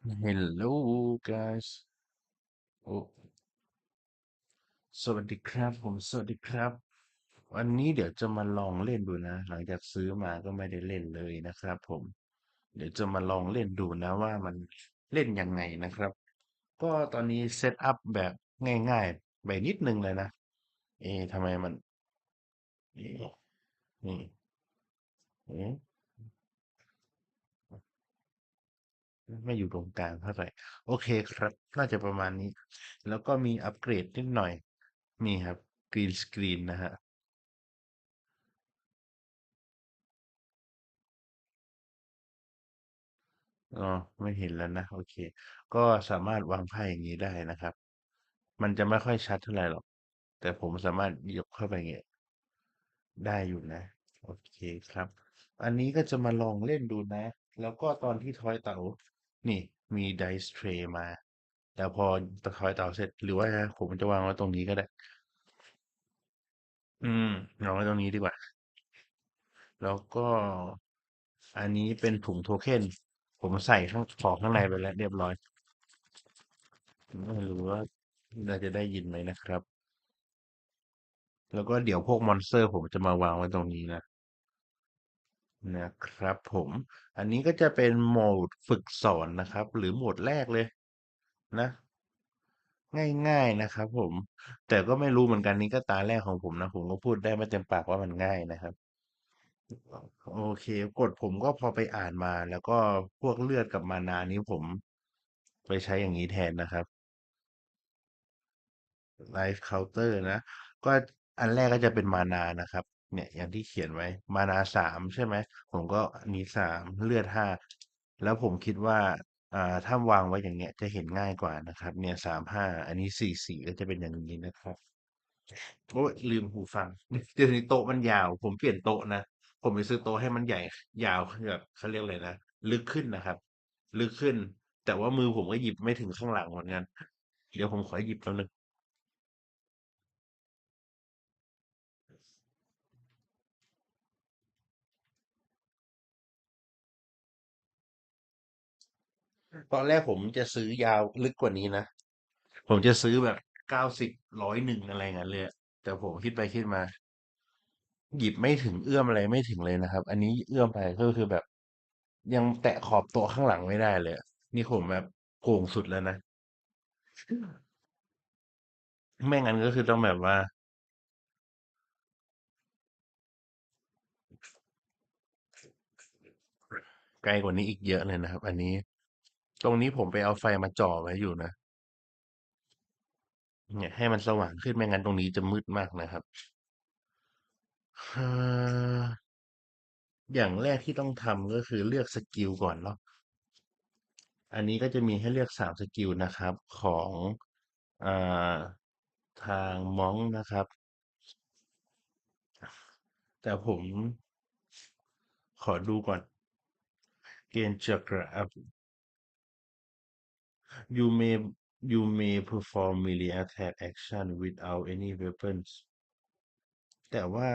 Hello guys โอ้สวัสดีครับผมสวัสดีครับวันนี้เดี๋ยวจะมาลองเล่นดูนะหลังจากซื้อมาก็ไม่ได้เล่นเลยนะครับผมเดี๋ยวจะมาลองเล่นดูนะว่ามันเล่นยังไงนะครับก็ตอนนี้เซตอัพแบบง่ายๆไปนิดนึงเลยนะทำไมมันเอ๊ะนี่เอ๊ะไม่อยู่ตรงกลางเท่าไหร่โอเคครับน่าจะประมาณนี้แล้วก็มีอัปเกรดนิดหน่อยนี่ครับกรีนสกรีนนะฮะ อ๋อไม่เห็นแล้วนะโอเคก็สามารถวางไพ่อย่างนี้ได้นะครับมันจะไม่ค่อยชัดเท่าไหร่หรอกแต่ผมสามารถยกเข้าไปอย่างเงี้ยได้อยู่นะโอเคครับอันนี้ก็จะมาลองเล่นดูนะแล้วก็ตอนที่ทอยเต๋านี่มีไดส์เทรมาแต่พอทอยเต๋าเสร็จหรือว่าผมจะวางไว้ตรงนี้ก็ได้อืมวางไว้ตรงนี้ดีกว่าแล้วก็อันนี้เป็นถุงโทเค็นผมใส่ของข้างในไปแล้วเรียบร้อย ไม่รู้ว่าเราจะได้ยินไหมนะครับแล้วก็เดี๋ยวพวกมอนสเตอร์ผมจะมาวางไว้ตรงนี้นะครับผมอันนี้ก็จะเป็นโหมดฝึกสอนนะครับหรือโหมดแรกเลยนะง่ายๆนะครับผมแต่ก็ไม่รู้เหมือนกันนี่ก็ตาแรกของผมนะผมก็พูดได้ไม่เต็มปากว่ามันง่ายนะครับโอเคกฎผมก็พอไปอ่านมาแล้วก็พวกเลือดกับมานานี้ผมไปใช้อย่างนี้แทนนะครับ ไลฟ์เคาน์เตอร์นะก็อันแรกก็จะเป็นมานานะครับเนี่ยอย่างที่เขียนไว้มานาสามใช่ไหมผมก็อันนี้สามเลือดห้าแล้วผมคิดว่าถ้าวางไว้อย่างเงี้ยจะเห็นง่ายกว่านะครับเนี่ยสามห้าอันนี้สี่สี่ก็จะเป็นอย่างนี้นะครับโอ้ยลืมหูฟังเดี๋ยวนี้โต๊ะมันยาวผมเปลี่ยนโต๊ะนะผมไปซื้อโต๊ะให้มันใหญ่ยาวแบบเขาเรียกอะไรนะลึกขึ้นนะครับลึกขึ้นแต่ว่ามือผมก็หยิบไม่ถึงข้างหลังเหมือนกันเดี๋ยวผมขอหยิบแป๊บนึง ตอนแรกผมจะซื้อยาวลึกกว่านี้นะ ผมจะซื้อแบบ90101อะไรเงี้ยเลยอะแต่ผมคิดไปคิดมาหยิบไม่ถึงเอื้อมอะไรไม่ถึงเลยนะครับ อันนี้เอื้อมไปก็คือแบบยังแตะขอบโต๊ะข้างหลังไม่ได้เลยอะนี่ผมแบบโก่งสุดแล้วนะไม่งั้นก็คือต้องแบบว่าไกลกว่านี้อีกเยอะเลยนะครับอันนี้ตรงนี้ผมไปเอาไฟมาจ่อไว้อยู่นะเนี่ยให้มันสว่างขึ้นไม่งั้นตรงนี้จะมืดมากนะครับเอ่ออย่างแรกที่ต้องทำก็คือเลือกสกิลก่อนเนาะ อันนี้ก็จะมีให้เลือก3สกิลนะครับของอ่าทางม้องนะครับแต่ผมขอดูก่อนเกณฑ์จักร you may you may perform melee attack action without any weapons แต่ว่า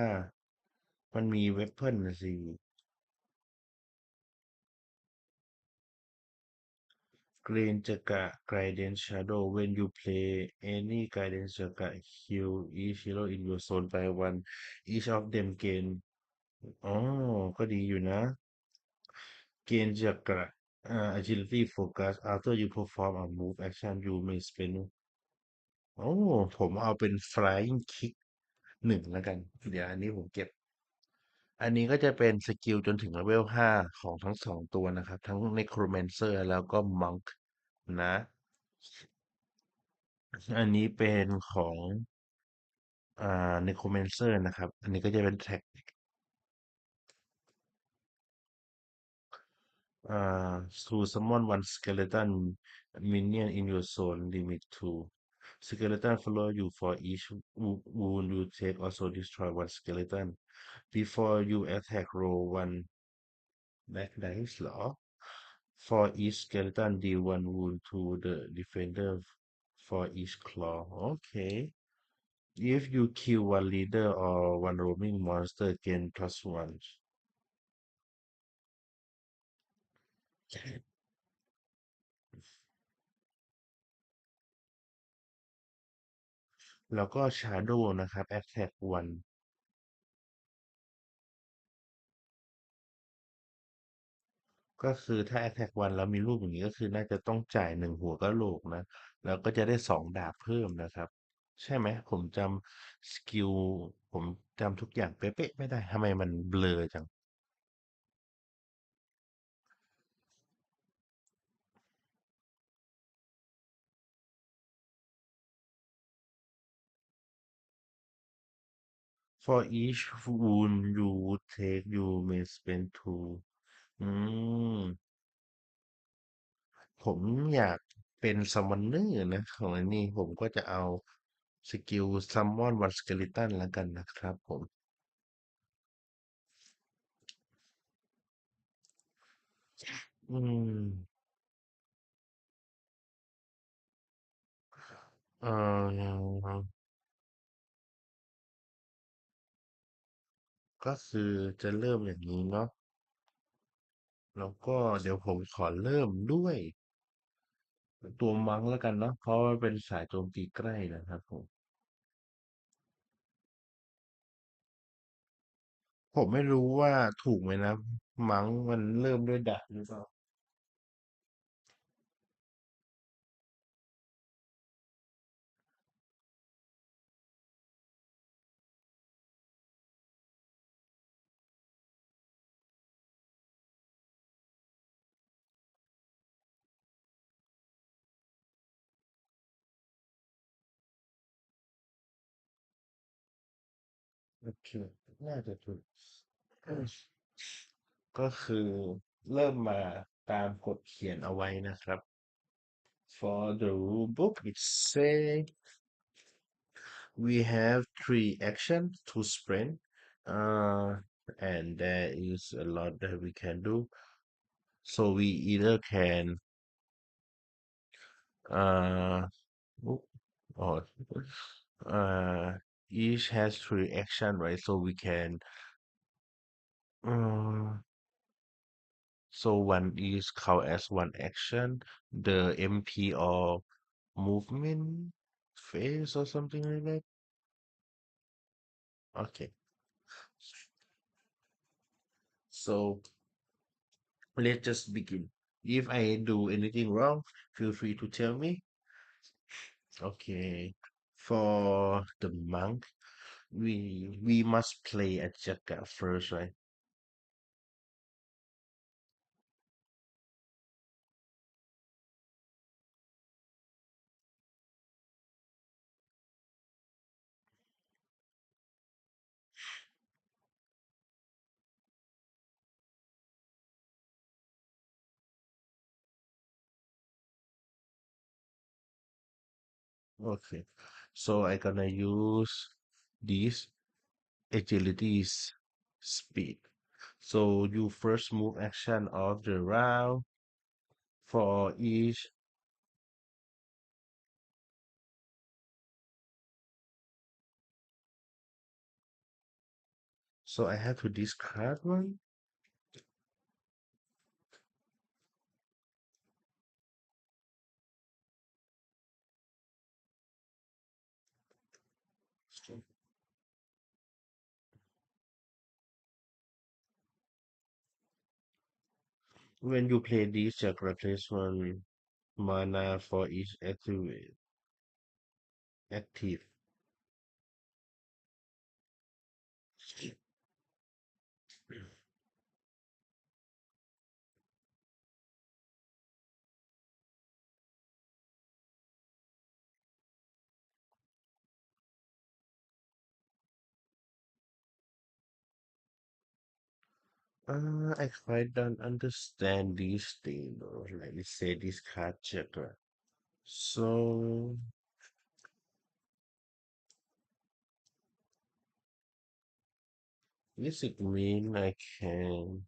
มันมี weapon นะสิ Green จักร Guidance Shadow when you play any Guidance จักร heal each hero in your zone by one each of them gain อ๋อก็ดีอยู่นะ Gain จากagility focus after you perform a move action you may spend โอ้ผมเอาเป็น flying kick 1แล้วกันเดี๋ยวอันนี้ผมเก็บอันนี้ก็จะเป็นสกิลจนถึงเลเวล5ของทั้งสองตัวนะครับทั้ง necromancer แล้วก็ monk นะอันนี้เป็นของnecromancer นะครับอันนี้ก็จะเป็นแท็ก to summon one skeleton minion in your zone limit two skeleton follow you for each wound you take also destroy one skeleton before you attack roll one black dice เหรอ for each skeleton deal one wound to the defender for each claw okay if you kill one leader or one roaming monster gain plus one แล้วก็ Shadow นะครับ Attack 1ก็คือถ้า Attack 1แล้วมีรูปอย่างนี้ก็คือน่าจะต้องจ่าย1หัวกะโหลกนะแล้วก็จะได้2ดาบเพิ่มนะครับใช่ไหมผมจำสกิลผมจำทุกอย่างเป๊ะๆไม่ได้ทำไมมันเบลอจัง For each wound you would take you may spend two อืมผมอยากเป็นซัมมอนเนอร์นะของอันนี้ผมก็จะเอาสกิลซัมมอนวันสเกลิตันแล้วกันนะครับผมอืมเอ่อก็คือจะเริ่มอย่างนี้เนาะแล้วก็เดี๋ยวผมขอเริ่มด้วยตัวมังแล้วกันเนาะเพราะว่าเป็นสายโจมตีใกล้นะครับผมไม่รู้ว่าถูกไหมนะมังมันเริ่มด้วยดาบหรือเปล่า โอเคน่าจะถูกก็คือเริ่มมาตามกฎเขียนเอาไว้นะครับ For the rule book it say we have three actions to sprint uh, and there is a lot that we can do so we either can uh, oop, or uh, each has three action right so we can uh, so one is count as one action. The MP or movement phase or something like that. Okay. So let's just begin. If I do anything wrong, feel free to tell me. Okay. For the monk, we must play a Jaka first, right? Okay. So I gonna use these agilities speed. So you first move action of the round for each. So I have to discard one. When you play this, just replace one mana for each active. I quite don't understand this thing though. Let me say this card checker. So, this it mean I can.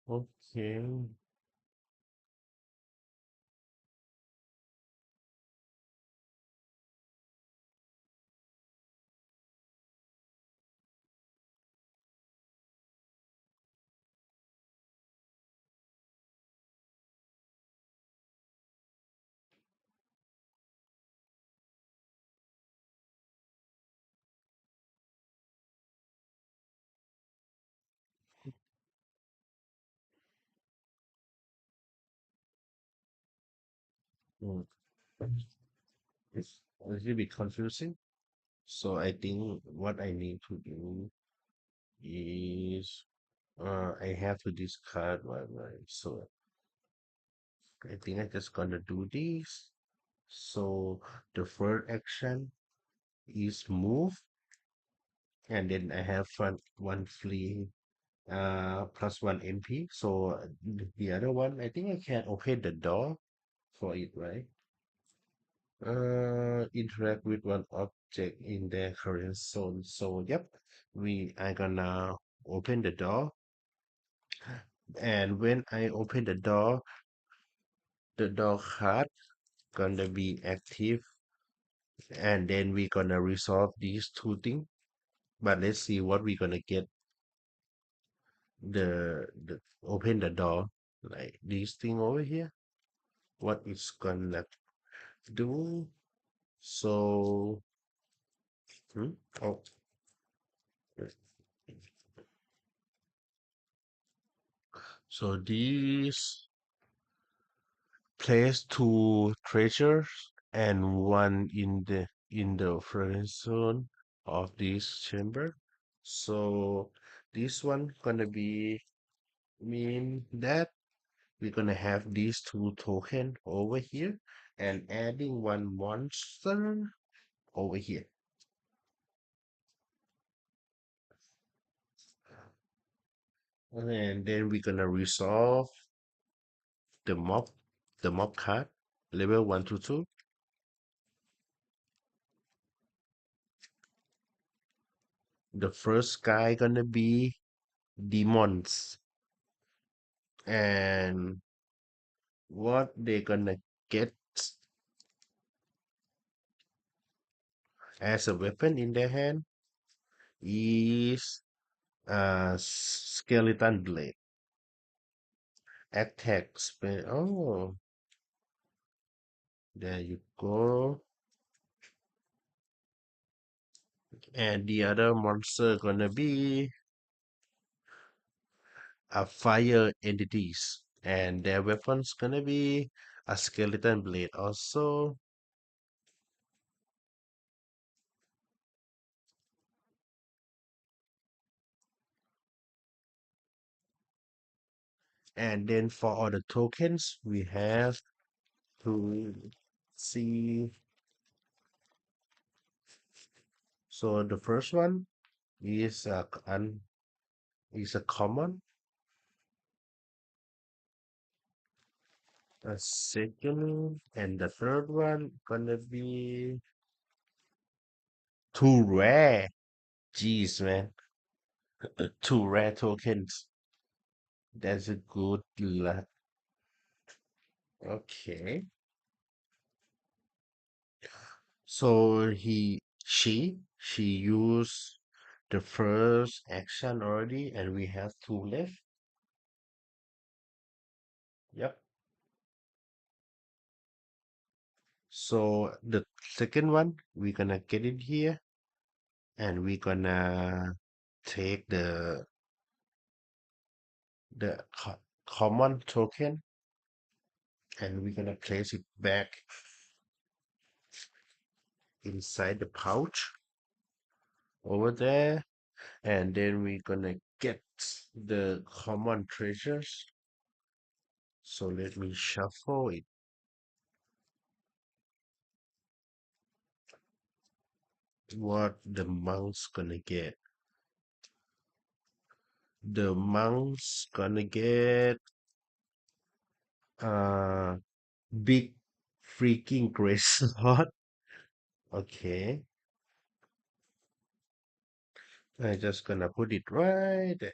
Okay. Mm. It's a little bit confusing. So I think what I need to do is I have to discard one. So I think I'm just gonna do this. So the first action is move, and then I have one free plus one MP. So the other one, I think I can open the door for it, right? Interact with one object in the current zone. So yep, we are gonna open the door, and when I open the door card gonna be active, and then we gonna resolve these two things. But let's see what we gonna get. The open the door like this thing over here. What it's gonna do? So, hmm? Oh, so this place two treasures and one in the friend zone of this chamber. So this one gonna be mean that we're gonna have these two token over here and adding one monster over here. And then we're gonna resolve the mob the mob card level 1 to 2. The first guy gonna be demons, and what they gonna get as a weapon in their hand is a skeleton blade. Attack spell. Oh, there you go. And the other monster gonna be a fire entities, and their weapons gonna be a skeleton blade also. And then for all the tokens, we have to see. So the first one is is a common. A second and the third one gonna be too rare. Jeez, man, two rare tokens. That's a good luck. Okay. So she used the first action already, and we have two left. Yep. So the second one, we're gonna get it here, and we're gonna take the common token, and we're gonna place it back inside the pouch over there, and then we're gonna get the common treasures. So let me shuffle it. What the monk's gonna get? The monk's gonna get uh big freaking great sword. Okay, I just gonna put it right there.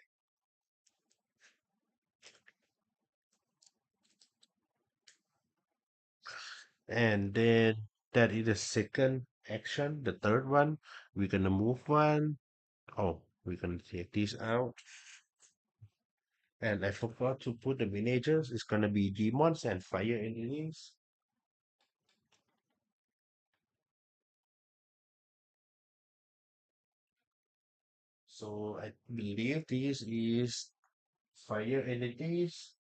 And then that is the second action. The third one, we're gonna move one. Oh, we're gonna take this out. And I forgot to put the miniatures. It's gonna be demons and fire enemies. So I believe this is fire entities.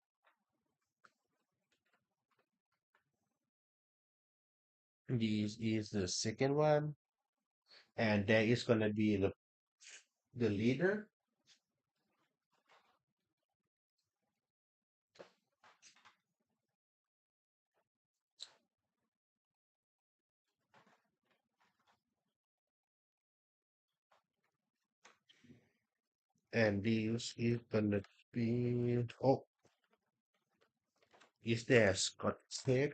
This is the second one. And there is gonna be the leader. And this is gonna be, oh, is there Scott tape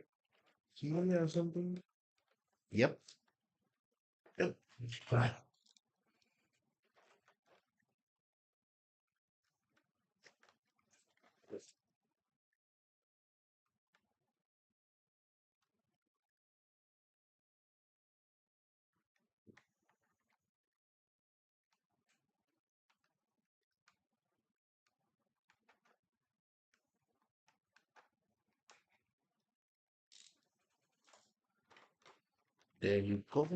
here or something? Yep. Yep. Right. There you go.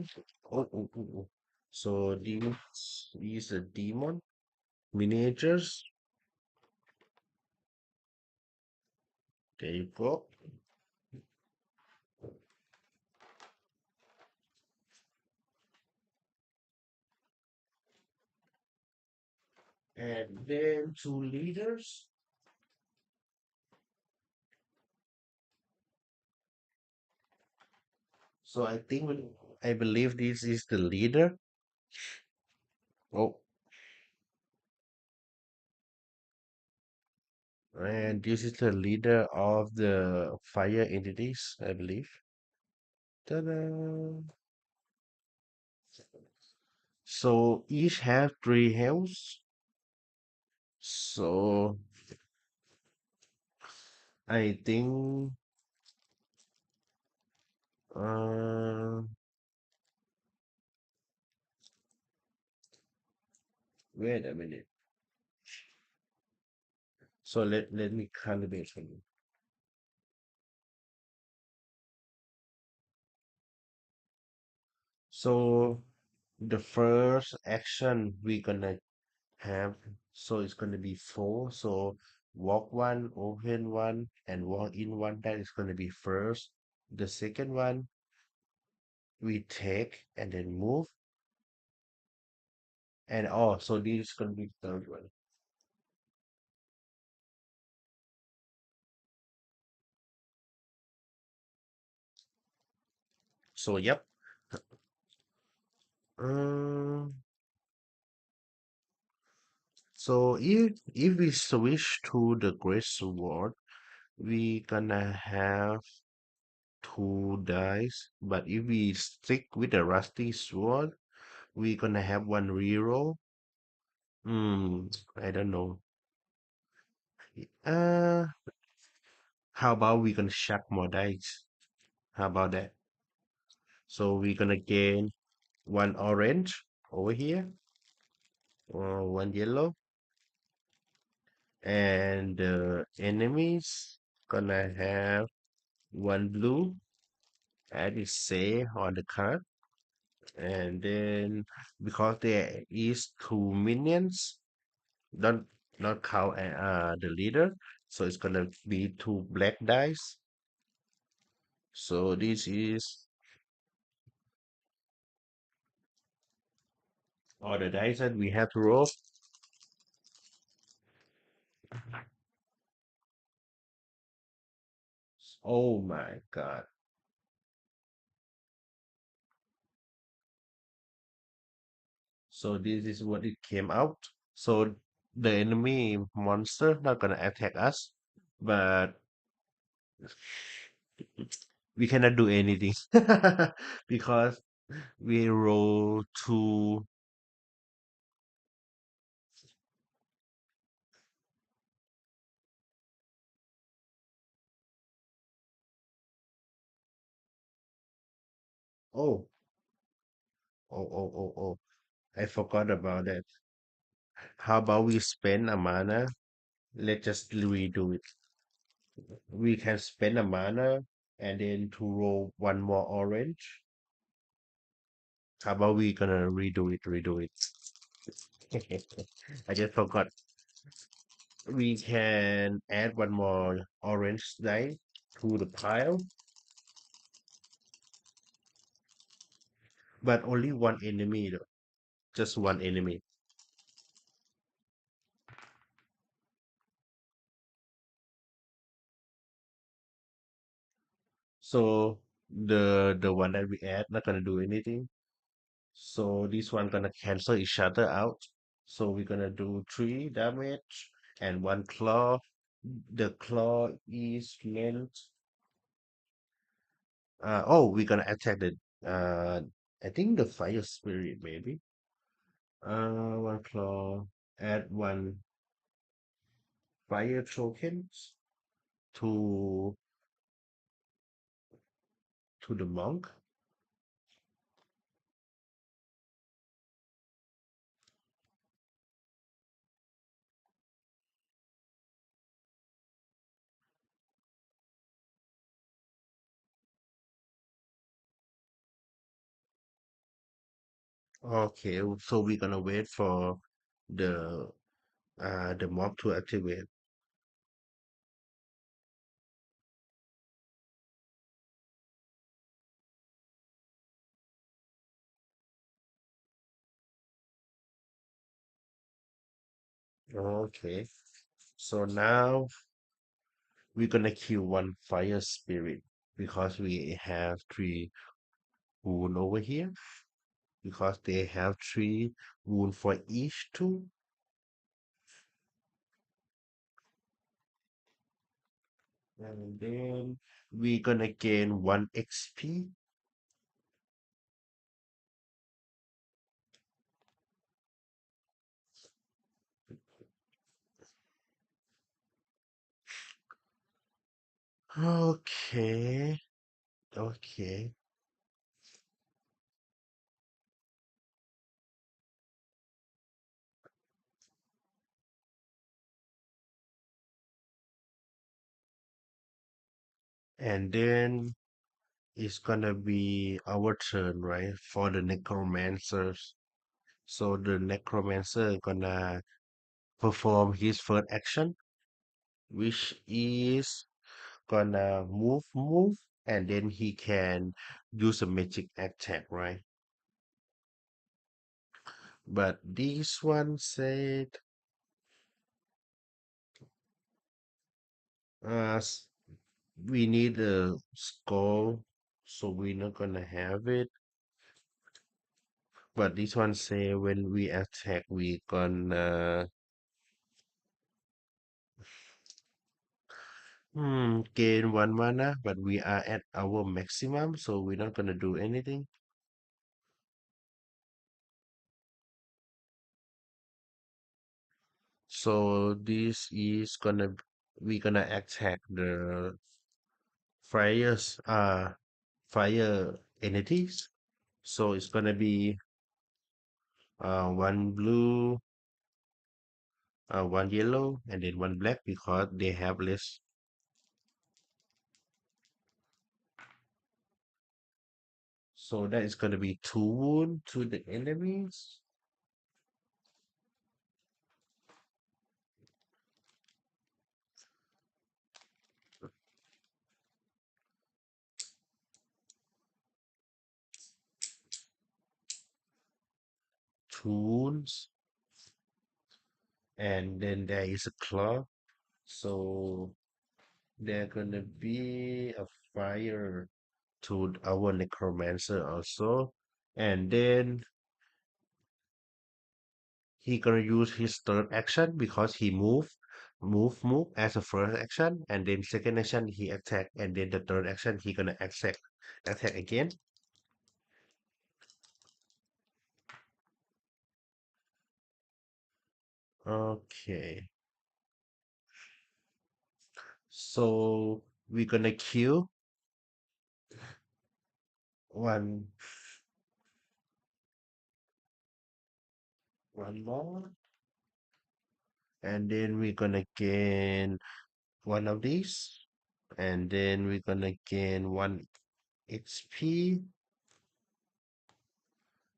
Oh. So this is a demon miniatures. There you go. And then two leaders. So I believe this is the leader. Oh, and this is the leader of the fire entities, I believe. Ta-da! So each have three health. So I think uh wait a minute. So let me calibrate for you. So the first action we're gonna have, so it's gonna be four. So walk one, open one, and walk in one. That is gonna be first. The second one we take and then move. And oh, so this is gonna be the third one. So yep. Um, so if we switch to the great sword, we gonna have two dice. But if we stick with the rusty sword, we gonna have one reroll. I don't know. Uh, how about we gonna chuck more dice? How about that? So we're gonna gain one orange over here, or one yellow, and the enemies gonna have one blue, as it say on the card, and then because there is two minions, don't not count the leader, so it's gonna be two black dice. So this is all the dice that we have to roll. Oh my god! So this is what it came out. So the enemy monster not gonna attack us, but we cannot do anything because we roll two. Oh, oh. I forgot about that. How about we spend a mana? Let's just redo it. We can spend a mana and then to roll one more orange. How about we gonna redo it? I just forgot. We can add one more orange die to the pile, but only one enemy though. Just one enemy. So the one that we add not gonna do anything. So this one gonna cancel each other out. So we're gonna do 3 damage and one claw. The claw is meant. Oh, we're gonna attack the. Uh, I think the fire spirit maybe. One claw. Add one fire tokens to the monk. Okay, so we're gonna wait for the the mob to activate. Okay, so now we're gonna kill one fire spirit because we have 3 wound over here because they have 3 wound for each too. And then we're gonna gain 1 XP. Okay, okay. And then it's gonna be our turn, right? For the necromancers. So the necromancer gonna perform his first action, which is gonna move, and then he can use a magic attack, right? But this one said, s- we need a skull, so we're not gonna have it. But this one say when we attack, we gonna gain 1 mana, but we are at our maximum, so we're not gonna do anything. So this is gonna we gonna attack the fires fire entities. So it's gonna be one blue, one yellow, and then one black because they have less. So that is gonna be 2 wound to the enemies. Two wounds, and then there is a claw. So they're gonna be a fire to our necromancer also. And then he gonna use his third action because he move as a first action, and then second action he attack, and then the third action he gonna attack again. Okay, so we're gonna kill one one more, and then we're gonna gain one of these, and then we're gonna gain one XP,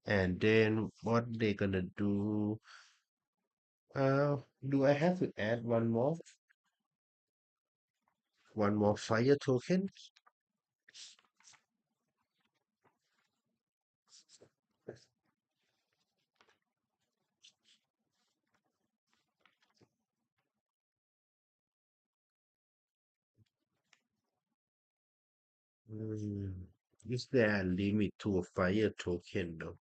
and then what they gonna do? Do I have to add one more fire token? Hmm. Is there a limit to a fire token though?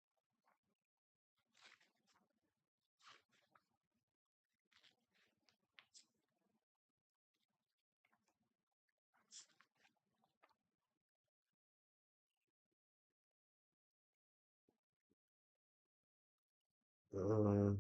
Uh,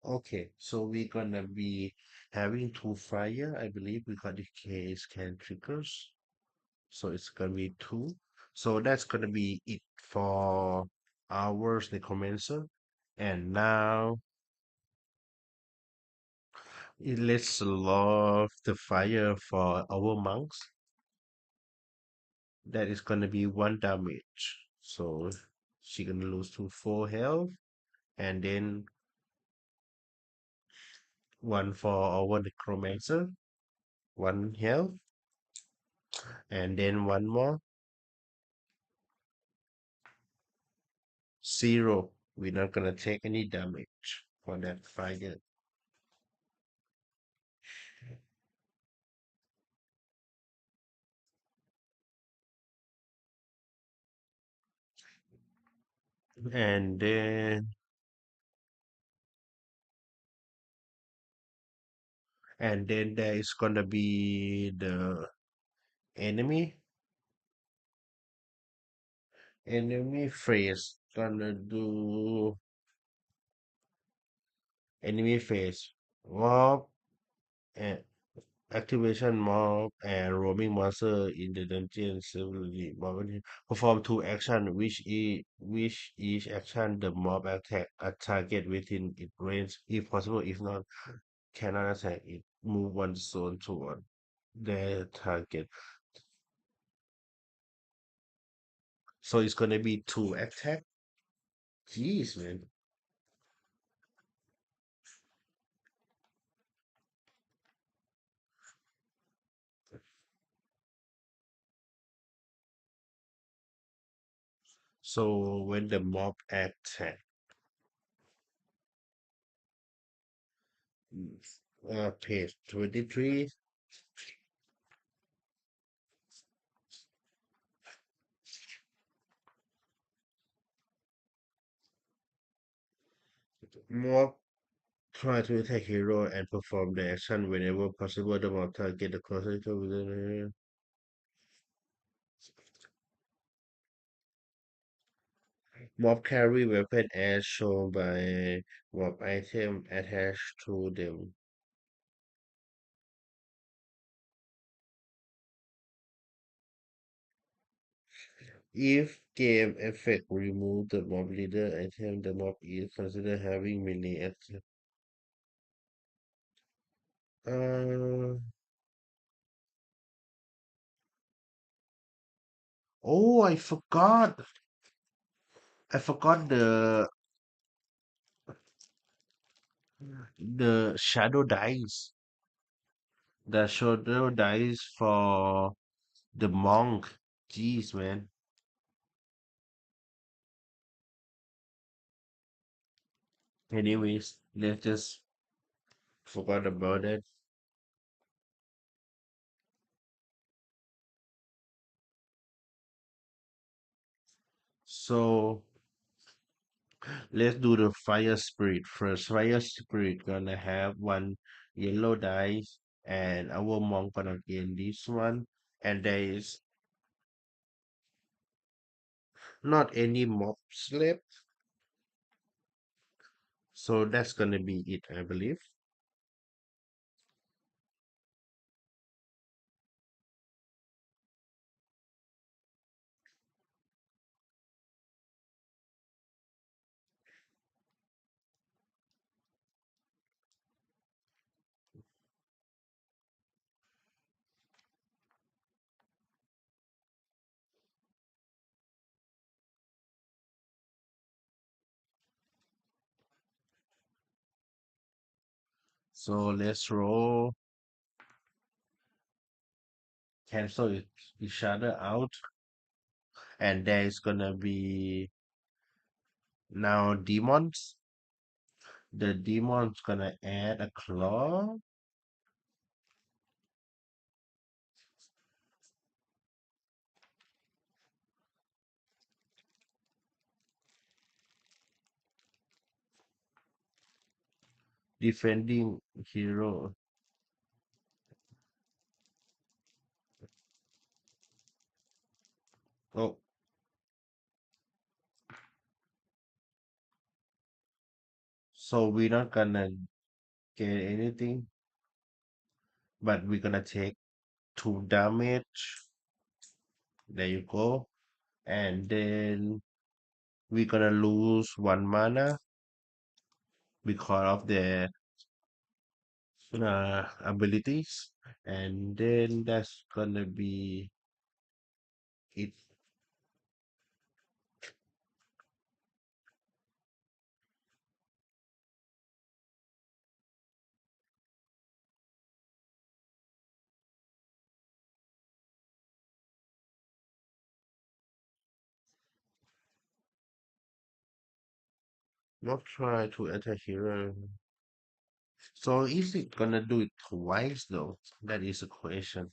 okay, so we're gonna be having two fire, I believe, because the case can triggers. So it's gonna be two. So that's gonna be it for ours, the commencer. And now let's love the fire for our monks. That is gonna be one damage. So she gonna lose to four health, and then one for our necromancer, one health, and then one more zero. We're not gonna take any damage for that fire. And then there is gonna be the enemy enemy phase gonna do enemy phase mob and activation mob and roaming monster in the dungeon severely perform two action which each action the mob attack a target within its range if possible. If not, cannot attack it. Move one zone toward their target. So it's gonna be two attack. Jeez, man. So when the mob attack, page 23, mob try to attack hero and perform the action whenever possible. The mob target the closest to the mob carry weapon as shown by mob item attached to them. If game effect remove the mob leader item, the mob is considered having melee attack. Uh, oh, I forgot. I forgot the shadow dice. The shadow dice for the monk. Jeez, man. Anyways, let's just forgot about it. So let's do the fire spirit first. Fire spirit gonna have one yellow dice, and our monk gonna gain this one. And there is Not any mobs left. So that's gonna be it, I believe. So let's roll, cancel each other out, and there is gonna be now demons. The demon's gonna add a claw, defending hero. Oh, so we're not gonna get anything, but we're gonna take 2 damage. There you go. And then we're gonna lose 1 mana because of the abilities. And then that's gonna be it. Not try to attack hero. So is it gonna do it twice though? That is a question.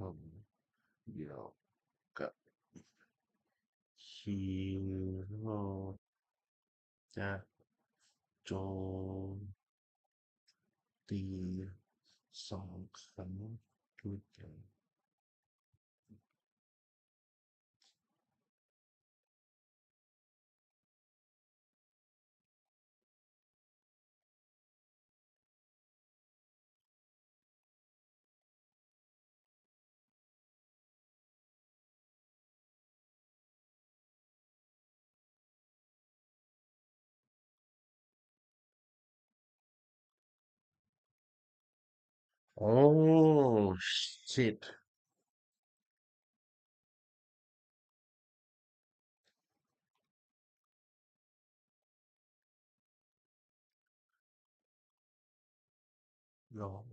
Um, you know, got hero จะโจมตี2 ครั้งด้วยกัน Oh shit. ลอง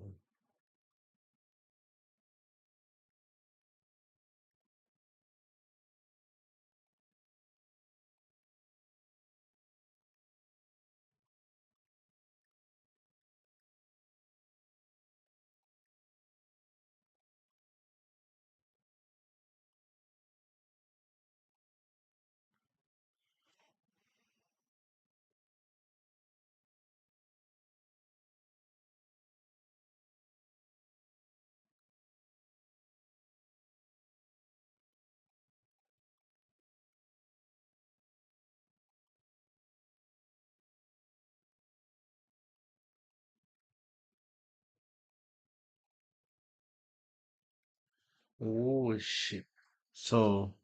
Oh shit. So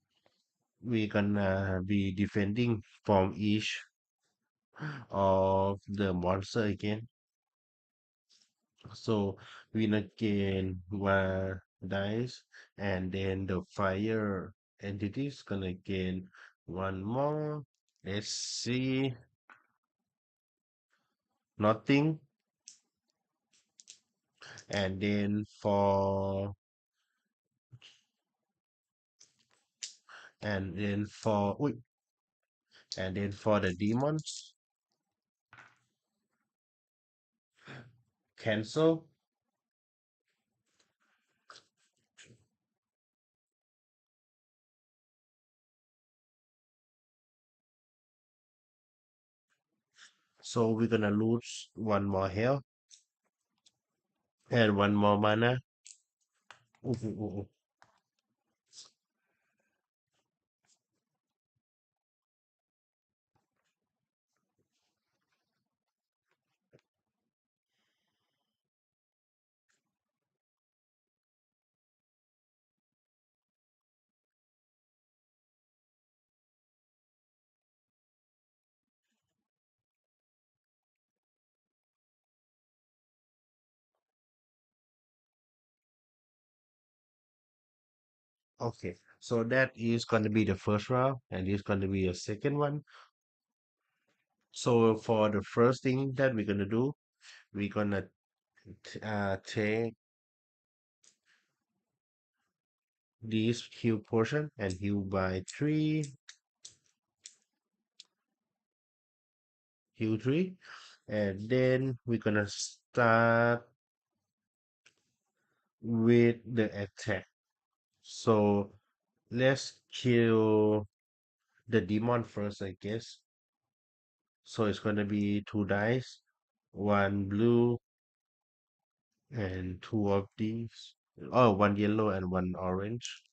we gonna be defending from each of the monster again. So we gonna gain one dice, and then the fire entities gonna gain one more. Let's see. Nothing. And then wait, and then for the demons, cancel. So we're gonna lose one more health and one more mana. Ooh, ooh, ooh, ooh. Okay, so that is gonna be the first round, and this gonna be a second one. So for the first thing that we're gonna do, we're gonna take this heal portion and heal by heal three, and then we're gonna start with the attack. So let's kill the demon first, I guess. So it's gonna be two dice, one blue and two of these. Oh, one yellow and one orange.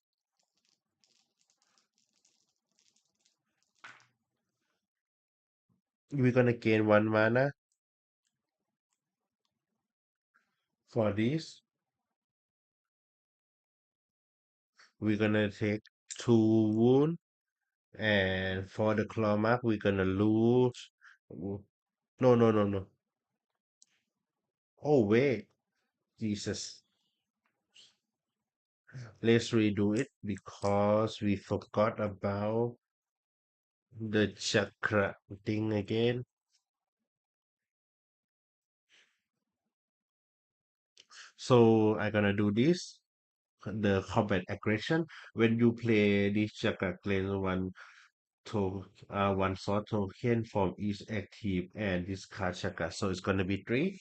We're gonna gain one mana for this. We're gonna take two wound, and for the claw mark, we're gonna lose. No, no, no, no. Oh wait, Jesus. Let's redo it because we forgot about the chakra thing again. So I'm gonna do this. The combat aggression. When you play this chakra claim one sword token from each active and discard chakra. So it's gonna be three.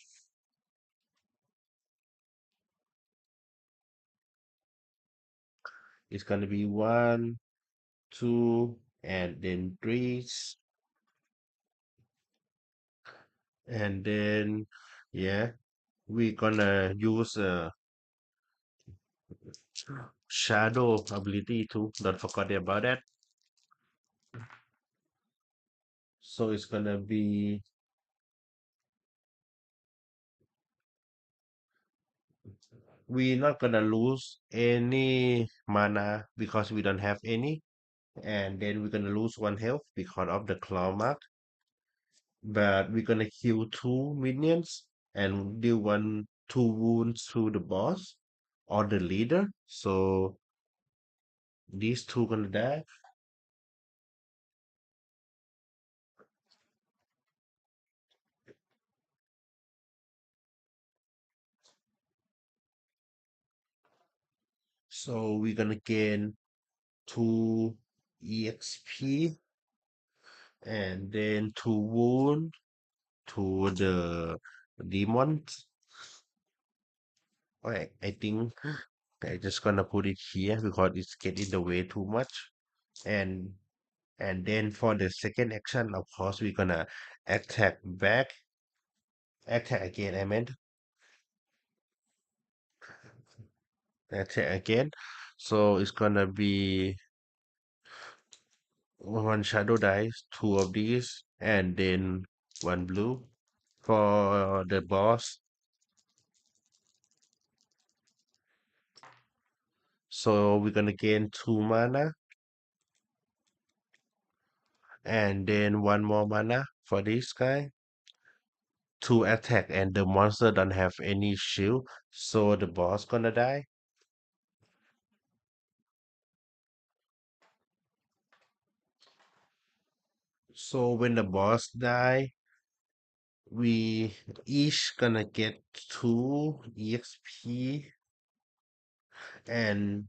It's gonna be one, two, and then three, and then yeah, we're gonna use a shadow ability too. Don't forget about that. So it's gonna be we're not gonna lose any mana because we don't have any, and then we're gonna lose one health because of the claw mark. But we're gonna kill two minions and deal two wounds to the boss or the leader. So these two gonna die. So we're gonna gain two EXP and then two wound to the demons. Alright, I think I just gonna put it here because it's getting in the way too much. And and then for the second action, of course, we're gonna attack back, attack again. I meant attack again. So it's gonna be one shadow dice, two of these, and then one blue for the boss. So we're gonna gain 2 mana and then 1 more mana for this guy to attack, and the monster don't have any shield, so the boss gonna die. So when the boss die, we each gonna get 2 EXP, and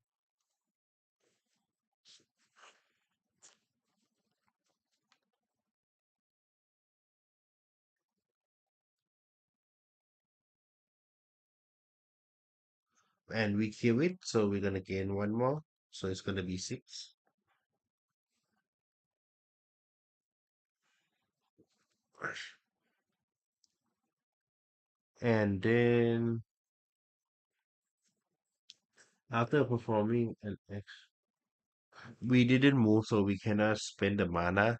we kill it, so we're gonna gain 1 more, so it's gonna be 6. And then after performing an we didn't move, so we cannot spend the mana.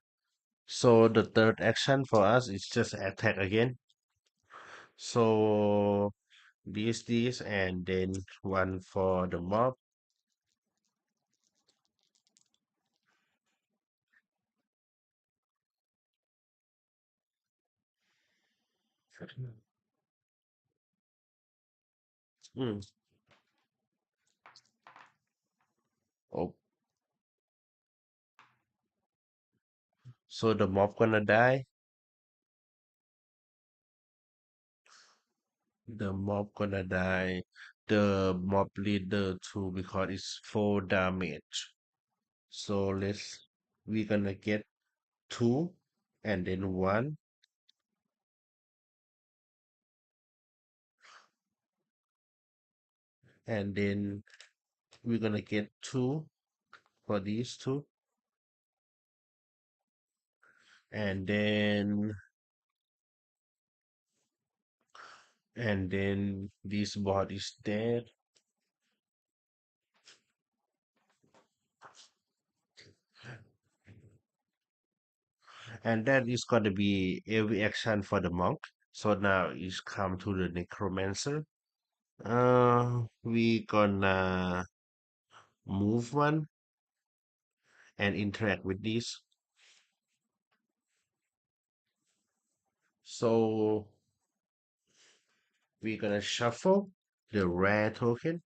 So the third action for us is just attack again. So this, and then one for the mob. Mm. Oh, so the mob gonna die. The mob gonna die. The mob leader too, because it's 4 damage. So we gonna get 2 and then 1, and then we're gonna get 2 for these two, and then this bot is dead, and that is gonna be every action for the monk. So now it's come to the necromancer. We gonna move one and interact with this. So we're gonna shuffle the rare token.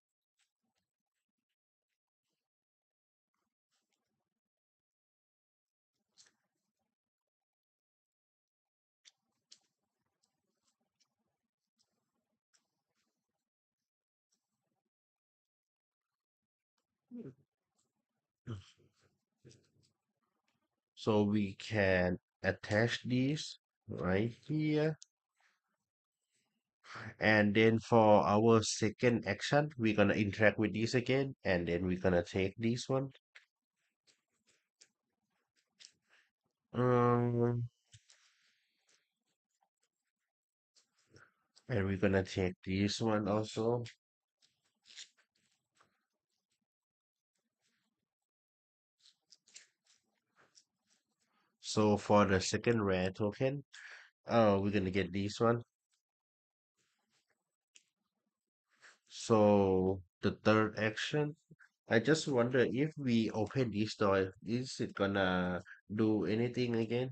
So we can attach these right here. And then for our second action, we're gonna interact with this again, and then we're gonna take this one. Um, and we're gonna take this one also. So for the second rare token, we're gonna get this one. So the third action, I just wonder if we open this door, is it gonna do anything again?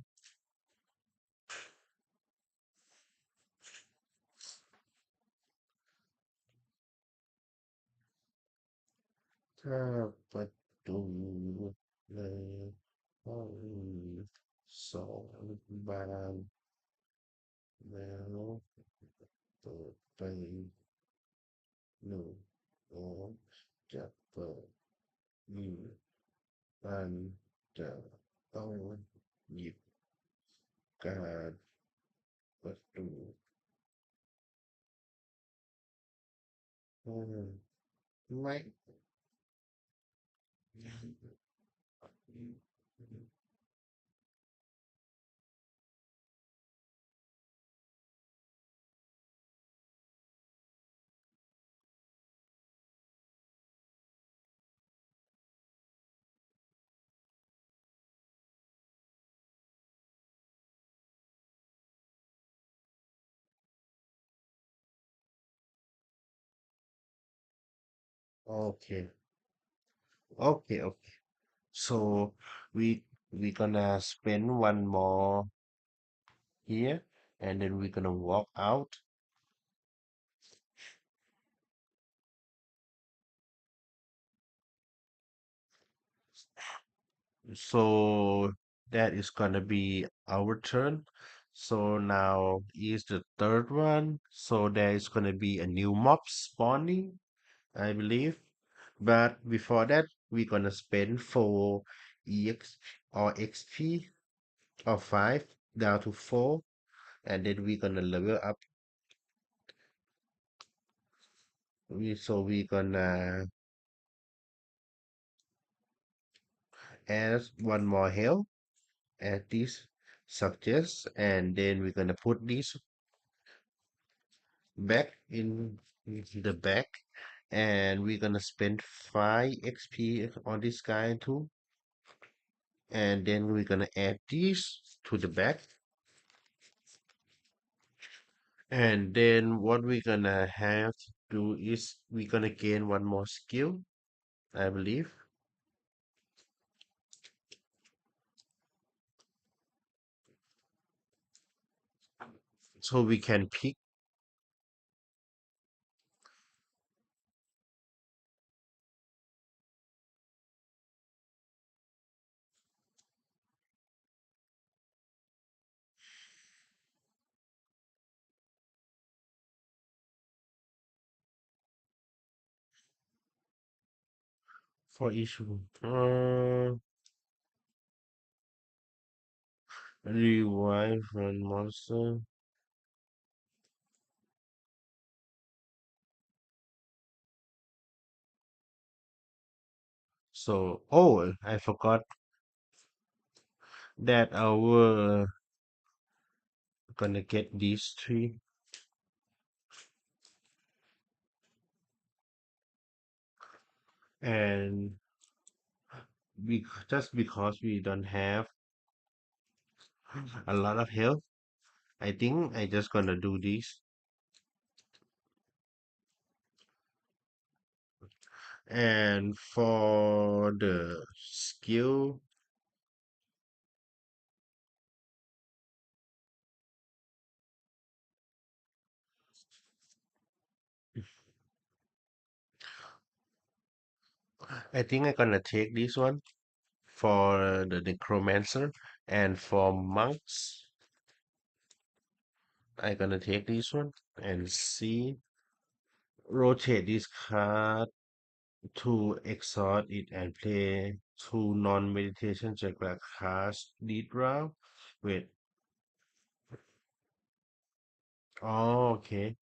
But do the so bad now, but by no or just you and the don't you got but do right. Okay. Okay, okay. So we gonna spend one more here, and then we're gonna walk out. So that is gonna be our turn. So now is the third one. So there is gonna be a new mob spawning, I believe. But before that, we're gonna spend 4 EX or XP or 5 down to 4, and then we're gonna level up. So we're gonna add one more health at this suggest, and then we're gonna put this back in the back, and we're gonna spend 5 XP on this guy too, and then we're gonna add this to the back, and then what we're gonna have to do is we're gonna gain one more skill, I believe, so we can pick for each one. Revive one monster. So, oh, I forgot that our gonna get these three, and just because we don't have a lot of health, I think I just gonna do this. And for the skill, I think I'm gonna take this one for the necromancer, and for monks, I'm gonna take this one and see rotate this card to exhaust it and play two non-meditation Jaguar cards lead round. Wait. Oh, okay.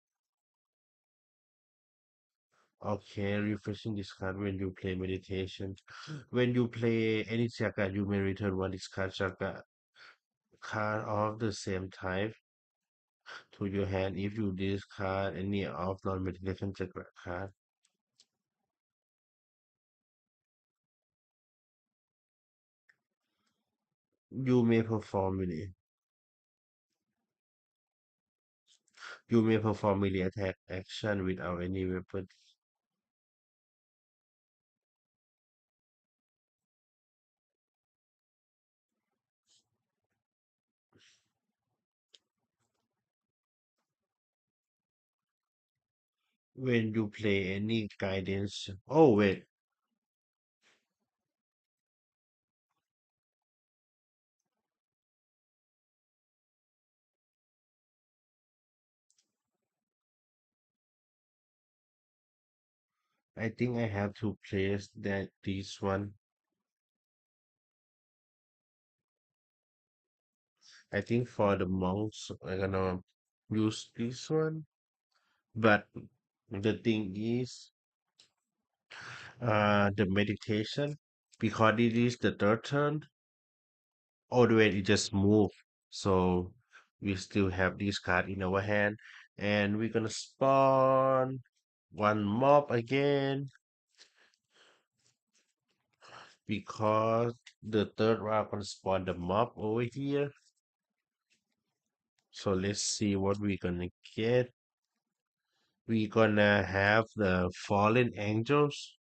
Okay, refreshing this card when you play meditation. When you play any Jaguar, you may return one discard Jaguar card of the same type to your hand if you discard any of non-meditation Jaguar card. You may perform melee. You may perform melee attack action without any weapon. When you play any guidance. Oh, wait. I think I have to place that this one. I think for the monks, I'm gonna use this one. But the thing is, the meditation, because it is the third turn, all the way it just move. So we still have this card in our hand, and we're gonna spawn one mob again because the third round gonna spawn the mob over here. So let's see what we're gonna get. We're gonna have the fallen angels.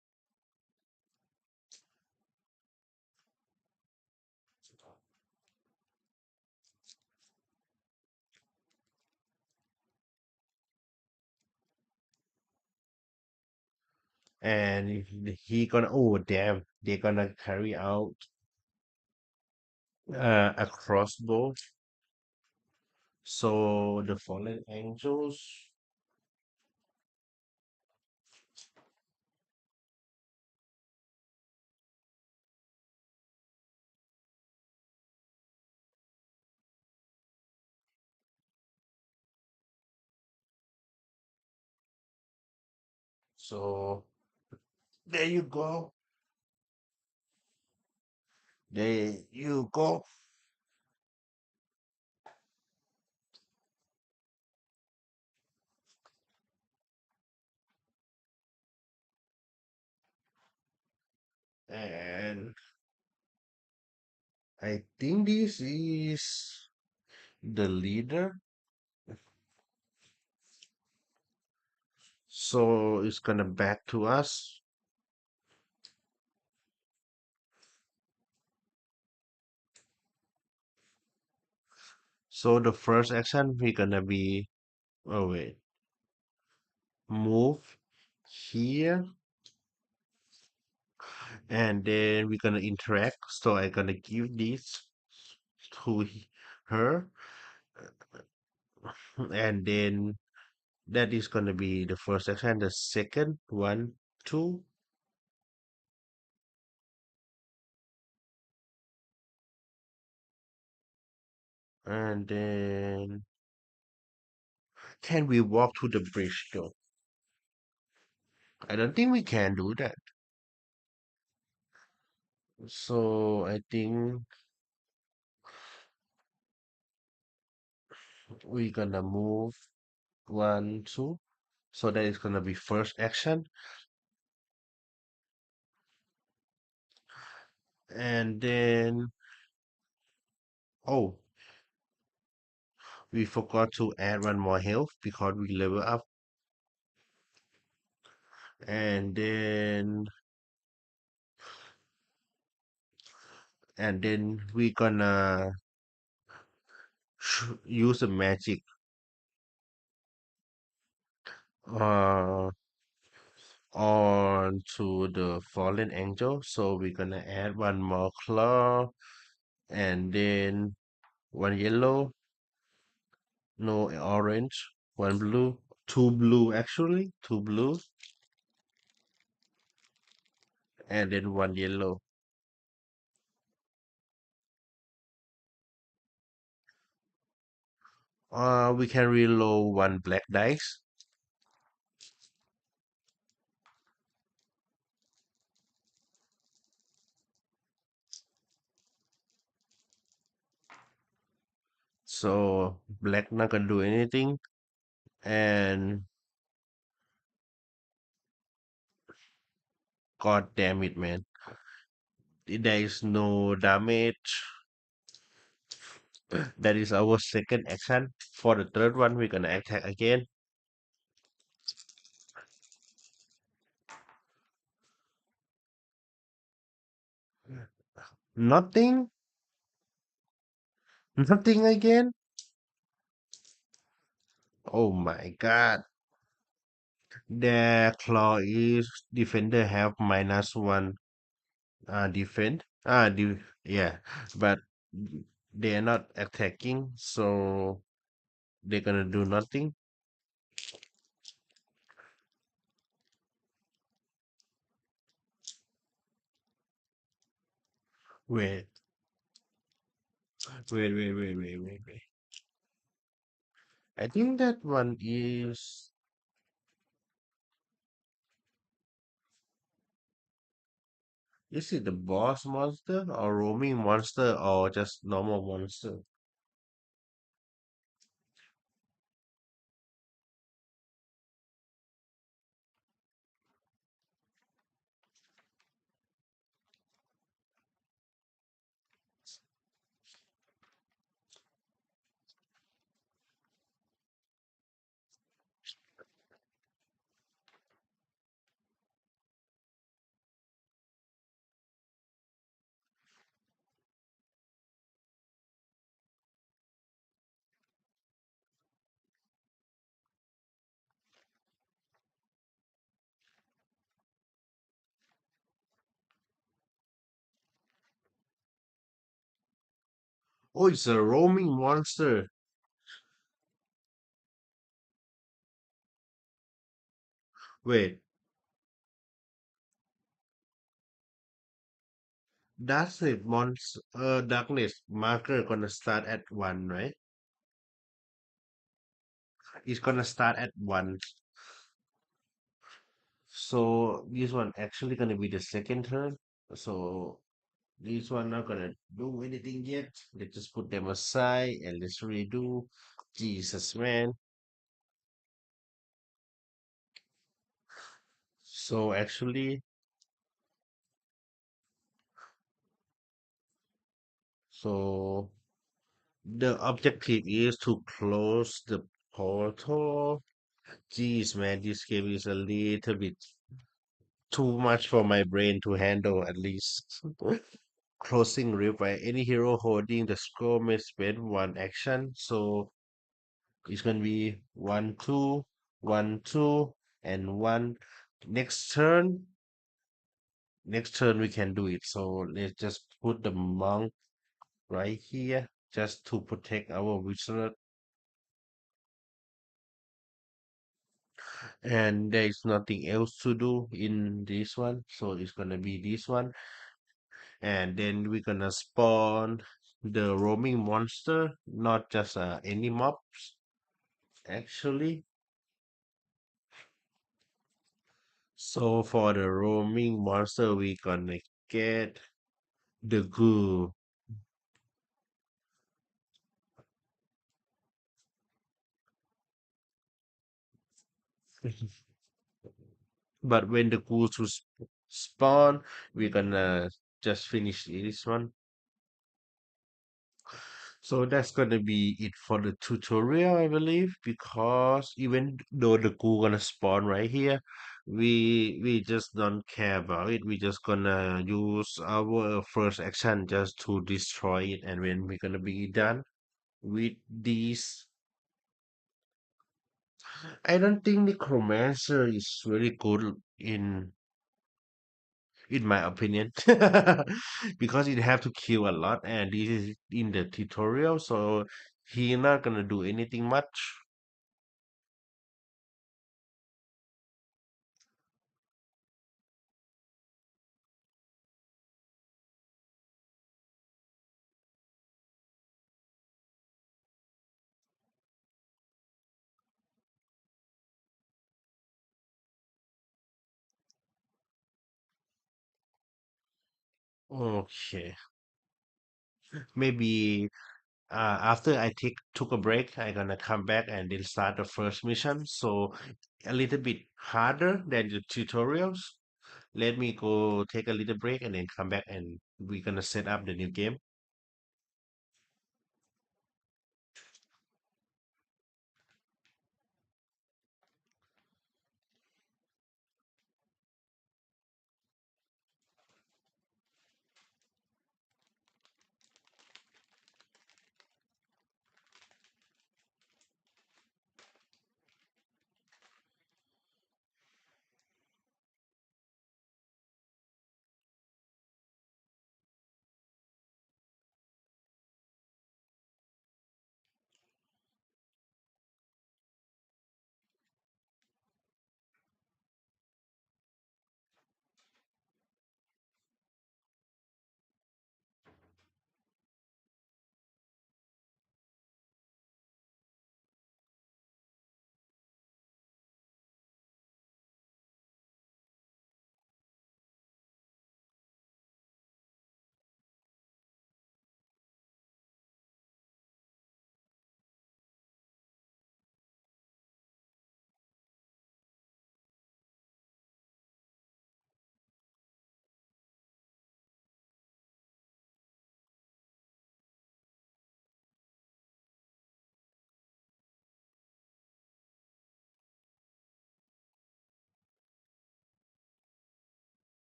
and he gonna, oh damn, they gonna carry out a crossbow. So the fallen angels. So there you go. There you go. And I think this is the leader. So it's gonna back to us. So the first action we're gonna be, oh wait, move here, and then we're gonna interact. So I'm gonna give this to her, and then that is gonna be the first action. The second one, two, and then can we walk to the bridge though? I don't think we can do that. So I think we're gonna move one, two. So that is gonna be first action. And then, oh, we forgot to add one more health because we level up. And then, we gonna use the magic uh on to the fallen angel. So we're gonna add one more claw, and then one yellow, no orange, one blue, two blue actually, two blue, and then one yellow. We can reload one black dice. So black not gonna do anything, and god damn it, man, there is no damage. That is our second action. For the third one, we're gonna attack again. Nothing, nothing again. Oh my god. Their claw is defender have -1 defense. Yeah, but they're not attacking, so they're gonna do nothing. Wait, wait. I think that one is it the boss monster or roaming monster or just normal monster? Oh, it's a roaming monster. Wait, that's it. Darkness marker gonna start at one, right? It's gonna start at one. So this one actually gonna be the second turn. So this one not gonna do anything yet. Let's just put them aside and let's redo. Jesus, man. So actually, so the objective is to close the portal. Jeez, man, this game is a little bit too much for my brain to handle, at least. Closing rip by any hero holding the scroll may spend one action. So it's gonna be one, two, and one. Next turn, next turn we can do it. So let's just put the monk right here just to protect our wizard. And there is nothing else to do in this one. So it's gonna be this one. And then we're gonna spawn the roaming monster, not just any mobs. Actually, so for the roaming monster, we gonna get the ghoul. But when the ghouls to spawn, we're gonna just finish this one. So that's gonna be it for the tutorial, I believe, because even though the ghoul gonna spawn right here, we just don't care about it. We just gonna use our first action just to destroy it, and when we're gonna be done with these, I don't think Necromancer is very good in my opinion because it have to kill a lot, and this is in the tutorial, so he not gonna do anything much. Okay, maybe after I took a break, I gonna come back and then start the first mission. So a little bit harder than the tutorials. Let me go take a little break and then come back and we're gonna set up the new game.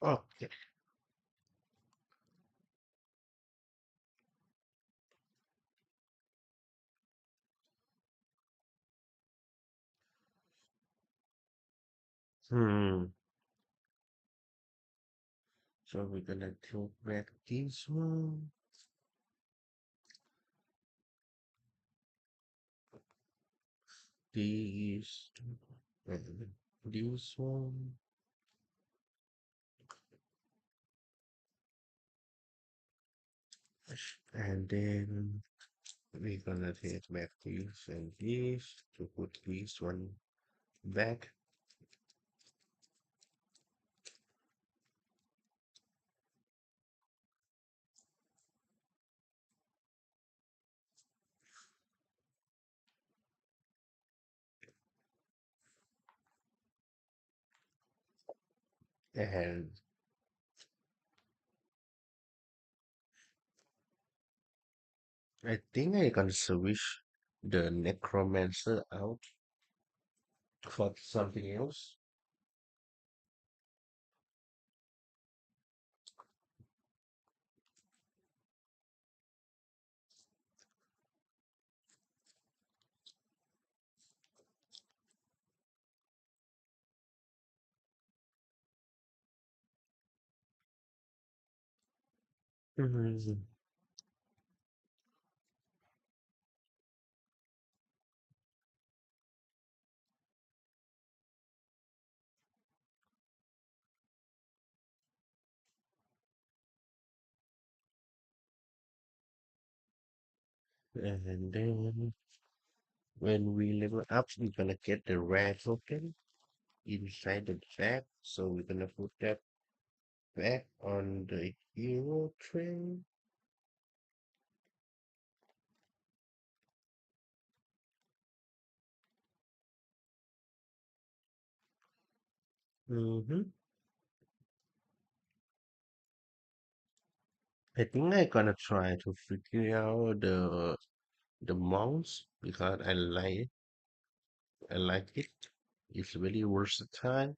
Okay. Hmm. So we're gonna take back this one. This. And this one. And then we're gonna take back this and this to put this one back. And I think I can switch the necromancer out for something else. Mhm. And then when we level up, we're gonna get the rare token inside the bag. So we're gonna put that back on the hero train. Mm-hmm. I think I'm gonna try to figure out the monks because I like it. It's really versatile.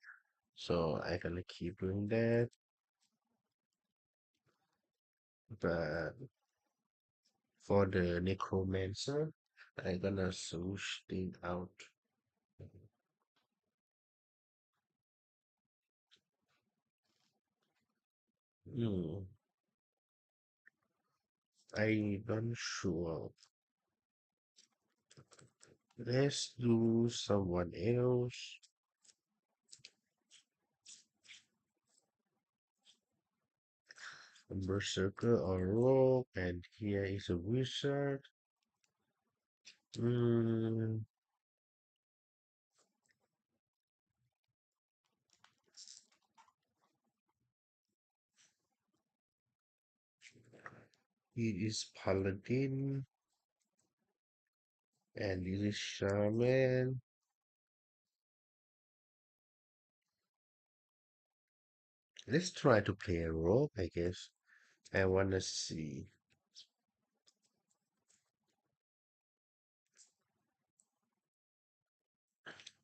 So I gonna keep doing that. But for the necromancer, I gonna switch thing out. Hmm. I don't sure. Let's do someone else. A berserker or rogue, and here is a wizard. Mm, he is paladin, and this is shaman. Let's try to play a rogue, I guess. I wanna see.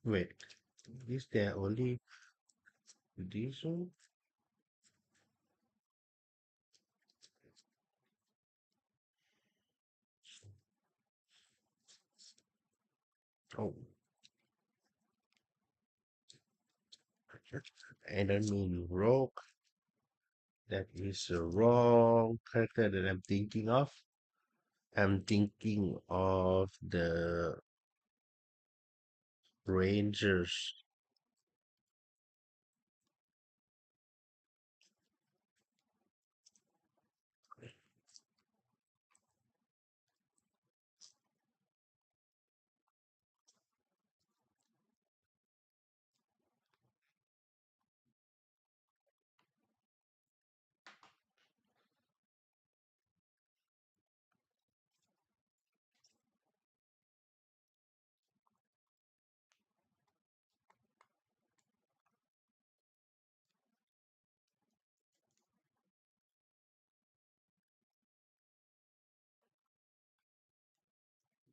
Wait, is there only this one? Oh, I don't mean rogue. That is the wrong character that I'm thinking of. I'm thinking of the Rangers.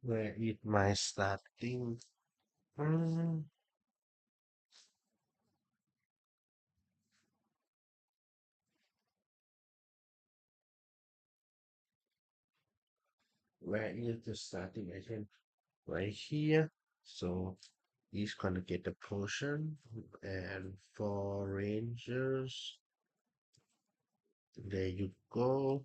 Where it might starting. Mm, where is the starting item? Right here. So he's gonna get the potion. And for rangers, there you go.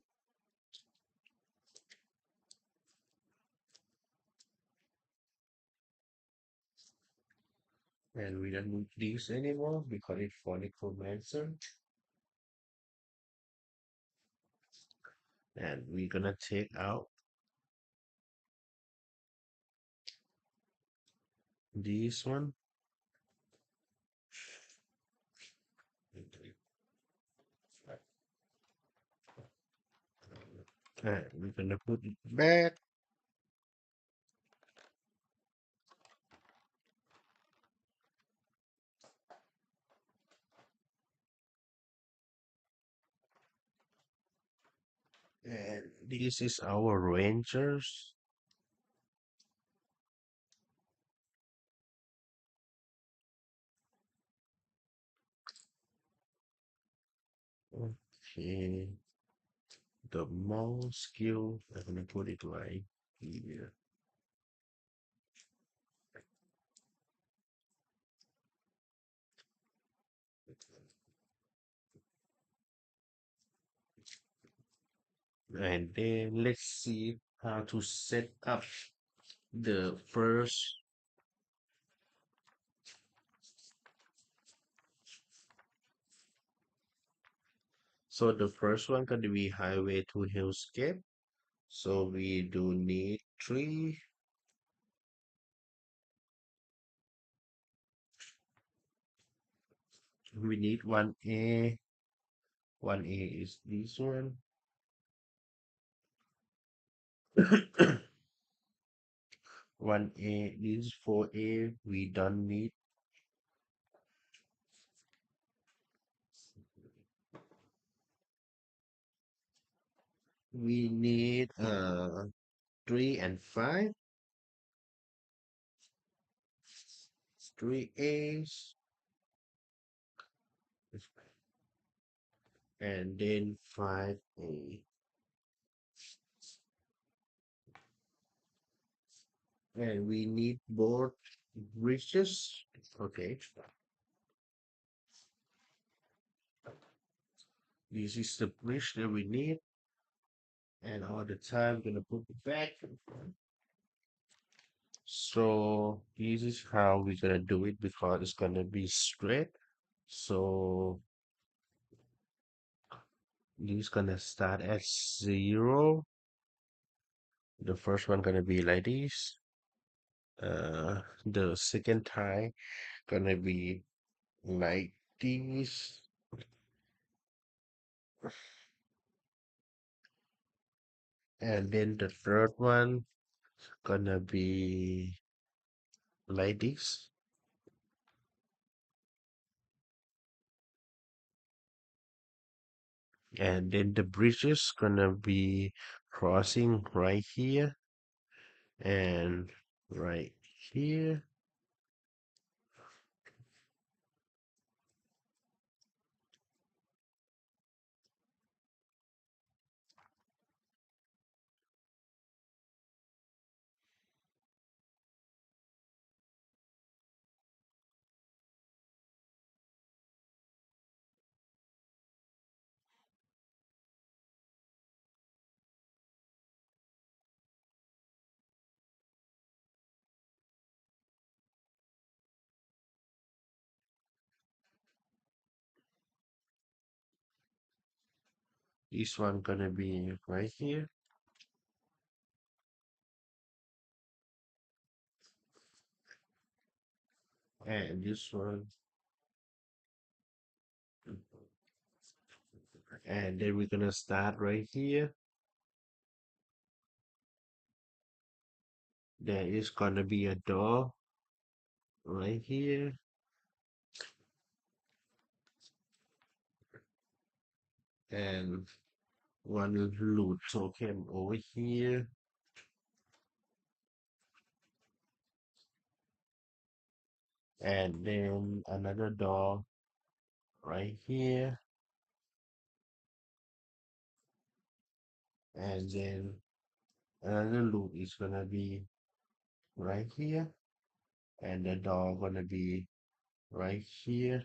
And we don't need these anymore because it's for necromancer. And we're gonna take out this one. And we're gonna put it back. And this is our rangers. Okay. The mall skill, I'm gonna put it right here. And then let's see how to set up the first. So the first one gonna be highway to hillscape. So we do need three. We need one A. One A is this one. One A is 4A. We don't need. We need 3 and 5. 3As. And then 5A. And we need both bridges. Okay. This is the bridge that we need. And all the time gonna put it back. So this is how we're gonna do it because it's gonna be straight. So this is gonna start at 0. The first one gonna be like this. The second time gonna be like this. And then the third one gonna be like this. And then the bridge is gonna be crossing right here and right here. This one gonna be right here. And this one. And then we're gonna start right here. There is gonna be a door right here. And one loot token over here. And then another door right here. And then Another loop is gonna be right here, and the door gonna be right here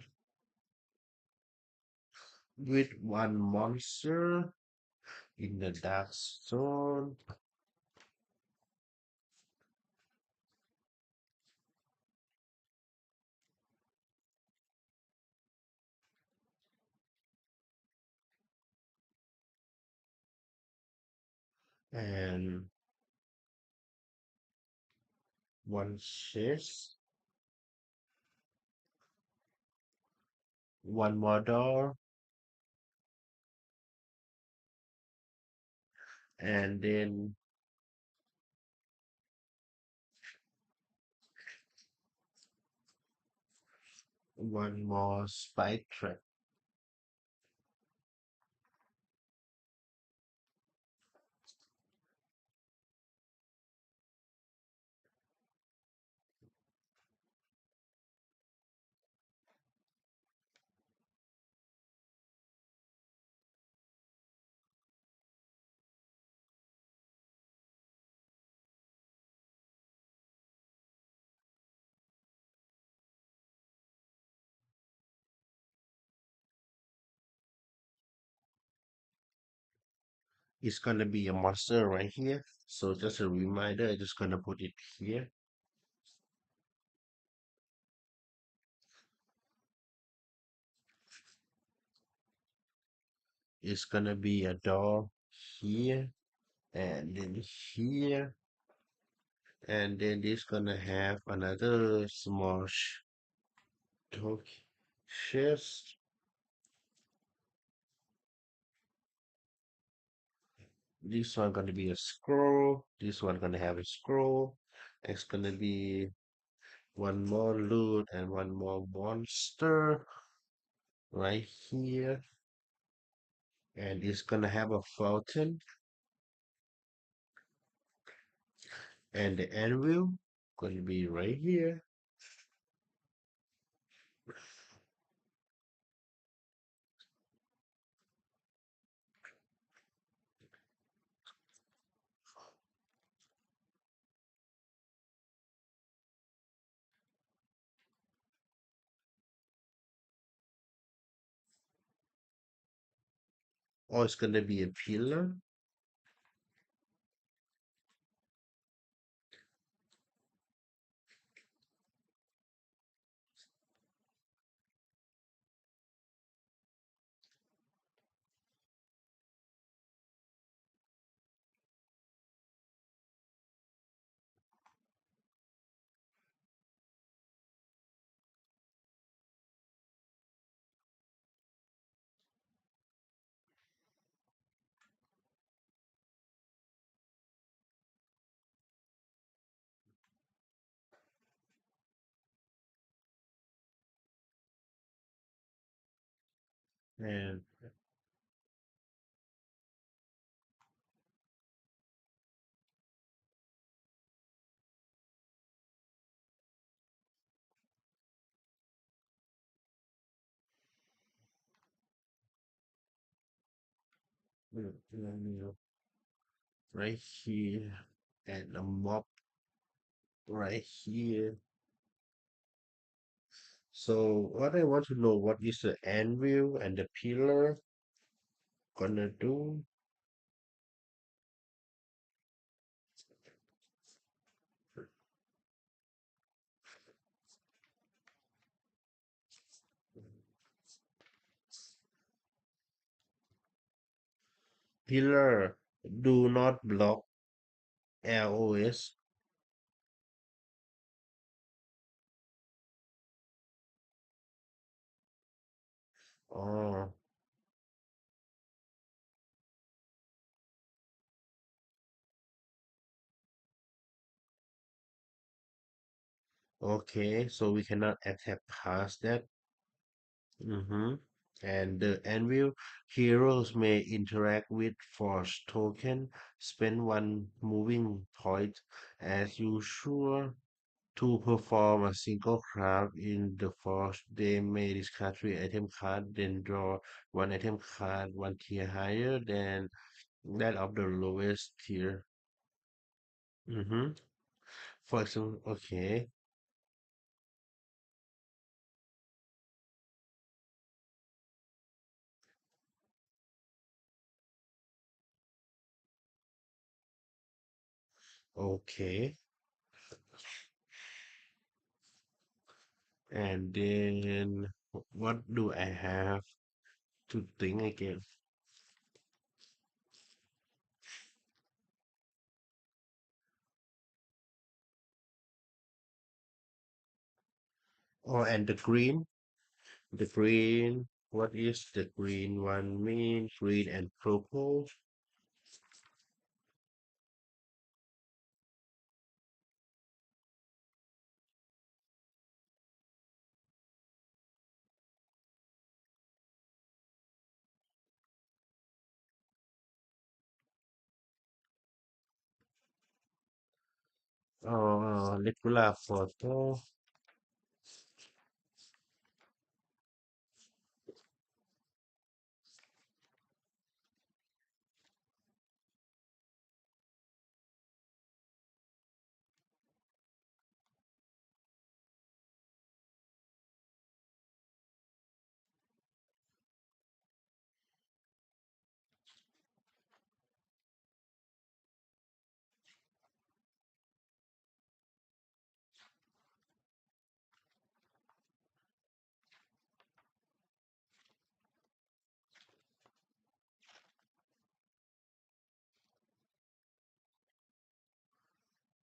with one monster in the dark zone, and one chest, one more door, and then one more spike trap. It's gonna be a monster right here. So just a reminder, I'm just gonna put it here. It's gonna be a door here, and then here, and then it's gonna have another small chest. This one gonna be a scroll. This one gonna have a scroll. It's gonna be one more loot and one more monster right here. And it's gonna have a fountain and the anvil gonna be right here. Or it's gonna be a pillar. And right here and a mop right here. So what I want to know, what is the anvil and the pillar gonna do? Pillar, do not block LOS. Oh, okay, so we cannot attack past that. Mm-hmm. And the anvil, heroes may interact with force token, spend one moving point as usual to perform a single craft in the force. They may discard three item card, then draw one item card one tier higher than that of the lowest tier. Mm-hmm. For example, okay, okay. And then what do I have to think again? Oh, and the green. The green. What is the green one mean? Green and purple. Regular photo.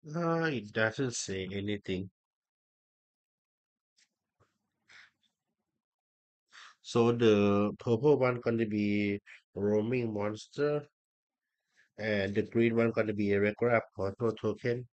It doesn't say anything. So the purple one gonna be roaming monster, and the green one gonna be a regular photo token.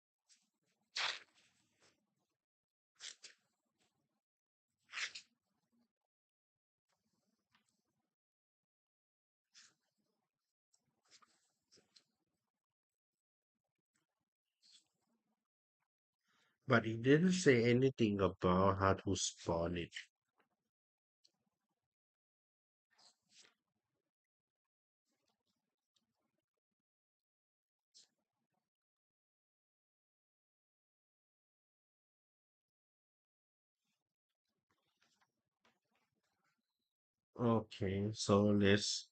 But it didn't say anything about how to spawn it. Okay, so let's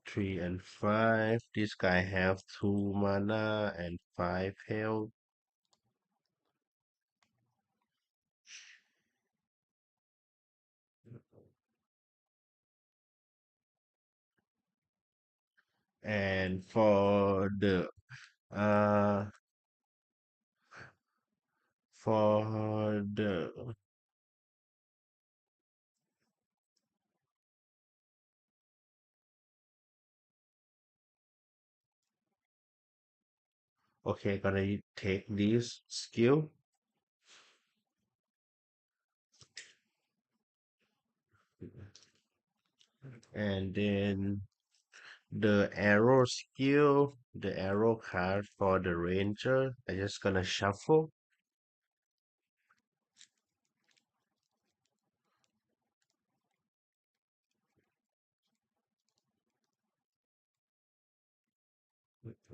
3 and 5. This guy have 2 mana and 5 health. And uh for the okay, gonna take this skill, and then the arrow skill, the arrow card for the ranger. I just gonna shuffle.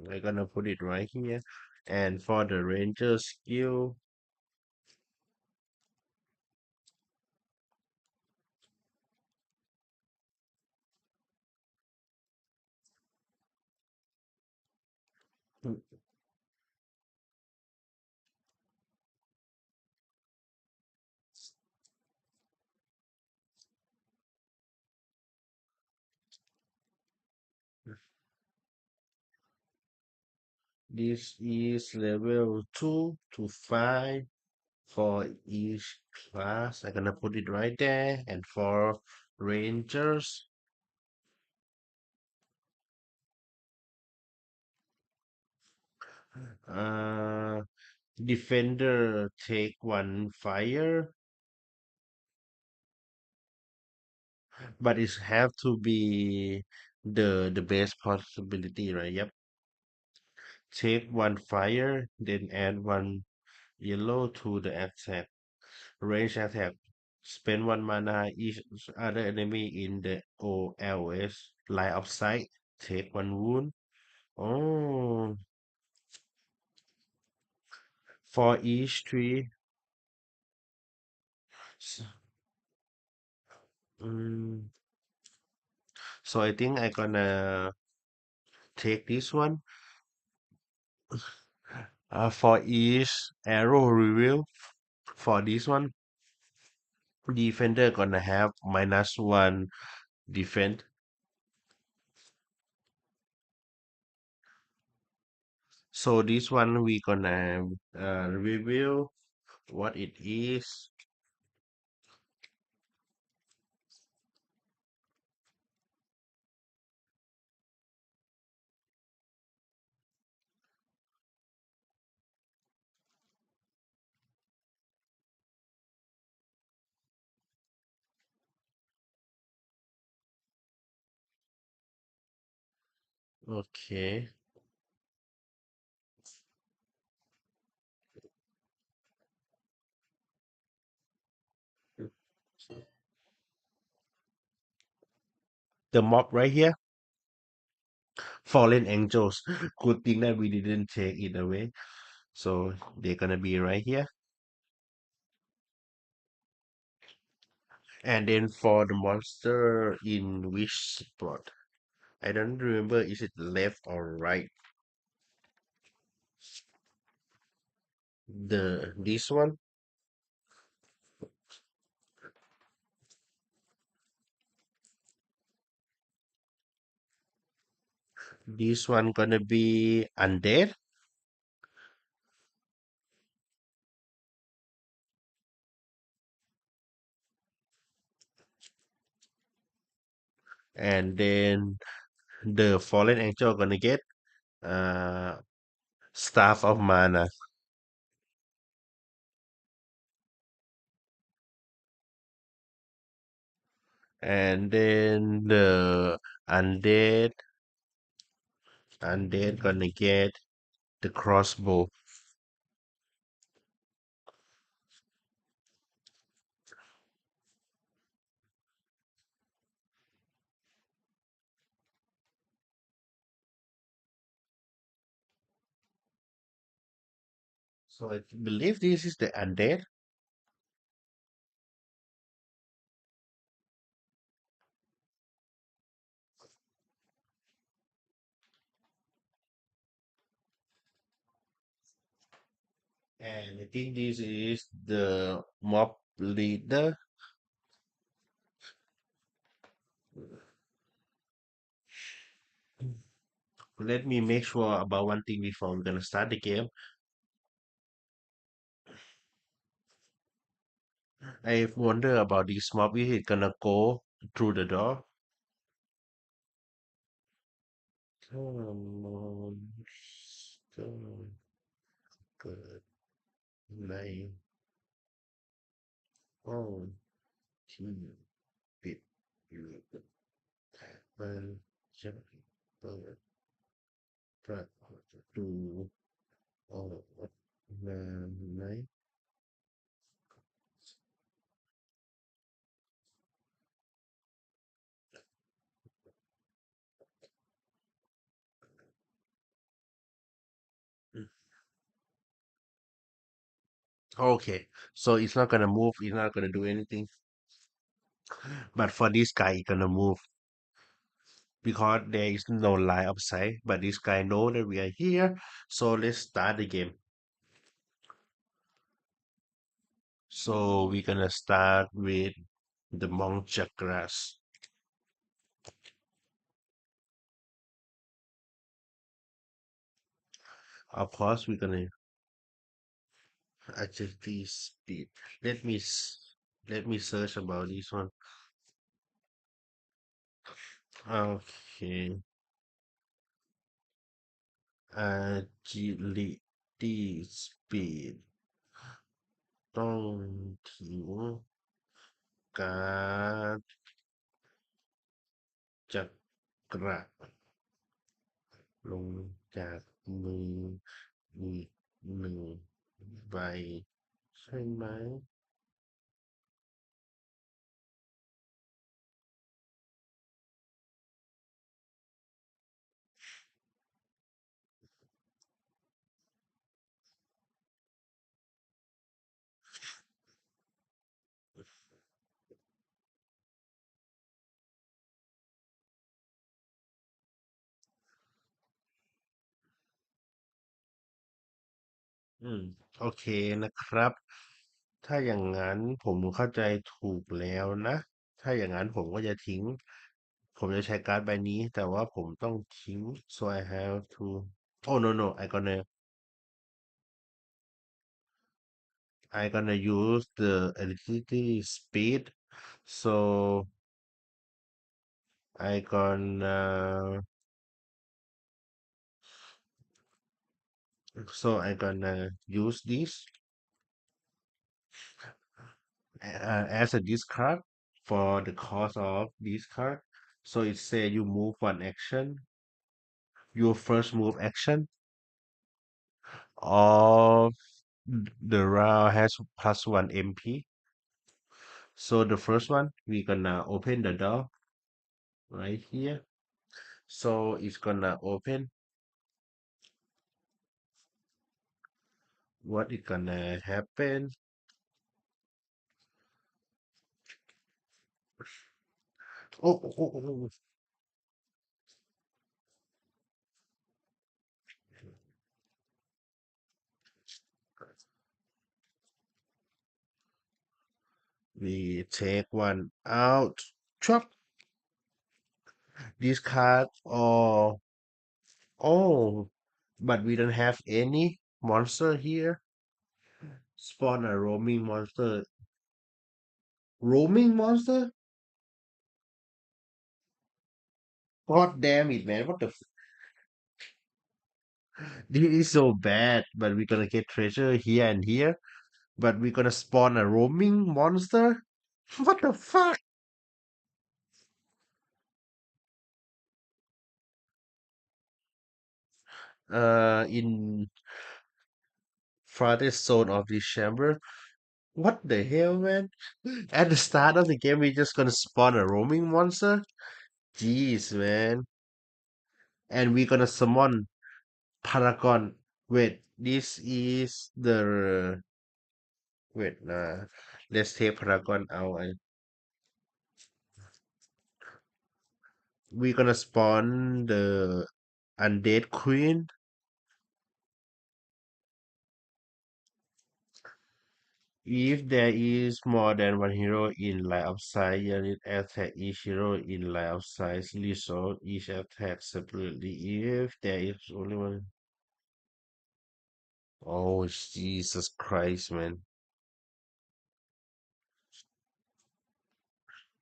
I'm gonna put it right here. And for the ranger skill, this is level 2 to 5 for each class. I'm gonna put it right there. And for rangers, uh, defender take 1 fire, but it have to be the best possibility, right? Yep. Take 1 fire, then add 1 yellow to the attack. Range attack. Spend 1 mana each other enemy in the OLS line of sight. Take 1 wound. Oh, for each tree. S- mm, so I think I gonna take this one. For each arrow reveal for this one, defender gonna have -1 defense. So this one we gonna reveal what it is. Okay. The mob right here, fallen angels. Good thing that we didn't take it away. So they're gonna be right here. And then for the monster in which spot? I don't remember. Is it left or right? This one. This one gonna be undead. And then the fallen angel gonna get uh staff of mana. And then the undead gonna get the crossbow. So I believe this is the undead. And I think this is the mob leader. Let me make sure about one thing before we're gonna start the game. I wonder about this mob. Is it gonna go through the door? Come on. Come good. Nine. Oh, team. Bit. You. Man. Jump. Bird. Brat. Do. Oh. Nine. Okay. So it's not gonna move. It's not gonna do anything. But for this guy, it's gonna move because there is no line of sight. But this guy know that we are here. So let's start the game. So we're gonna start with the monk chakras. Of course, we're gonna adjust the speed. Let me let me search about this one. Okay, agility speed ต้องทิ้งการดจักระลงจากมืออีกหนึ่งใบใช่ไหม อืมโอเคนะครับถ้าอย่างนั้นผมเข้าใจถูกแล้วนะถ้าอย่างนั้นผมก็จะทิ้งผมจะใช้การ์ดใบนี้แต่ว่าผมต้องทิ้ง so I have to oh no no I gonna use the electricity speed so I gonna use this as a discard for the cost of this card. So it say you move one action, your first move action of the round has plus one MP. So the first one, we gonna open the door right here. So it's gonna open. What is gonna happen? Oh, we take one out. Chop this card. Oh, but we don't have any monster here. Spawn a roaming monster. Roaming monster? God damn it, man. What the this is so bad, but we're gonna get treasure here and here, but we're gonna spawn a roaming monster? What the fuck? In farthest zone of this chamber. What the hell, man? At the start of the game, we're just gonna spawn a roaming monster? Jeez, man. And we're gonna summon Paragon. Wait, this is the. Wait, let's take Paragon out. We're gonna spawn the Undead Queen. If there is more than one hero in line of sight, unit attack each hero in line of sight, resolve each attack separately. If there is only one. Oh, Jesus Christ, man.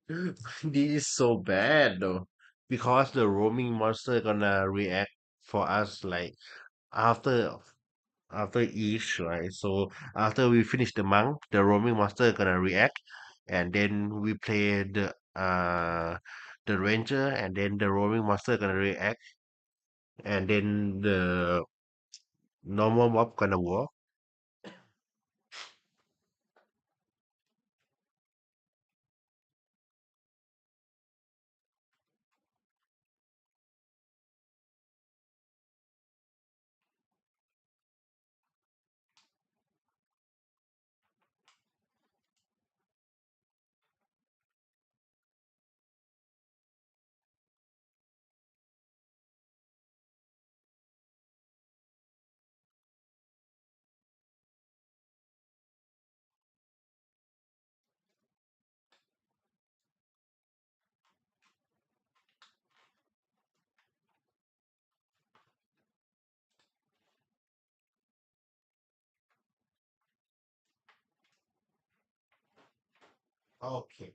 This is so bad though. Because the roaming monster gonna react for us like after after each, right? So after we finish the monk, the roaming monster gonna react, and then we play the ranger, and then the roaming monster gonna react, and then the normal mob gonna work. Okay.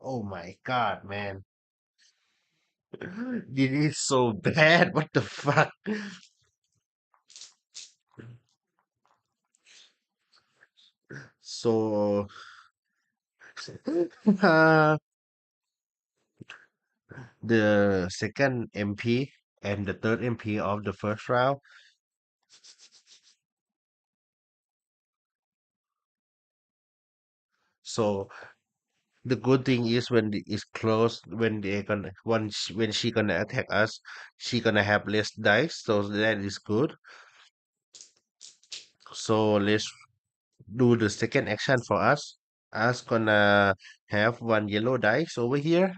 Oh my God, man. This is so bad. What the fuck? So, uh, the second MP and the third MP of the first round. So the good thing is when it's close, when they gonna when she gonna attack us, she gonna have less dice. So that is good. So let's do the second action for us. Us gonna have one yellow dice over here.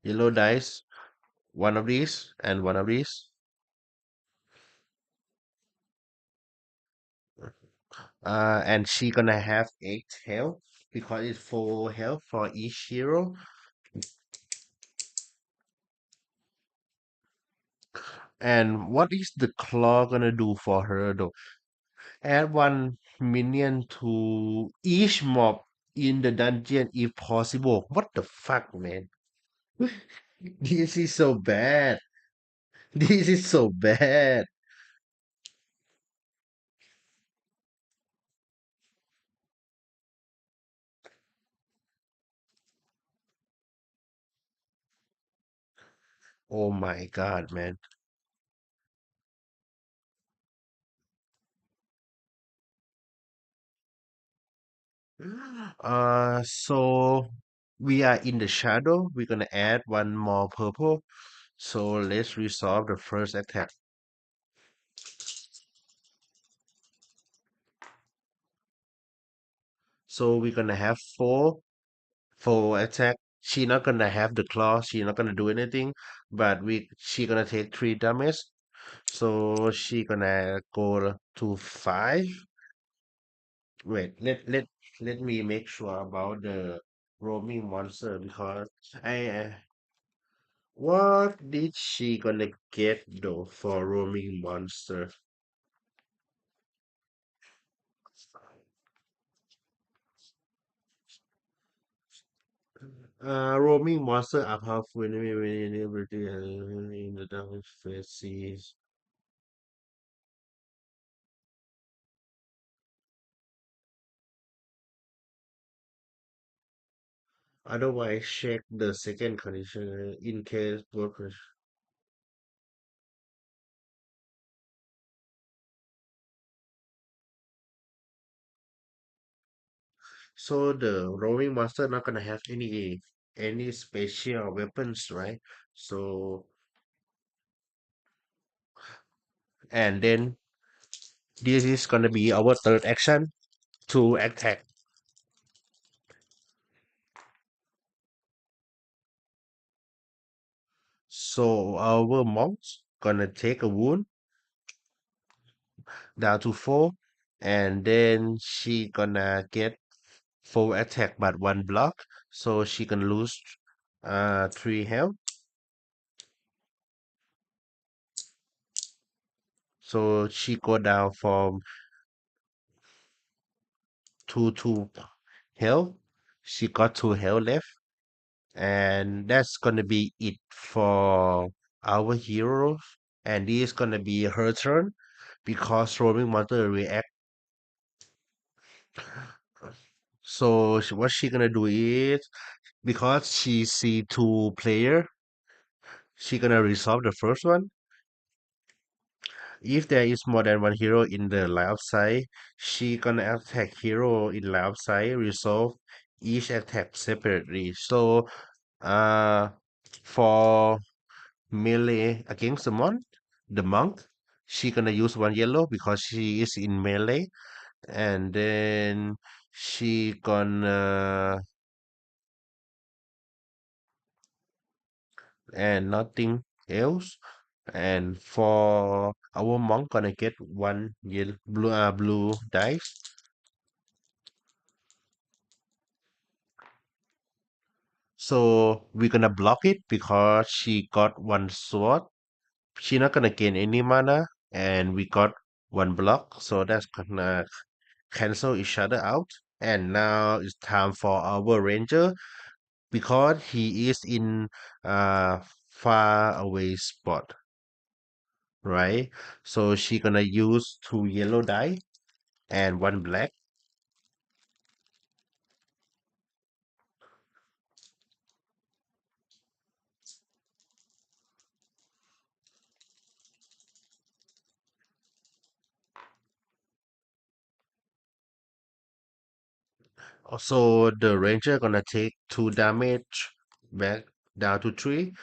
Yellow dice. one of these and one of these. And she gonna have 8 health because it's 4 health for each hero. And what is the claw gonna do for her though? Add one minion to each mob in the dungeon if possible. What the fuck, man? This is so bad. This is so bad. Oh my god, man. So we are in the shadow. We're gonna add one more purple. So let's resolve the first attack. So we're gonna have four attack. She not gonna have the claw. She not gonna do anything, but she gonna take 3 damage. So she gonna go to 5. Wait, let me make sure about the roaming monster because what did she gonna get though for roaming monster? Roaming monster are powerful when ability in the dark faces. Otherwise, check the second condition in case both. So the roaming monster not gonna have any special weapons, right? So and then this is gonna be our third action to attack. So our monks gonna take a wound down to 4, and then she gonna get 4 attack but 1 block, so she can lose 3 health. So she go down from 2 to health. She got 2 health left, and that's gonna be it for our heroes. And this is gonna be her turn because roaming mother react. So what she gonna do is because she see 2 player, she gonna resolve the first one. If there is more than one hero in the left side, she gonna attack hero in left side, resolve each attack separately. So uh for melee against the monk, she gonna use 1 yellow because she is in melee, and then she gonna and nothing else. And for our monk gonna get 1 blue dice. So we're gonna block it because she got 1 sword. She not gonna gain any mana, and we got 1 block. So that's gonna cancel each other out. And now it's time for our ranger because he is in far away spot, right? So she gonna use 2 yellow die and 1 black. Also, the ranger gonna take 2 damage back down to 3.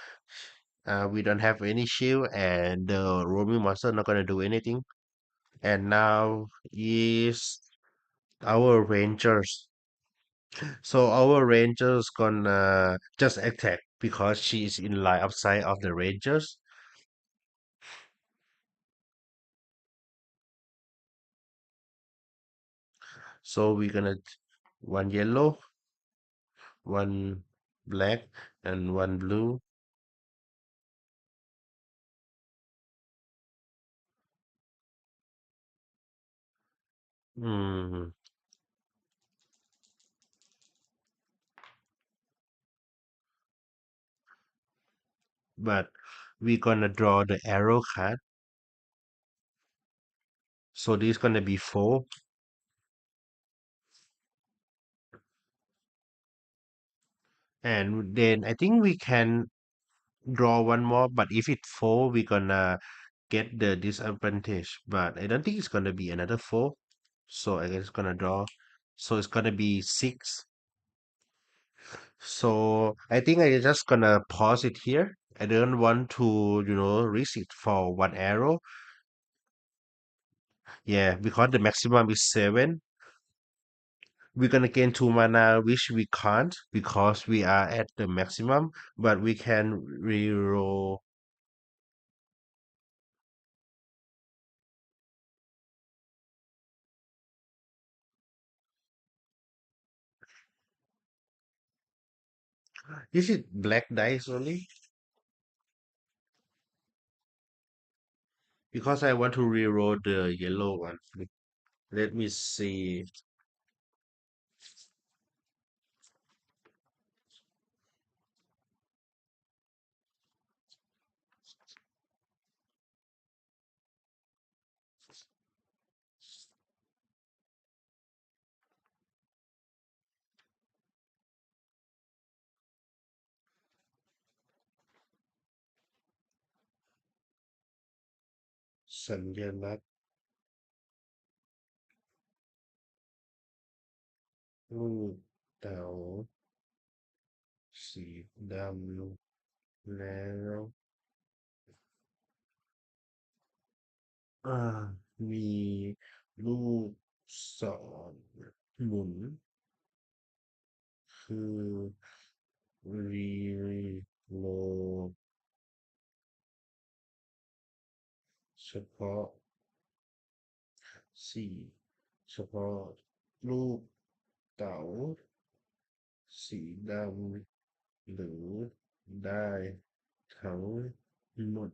We don't have any shield, and the roaming monster not gonna do anything. And now is our rangers. So our rangers gonna just attack because she is in line outside of the rangers. So we're gonna one yellow, one black, and one blue. Hmm. But we're gonna draw the arrow card. So this gonna be four. And then I think we can draw one more, but if it four, we're gonna get the disadvantage. But I don't think it's gonna be another four. So I guess it's gonna draw. So it's gonna be six. So I think I just gonna pause it here. I don't want to, risk it for one arrow. Yeah, because the maximum is seven. We're gonna gain two mana, which we can't because we are at the maximum, but we can reroll. Is it black dice only? Because I want to reroll the yellow one. Let me see. สัญลักษณ์ลูกเต๋าสีดำแล้วอ่ามีลูกศรหมุนคือรีโลเฉพาะสีเฉพาะลูกเต๋าสีดำหรือได้ทั้งหมด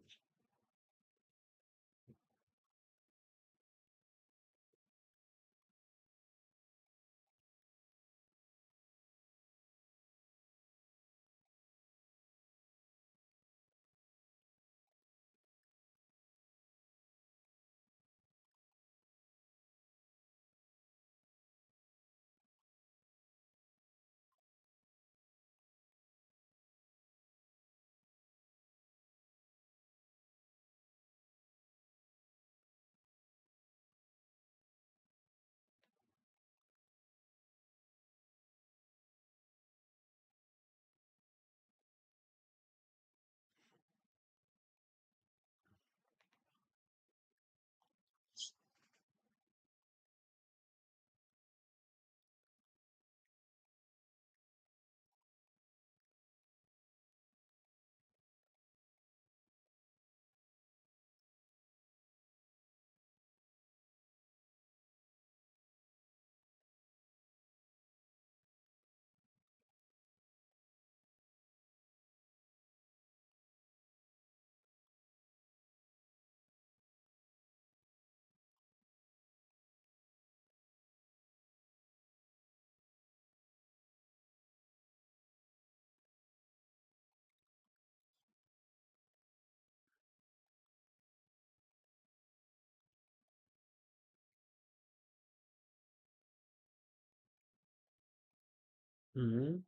Mhm.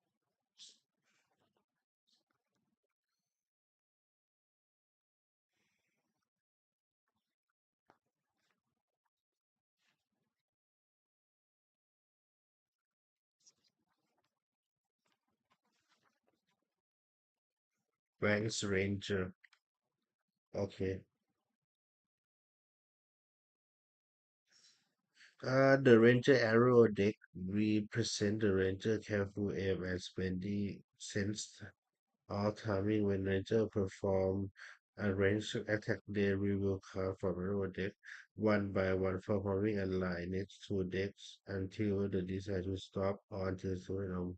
Ranks Ranger. Okay. The Ranger Arrow deck represent the Ranger careful aim and spending sense All timing when Ranger perform a range attack, they reveal card from our deck one by one, performing a line next to decks until the decide to stop or until so.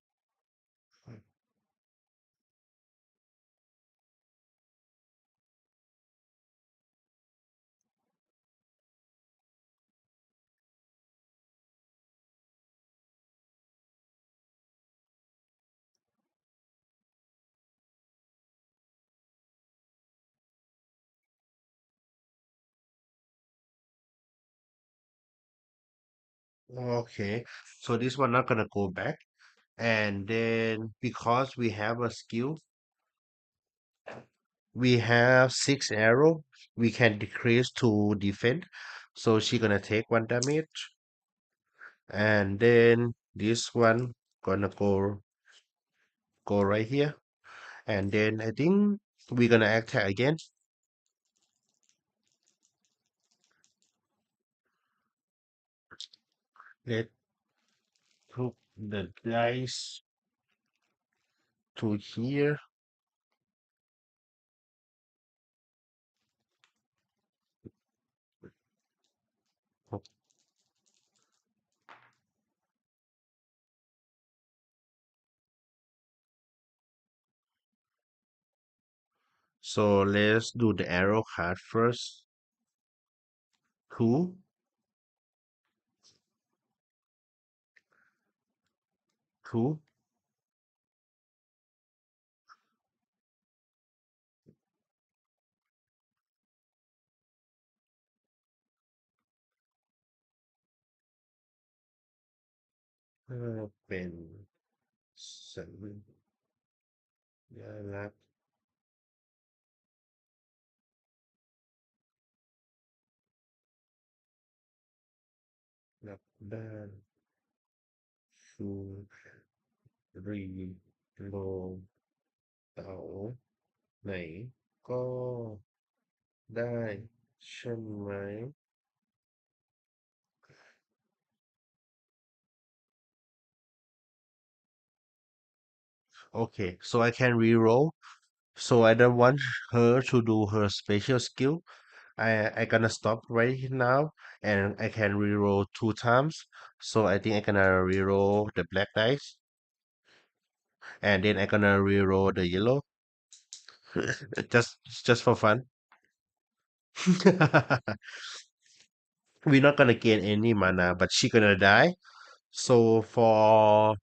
Okay, so this one not gonna go back, and then because we have a skill, we have 6 arrow, we can decrease to defend, so she gonna take 1 damage, and then this one gonna go right here, and then I think we're gonna attack again. Let's put the dice to here. So let's do the arrow card first. Two, two. Pen 7. Yeah, นับด้านชูรีโรงเต๋าไหนก็ได้ใช่ไหม Okay, so I can reroll. So I don't want her to do her special skill. I gonna stop right now, and I can reroll 2 times. So I think I gonna reroll the black dice, and then I gonna reroll the yellow, just for fun. We're not gonna gain any mana, but she gonna die. So for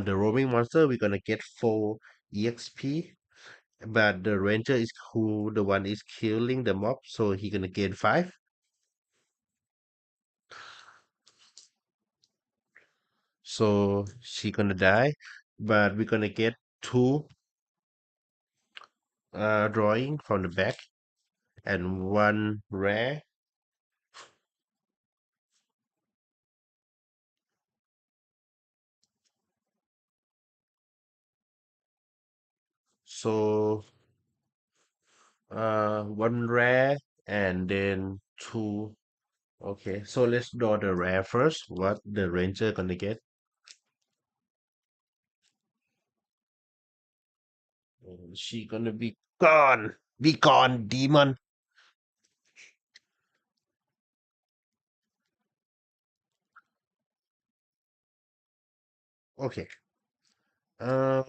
the roaming monster, we're gonna get 4 EXP. But the ranger is who the one is killing the mob, so he gonna gain 5. So she gonna die, but we're gonna get 2 drawing from the back and 1 rare. So 1 rare and then 2. Okay, so let's draw the rare first. What the ranger gonna get? She gonna be gone. Be gone, demon. Okay. Uh,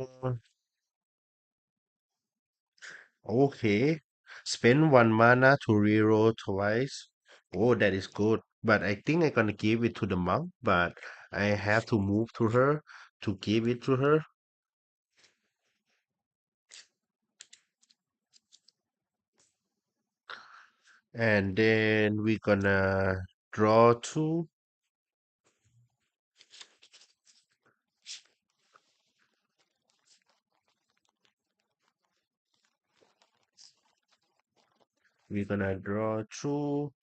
okay. Spend 1 mana to reroll twice. Oh, that is good. But I think I'm gonna give it to the monk, but I have to move to her to give it to her. And then we're gonna draw 2. We're gonna draw 2.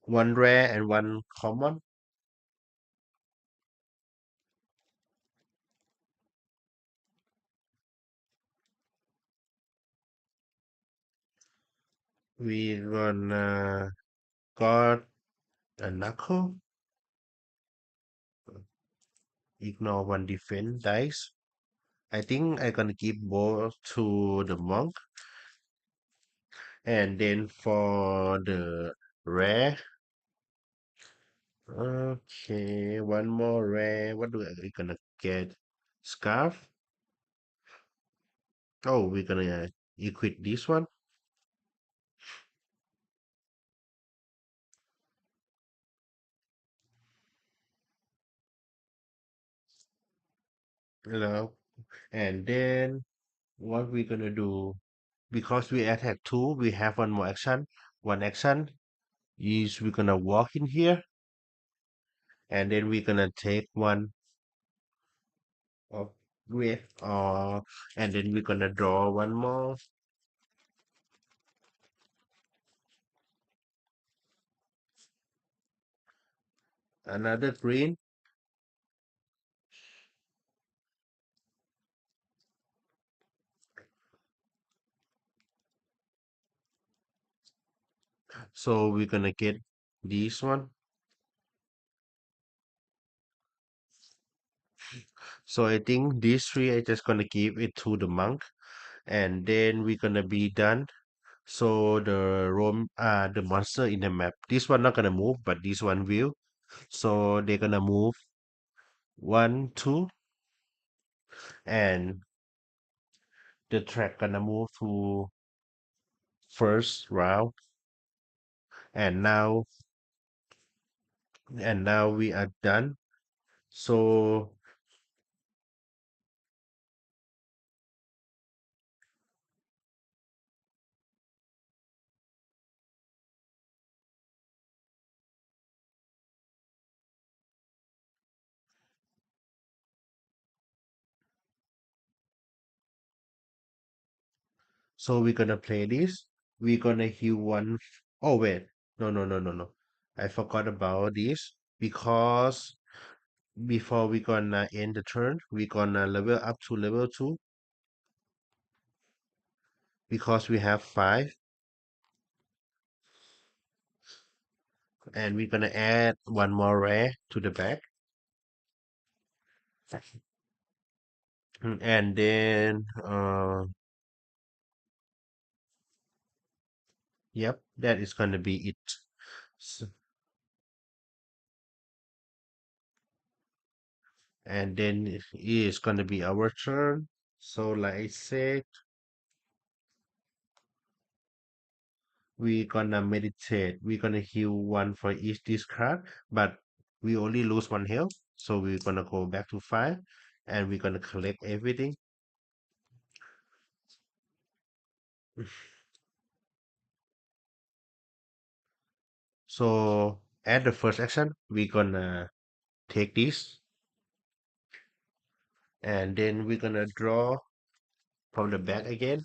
1 rare and 1 common. We're gonna got a knuckle. Ignore 1 defense dice. I think I gonna give both to the monk, and then for the rare, okay, one more rare. What do I gonna get? Scarf. Oh, we're gonna equip this one. You know, and then what we gonna do? Because we attack two, we have one more action. One action is we're gonna walk in here, and then we're gonna take one of with and then we're gonna draw one more, another green. So we're gonna get this one. So I think these three I just gonna give it to the monk, and then we're gonna be done. So the monster in the map, this one not gonna move, but this one will. So they're gonna move one, two, and the track gonna move to first round, and now we are done. So we're gonna play this. We're gonna heal one. Oh wait, no. I forgot about this because before we gonna end the turn, we gonna level up to level two because we have five, and we're gonna add one more rare to the back. And then yep, that is gonna be it. S- And then it is gonna be our turn. So like I said, we gonna meditate. We're gonna heal one for each discard, but we only lose one health. So we're gonna go back to five, and we're gonna collect everything. So at the first action, we're gonna take this, and then we're gonna draw from the back again,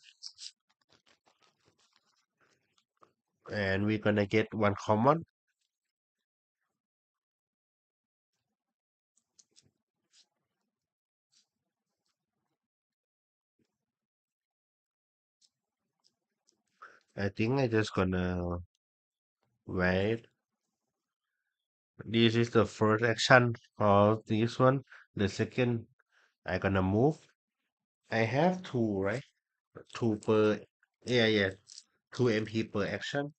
and we're gonna get one common. I think I just gonna wait. This is the first action for this one. The second, I gonna move. I have two, right? Two per, yeah, 2 MP per action.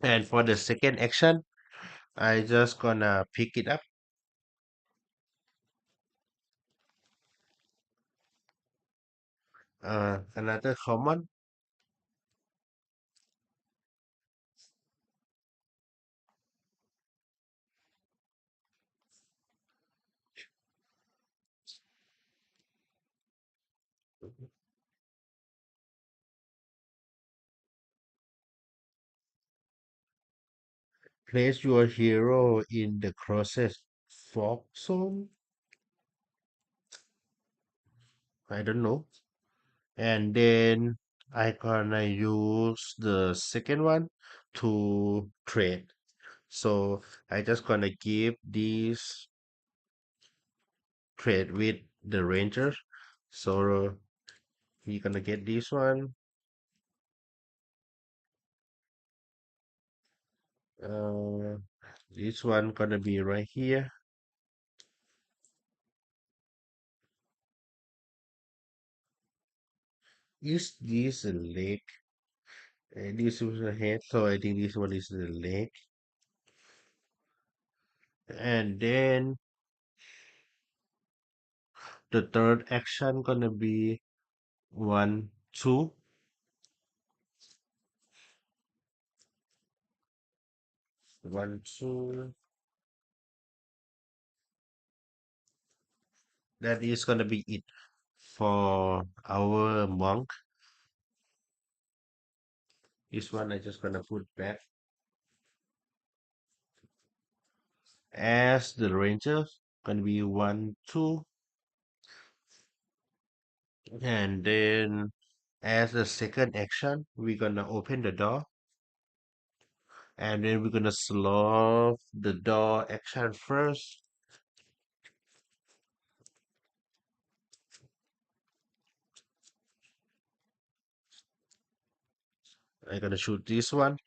And for the second action, I just gonna pick it up. Another common. Place your hero in the closest fog zone. I don't know. And then I gonna use the second one to trade. So I just gonna give this trade with the ranger. So we gonna get this one. Uh, this one gonna be right here. Is this a leg? This is a head, so I think this one is the leg. And then the third action gonna be one, two, one, two. That is gonna be it for our monk. This one I just gonna put back as the ranger. Gonna be one, two, and then as the second action, we're gonna open the door, and then we're gonna solve the door action first. I'm gonna shoot this one.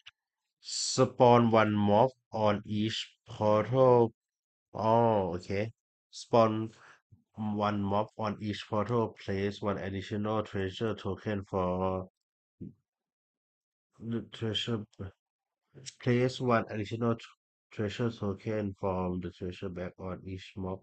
Spawn one mob on each portal. Oh, okay. Spawn one mob on each portal. Place one additional treasure token for the treasure. Place one additional treasure token from the treasure bag on each mob.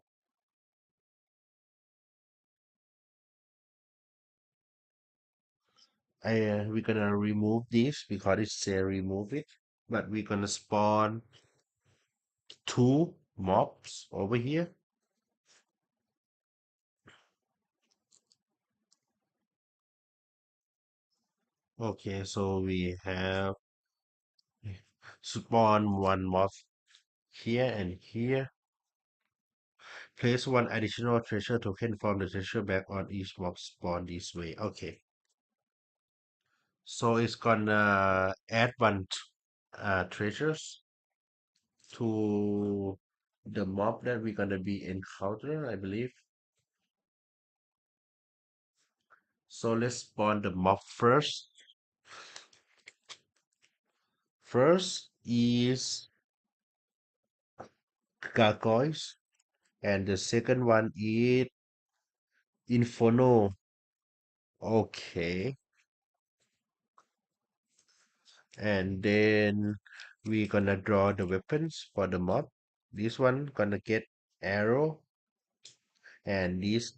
We're gonna remove this because it say remove it, but we're gonna spawn two mobs over here. Okay, so we have spawn one mob here and here. Place one additional treasure token from the treasure bag on each mob spawn this way. Okay, so it's gonna add one treasures to the mob that we're gonna be encounter, I believe. So let's spawn the mob first. First is gargoyles, and the second one is inferno. Okay, and then we gonna draw the weapons for the mob. This one gonna get arrow, and this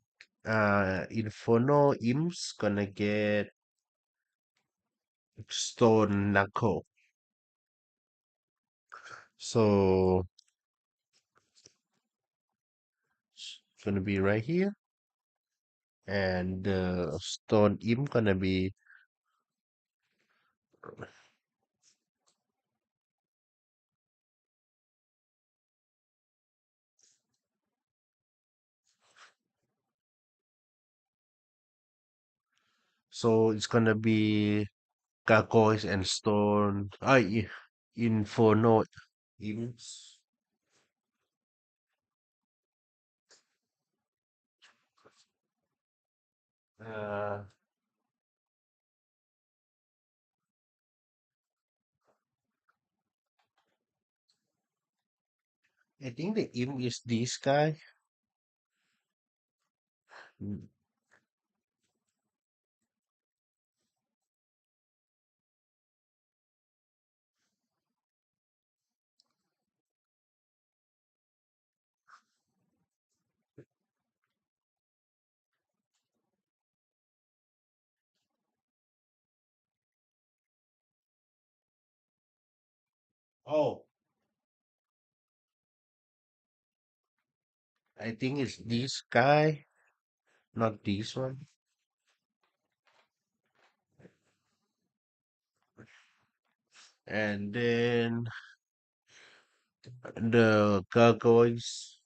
inferno imps gonna get stone knuckle. So it's gonna be right here, and the stone imp gonna be. So it's gonna be gargoyles and stone. Inferno imps. Uh, I think the imp is this guy. Mm, Oh, I think it's this guy, not this one. And then the gargoyles.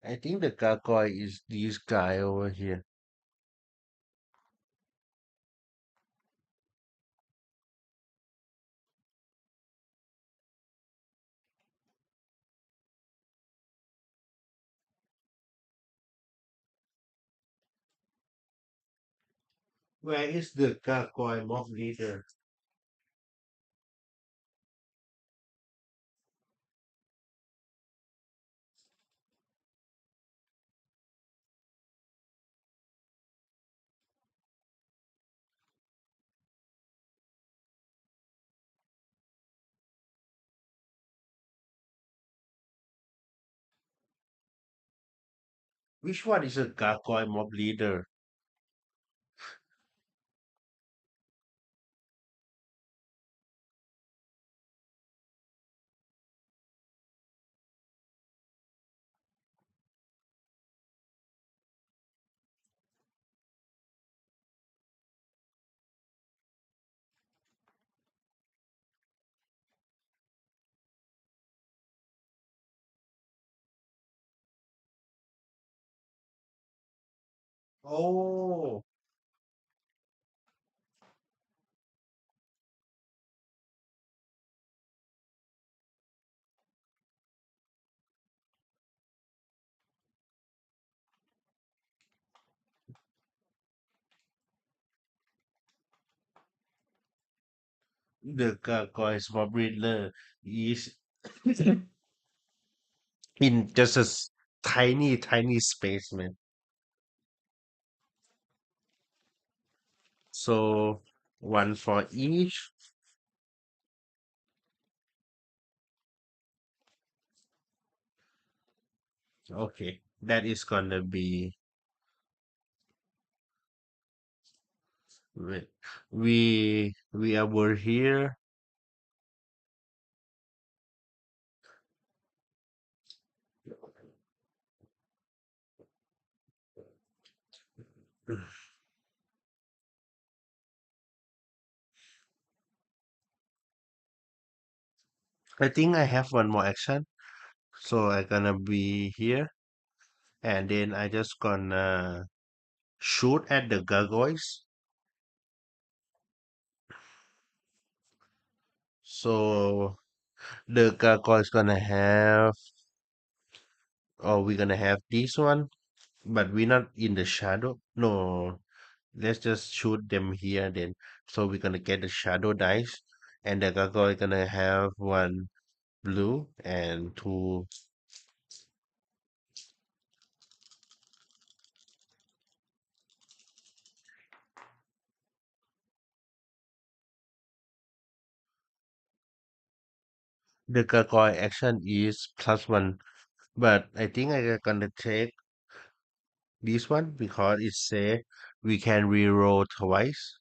I think the gargoyle is this guy over here. Where is the gargoyle mob leader? Which one is a gargoyle mob leader? Oh, the gargoyle mob leader is in just a tiny, tiny space, man. So one for each. Okay, that is gonna be we we are over here. I think I have one more action. So I gonna be here and then I just gonna shoot at the gargoyles. So the gargoyles gonna have, or we're gonna have this one, but we're not in the shadow. No, let's just shoot them here then. So we're gonna get the shadow dice, and the gargoyle gonna have one blue and two. The gargoyle action is +1, but I think I'm gonna take this one because it say we can reroll twice.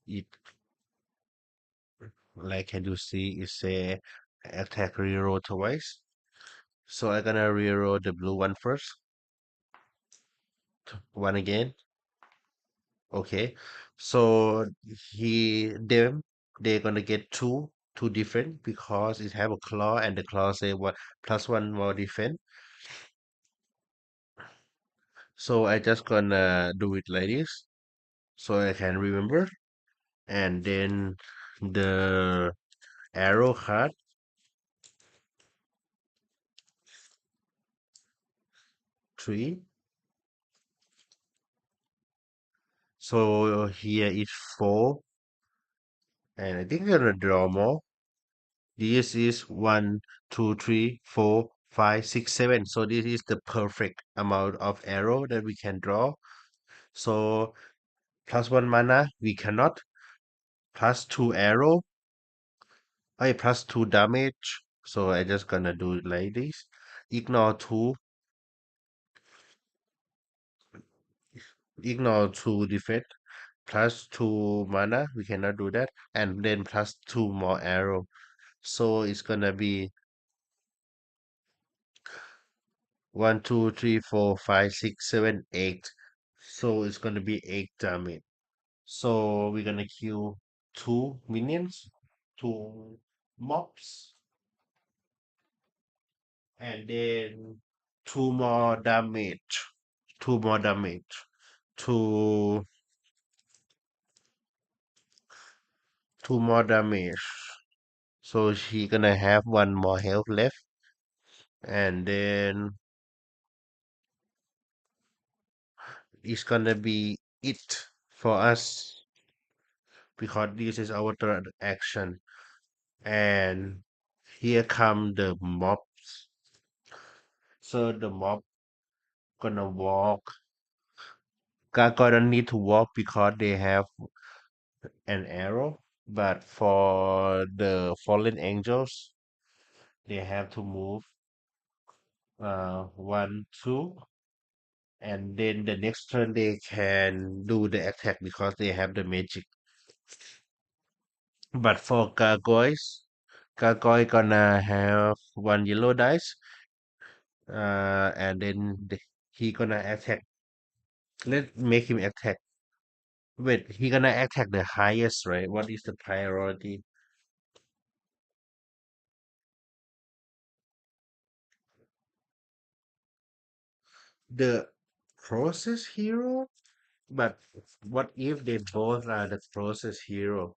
It, like, can you see it say attack reroll twice? So I'm gonna reroll the blue one first. One again. Okay. So they're gonna get two different because it have a claw and the claw say what +1 more defense. So I just gonna do it like this so I can remember. And then the arrow card 3. So here is 4, and I think I'm gonna draw more. This is 1, 2, 3, 4, 5, 6, 7. So this is the perfect amount of arrow that we can draw. So +1 mana we cannot. +2 arrow, +2 damage. So I just gonna do it like this. Ignore two, ignore two defense. +2 mana we cannot do that, and then +2 more arrow. So it's gonna be 1, 2, 3, 4, 5, 6, 7, 8. So it's gonna be 8 damage. So we're gonna kill two minions, two mobs, and then two more damage. Two more damage. Two two more damage. So she gonna have one more health left, and then is gonna be it for us because this is our third action. And here come the mobs. So the mob gonna walk. Gargoyle don't need to walk because they have an arrow. But for the fallen angels, they have to move one, two, and then the next turn they can do the attack because they have the magic. But for gargoyles, gargoyle gonna have one yellow dice, and then he gonna attack. Let's make him attack. Wait, he gonna attack the highest, right? What is the priority? The process hero? But what if they both are the process hero?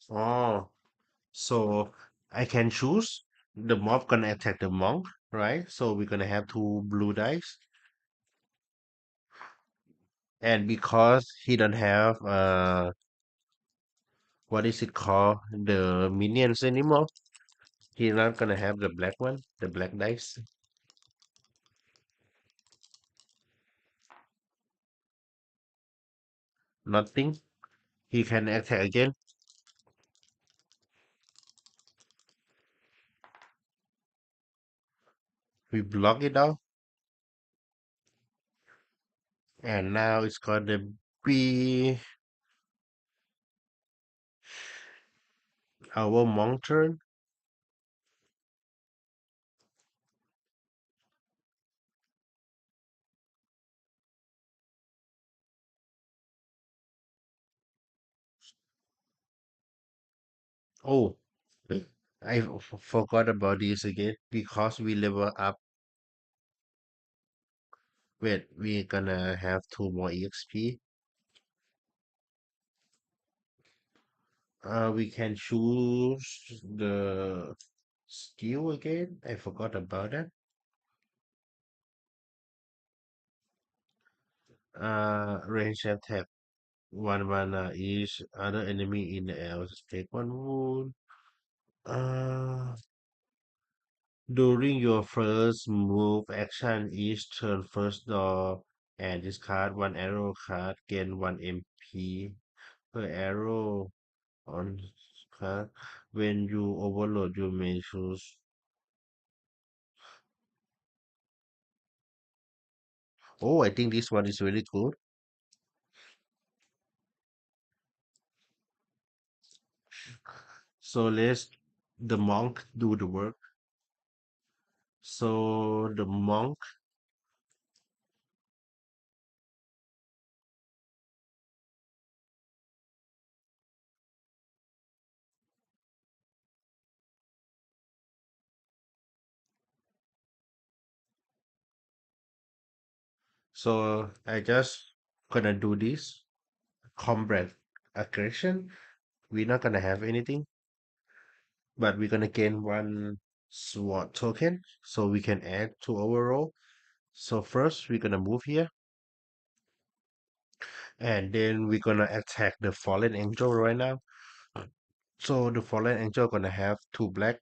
Oh, so I can choose. The mob gonna attack the monk, right? So we're gonna have two blue dice. And because he don't have what is it called? The minions anymore. He's not gonna have the black one, the black dice. Nothing. He can attack again. We block it out. And now it's gonna be our monk turn. Oh, I forgot about this again because we level up. Wait, we're gonna have two more EXP. We can choose the skill again. I forgot about that. Range attack. One mana each other enemy in the air take one wound. Uh, during your first move action each turn first draw and discard one arrow card, gain one MP per arrow on card. When you overload, you may choose. Oh, I think this one is really good. So let's the monk do the work. So the monk, so I just gonna do this combat aggression. We're not gonna have anything, but we're gonna gain one sword token, so we can add to our roll. So first we're gonna move here, and then we're gonna attack the fallen angel right now. So the fallen angel gonna have two black,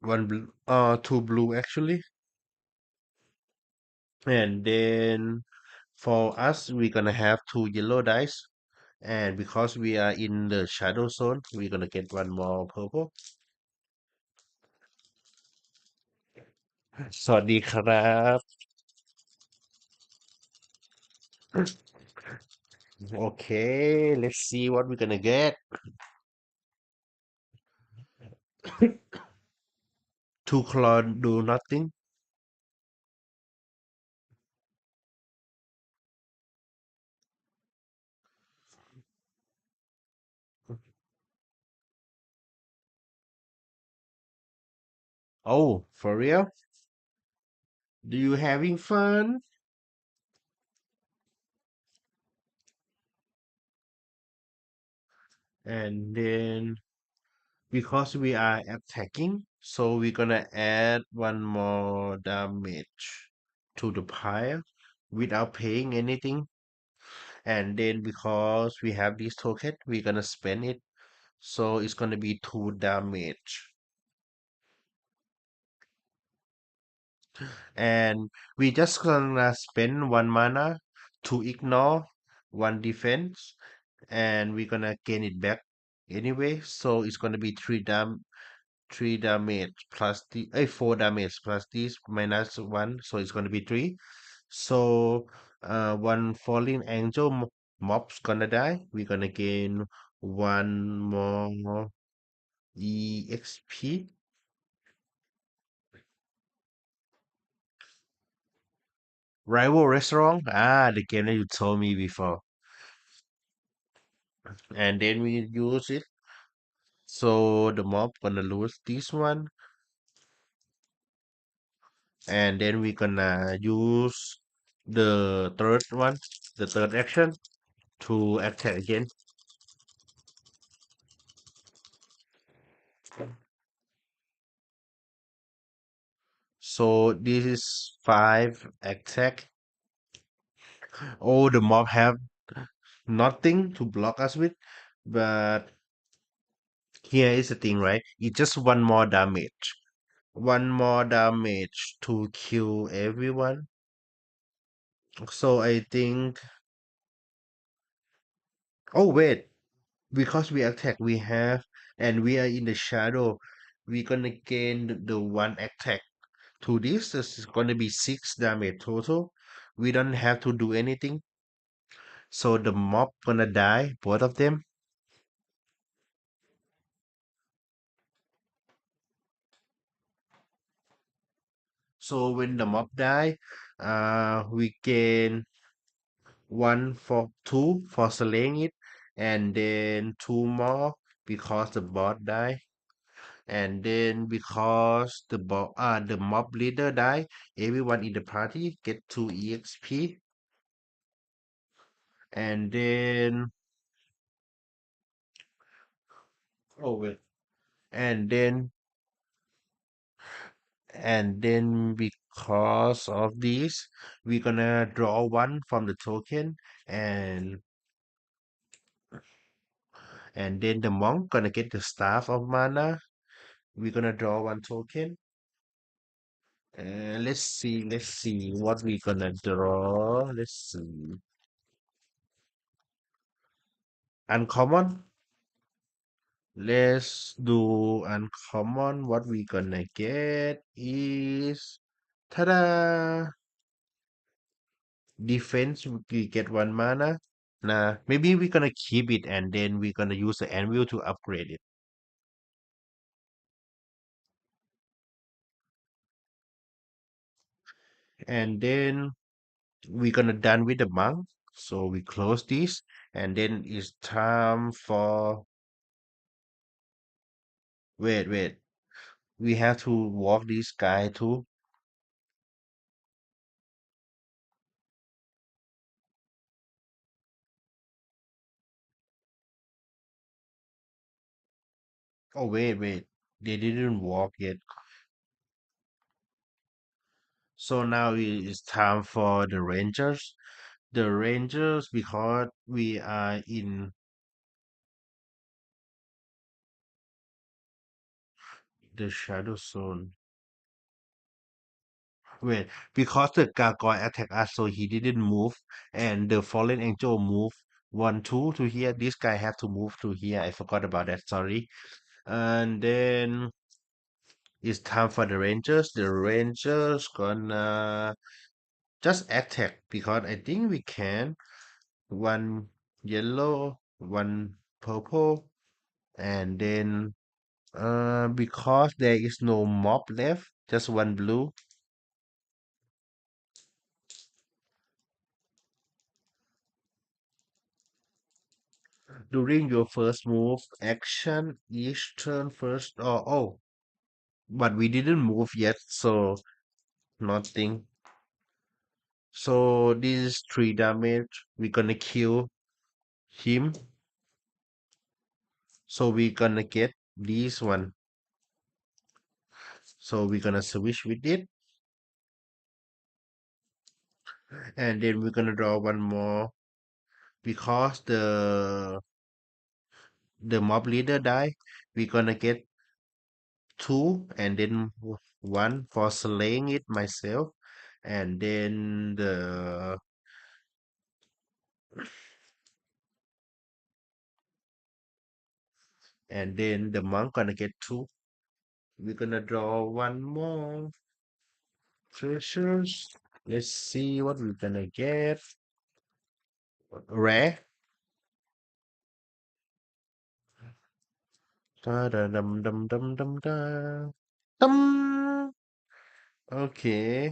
one blue, two blue actually, and then for us we're gonna have two yellow dice, and because we are in the shadow zone, we're gonna get one more purple. สวัสดีครับ Okay, let's see what we're gonna get. Two claw do nothing. Oh, for real? Do you having fun? And then because we are attacking, so we're gonna add one more damage to the pile without paying anything. And then because we have this token, we're gonna spend it. So it's gonna be 2 damage. And we just gonna spend 1 mana to ignore 1 defense, and we're gonna gain it back anyway. So it's gonna be 3 damage plus the 4 damage plus this -1, so it's gonna be 3. So one falling angel mob's gonna die. We're gonna gain 1 more EXP. Rival restaurant, the game that you told me before. And then we use it. So the mob gonna lose this one, and then we gonna use the third one, the third action to attack again. So this is 5 attack. Oh, the mob have nothing to block us with, but here is the thing, right? It's just 1 more damage. 1 more damage to kill everyone. So I think. Oh wait, because we attack, we have, and we are in the shadow. We're gonna gain the 1 attack to this. This is gonna be 6 damage total. We don't have to do anything. So the mob gonna die, both of them. So when the mob die, we gain 2 for slaying it, and then 2 more because the boss die, and then because the mob leader die, everyone in the party get 2 EXP, and then oh wait, and then because of this, we're gonna draw one from the token, and then the monk gonna get the staff of mana. We're gonna draw 1 token. Let's see what we gonna draw. Let's see. Uncommon. Let's do uncommon. What we gonna get is ta-da! Defense. We get 1 mana. Nah, maybe we're gonna keep it and then we're gonna use the anvil to upgrade it. And then we're gonna done with the monk. So we close this, and then it's time for wait. We have to walk this guy too. Oh wait. They didn't walk yet. So now it's time for the Rangers. The Rangers, because we are in the shadow zone. Wait, because the gargoyle attacked us, so he didn't move, and the fallen angel moved 1, 2 to here. This guy have to move to here. I forgot about that. Sorry. And then it's time for the Rangers. The Rangers gonna just attack because I think we can. 1 yellow, 1 purple, and then because there is no mob left, just 1 blue. During your first move action, each turn first. Oh, but we didn't move yet, so nothing. So this is 3 damage. We're gonna kill him. So we're gonna get this one. So we're gonna switch with it. And then we're gonna draw one more because the mob leader die. We're gonna get two and then one for slaying it myself. And then the monk gonna get two. We're gonna draw one more treasures. Let's see what we're gonna get. Rare. Da da dum dum dum dum da. Dum. Okay,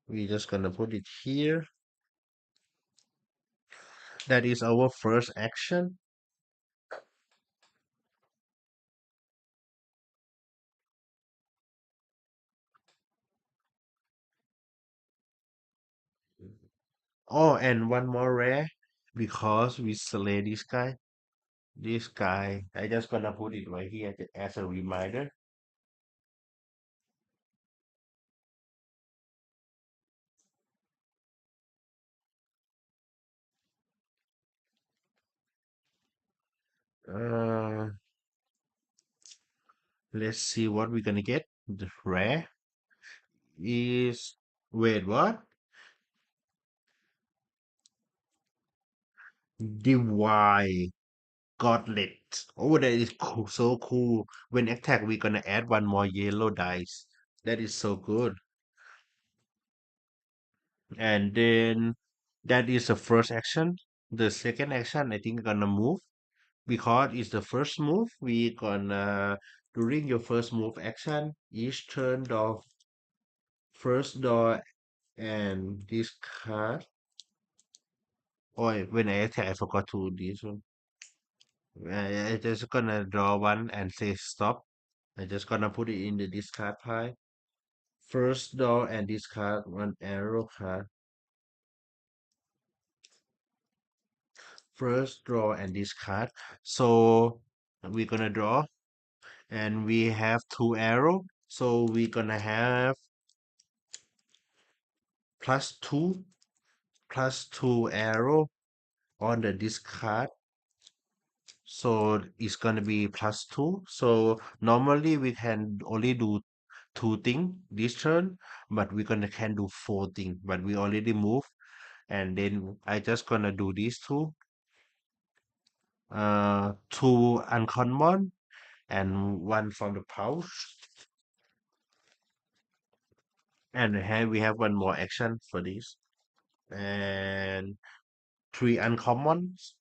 we just gonna put it here. That is our first action. Oh, and one more rare because we slay this guy. This guy, I just gonna put it right here as a reminder. Uh, let's see what we're gonna get. The rare is wait what? Divine Gauntlet. Oh, that is cool, so cool. When attack, we're gonna add one more yellow dice. That is so good. And then that is the first action. The second action, I think, gonna move because it's the first move. We gonna during your first move action, each turn of first door and this card. Oh, when I attack, I forgot to do this one. I just gonna draw one and say stop. I just gonna put it in the discard pile. First door and discard one arrow card. First draw and discard. So we're gonna draw and we have two arrow. So we're gonna have +2 +2 arrow on the discard. So it's gonna be +2. So normally we can only do two things this turn, but we're gonna can do four things. But we already move, and then I just gonna do these two. Two uncommon and one from the pouch. And here we have one more action for this. And three uncommons.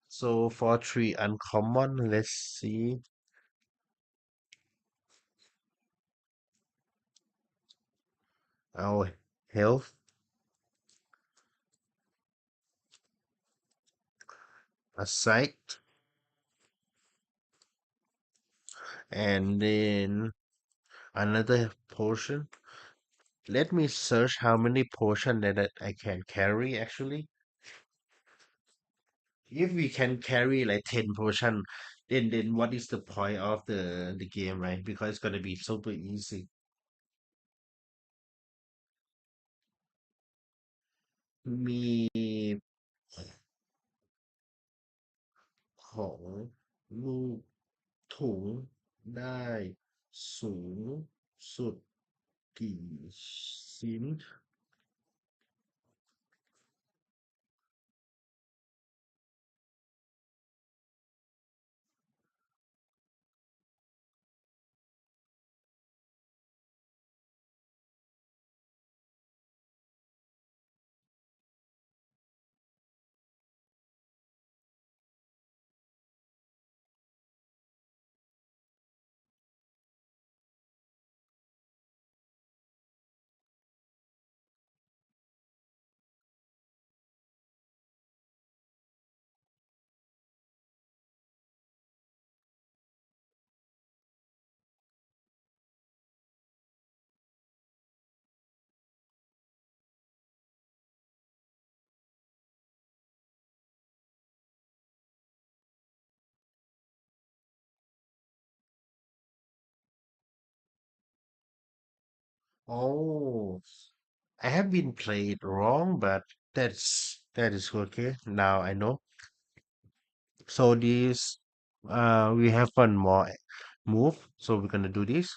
So for three uncommon, let's see. Our health, a sight, and then another potion. Let me search how many potion that I can carry actually. If we can carry like 10 potion, then what is the point of the game, right? Because it's gonna be super easy.มีของลูกถุงได้สูงสุดกี่ชิ้น Oh, I have been played wrong, but that is okay. Now I know. So this we have one more move. So we're gonna do this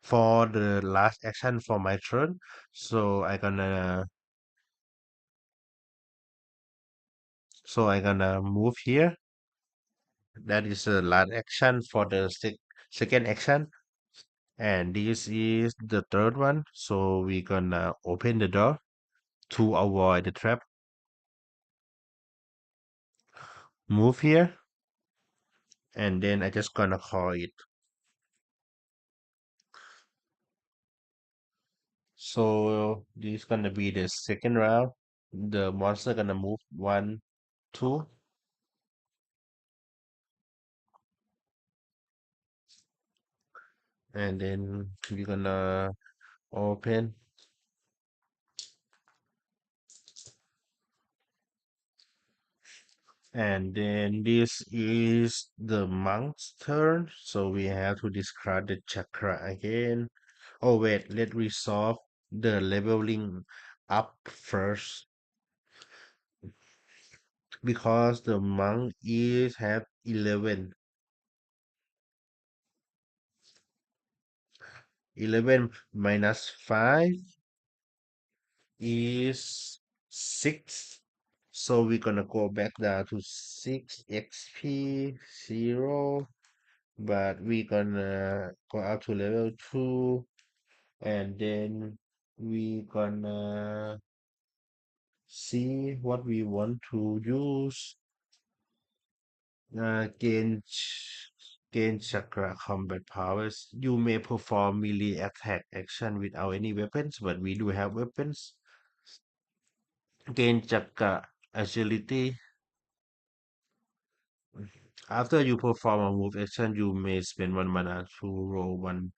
for the last action for my turn. So I gonna move here. That is the last action for the second action. And this is the third one. So we're gonna open the door to avoid the trap. Move here. And then I just gonna call it. So this gonna be the second round. The monster gonna move one, two, and then we're gonna open. And then this is the monk's turn. So we have to discard the chakra again. Oh wait, let's resolve the leveling up first because the monk is have 11. 11 minus 5 is 6. So we're gonna go back down to 6 XP 0, but we're gonna go up to level 2, and then we gonna see what we want to use. Gain chakra combat powers. You may perform melee attack action without any weapons, but we do have weapons. Gain chakra agility. After you perform a move action, you may spend 1 mana to roll one.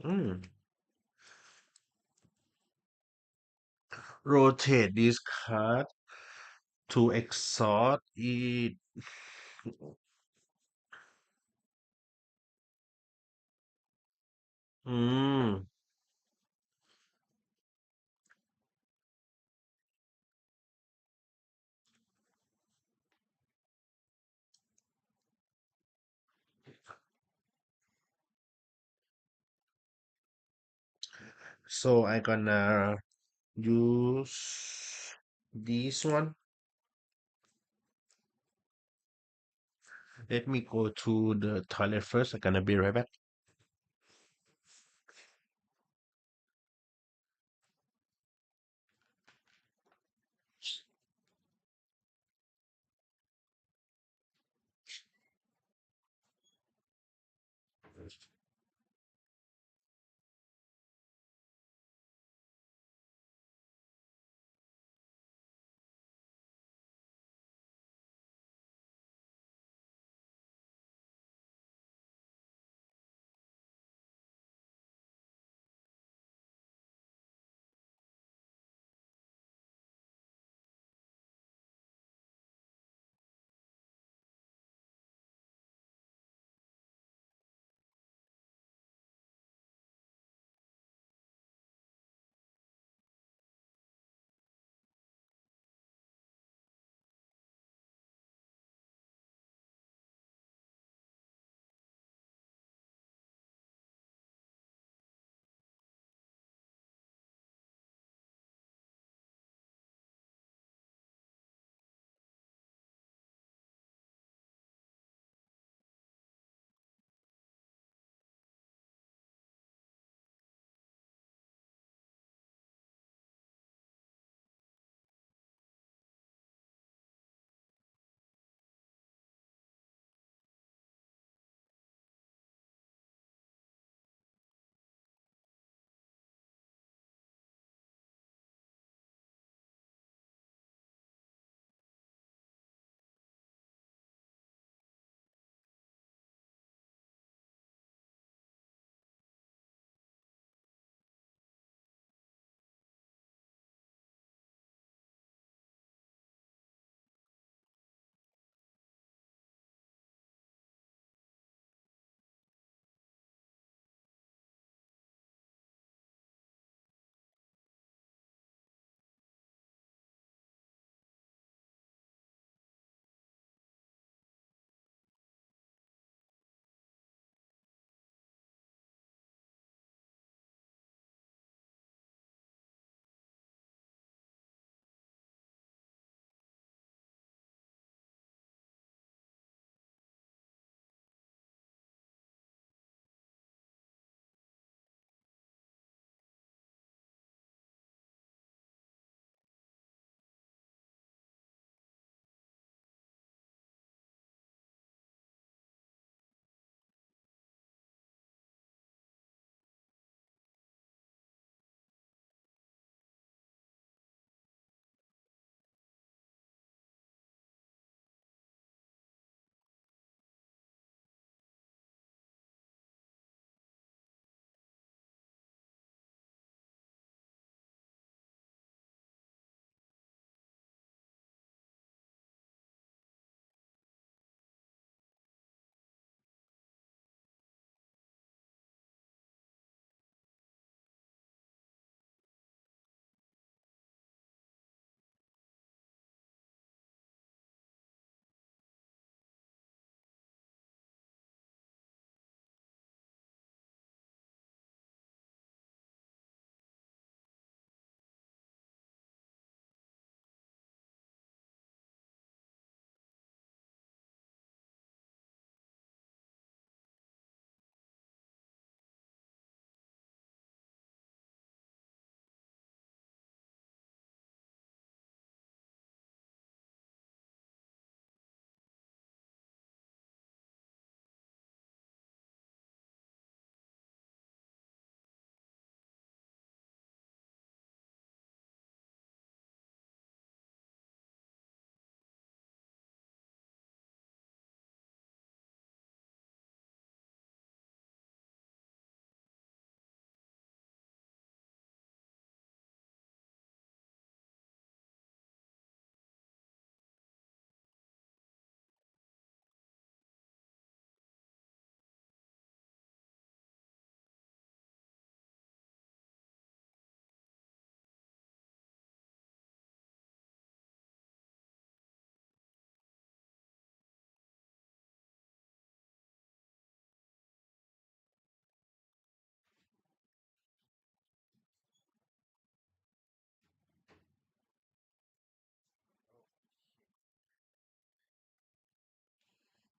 Mm. Rotate this card to exhaust it. Mm. So I gonna use this one. Let me go to the toilet first. I'm gonna be right back.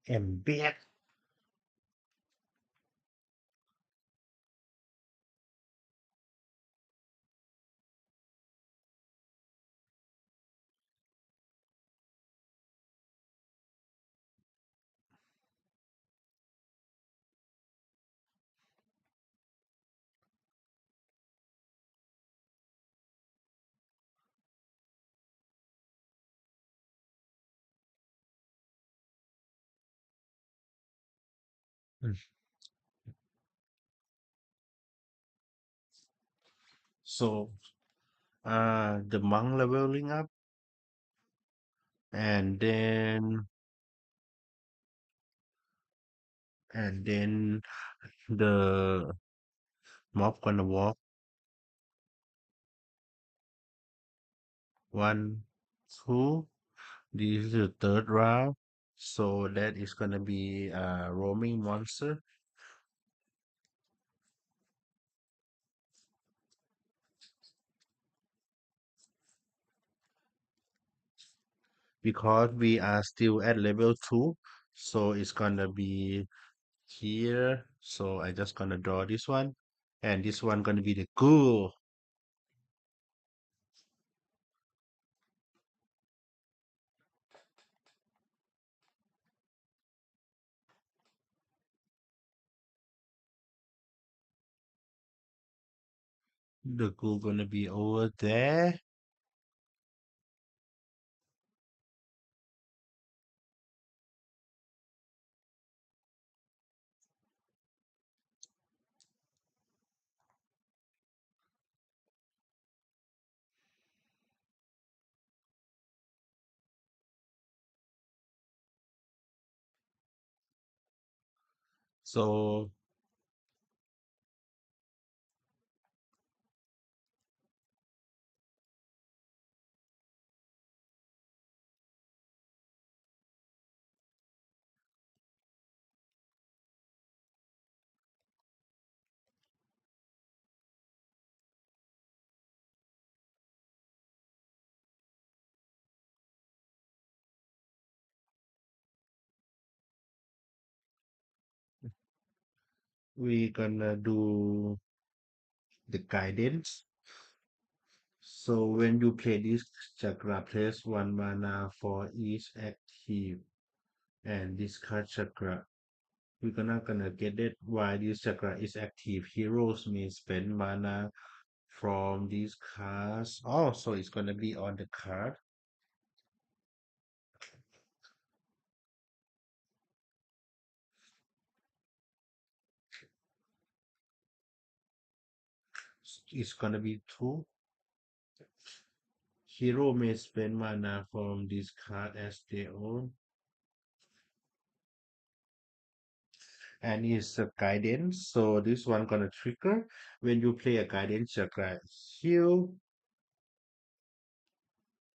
Embed. So, the monk leveling up, and then the mob gonna walk one, two. This is the third round, so that is gonna be a roaming monster because we are still at level two, so it's gonna be here. So I just gonna draw this one, and this one gonna be the ghoul. The ghoul gonna be over there. So we gonna do the guidance. So when you play this chakra, place one mana for each active and discard chakra. We're gonna get it why this chakra is active. Heroes may spend mana from these cards. Oh, so it's gonna be on the card. It's gonna be two. Hero may spend mana from this card as their own. And it's a guidance. So this one gonna trigger when you play a guidance chakra. Heal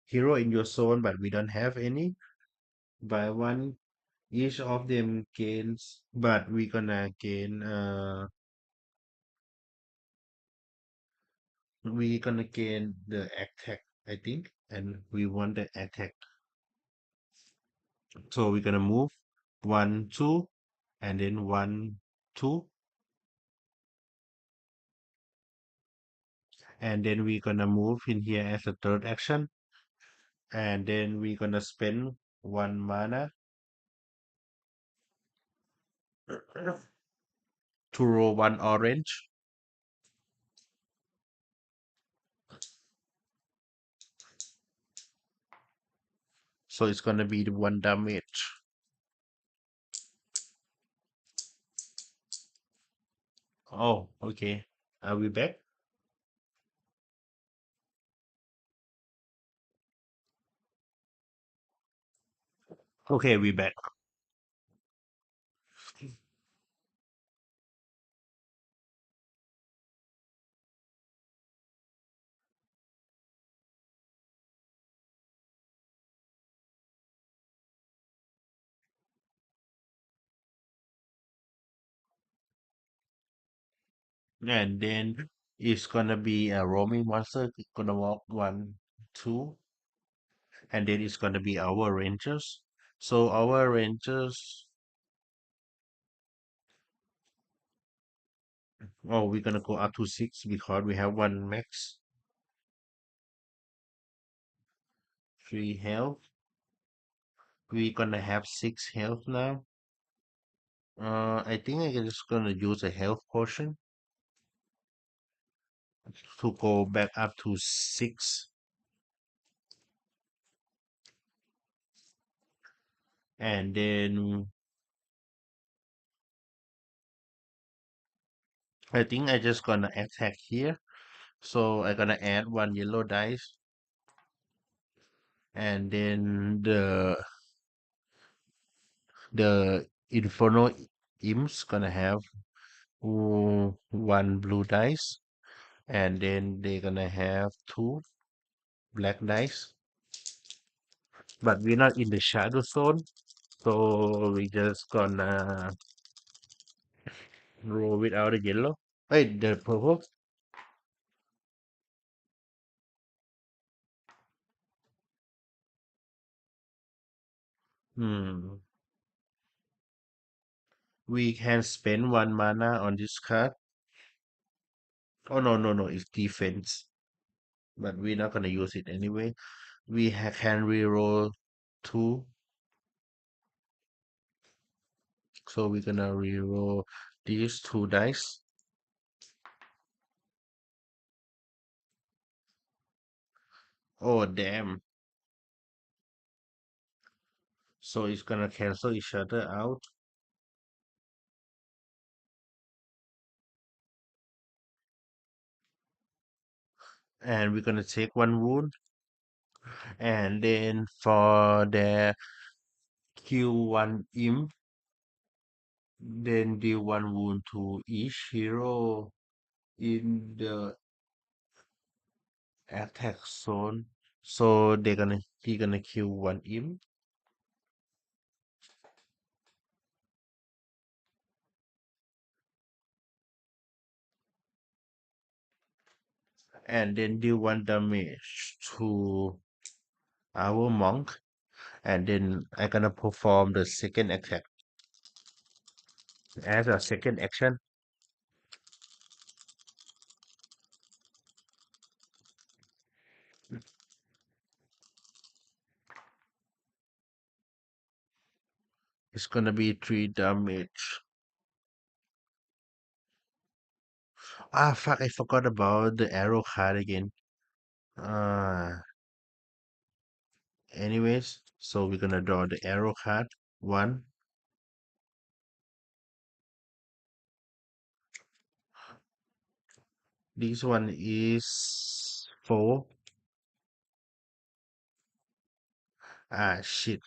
hero in your zone, but we don't have any. By one, each of them gains, but we gonna gain we gonna gain the attack, I think, and we want the attack. So we're gonna move one, two, and then one, two, and then we're gonna move in here as a third action, and then we're gonna spend one mana to roll one orange. So it's gonna be the one damage. Oh, okay. Are we back? Okay, we back. And then it's gonna be a roaming monster. It's gonna walk one, two, and then it's gonna be our rangers. So our rangers Oh, we're gonna go up to 6 because we have one max. 3 health. We're gonna have 6 health now. I think I'm just gonna use a health potion to go back up to 6. And then I think I just gonna attack here. So I'm gonna add 1 yellow dice. And then the Inferno Imps gonna have 1 blue dice. And then they're gonna have 2 black dice. But we're not in the shadow zone. So we just gonna roll without the yellow. Hey, the purple. Hmm. We can spend 1 mana on this card. Oh no, no, no, it's defense. But we're not gonna use it anyway. We can reroll 2. So we're gonna reroll these 2 dice. Oh damn. So it's gonna cancel each other out. And we're gonna take 1 wound. And then for the Q1 imp, then deal 1 wound to each hero in the attack zone. So he gonna kill 1 imp. And then deal 1 damage to our monk. And then I'm gonna perform the second attack as a second action. It's gonna be 3 damage. Ah, fuck, I forgot about the arrow card again. Uh, Anyways, so we're gonna draw the arrow card. 1. This one is 4. Ah, shit.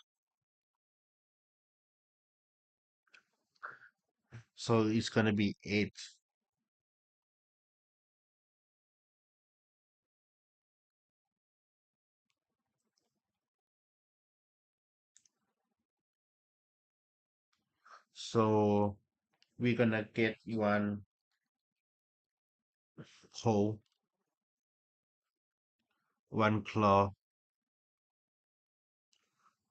So it's gonna be 8. So we're gonna get 1 hole, 1 claw.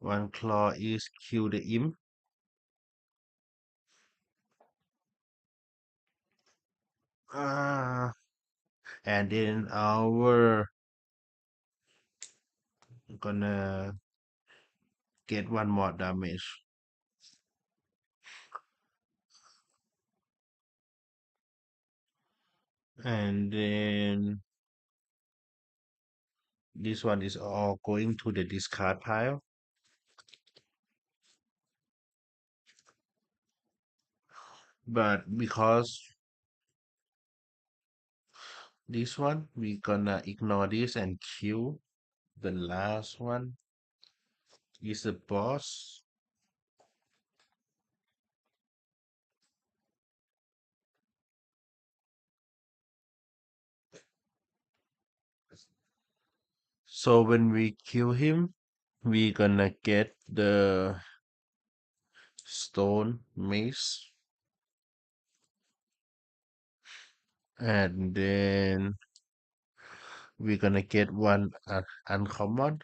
1 claw is kill the imp. Ah, and then our gonna get 1 more damage. And then this one is all going to the discard pile. But because this one, we gonna ignore this and kill the last one is the boss. So when we kill him, we gonna get the stone mace. And then we're gonna get 1 uncommon.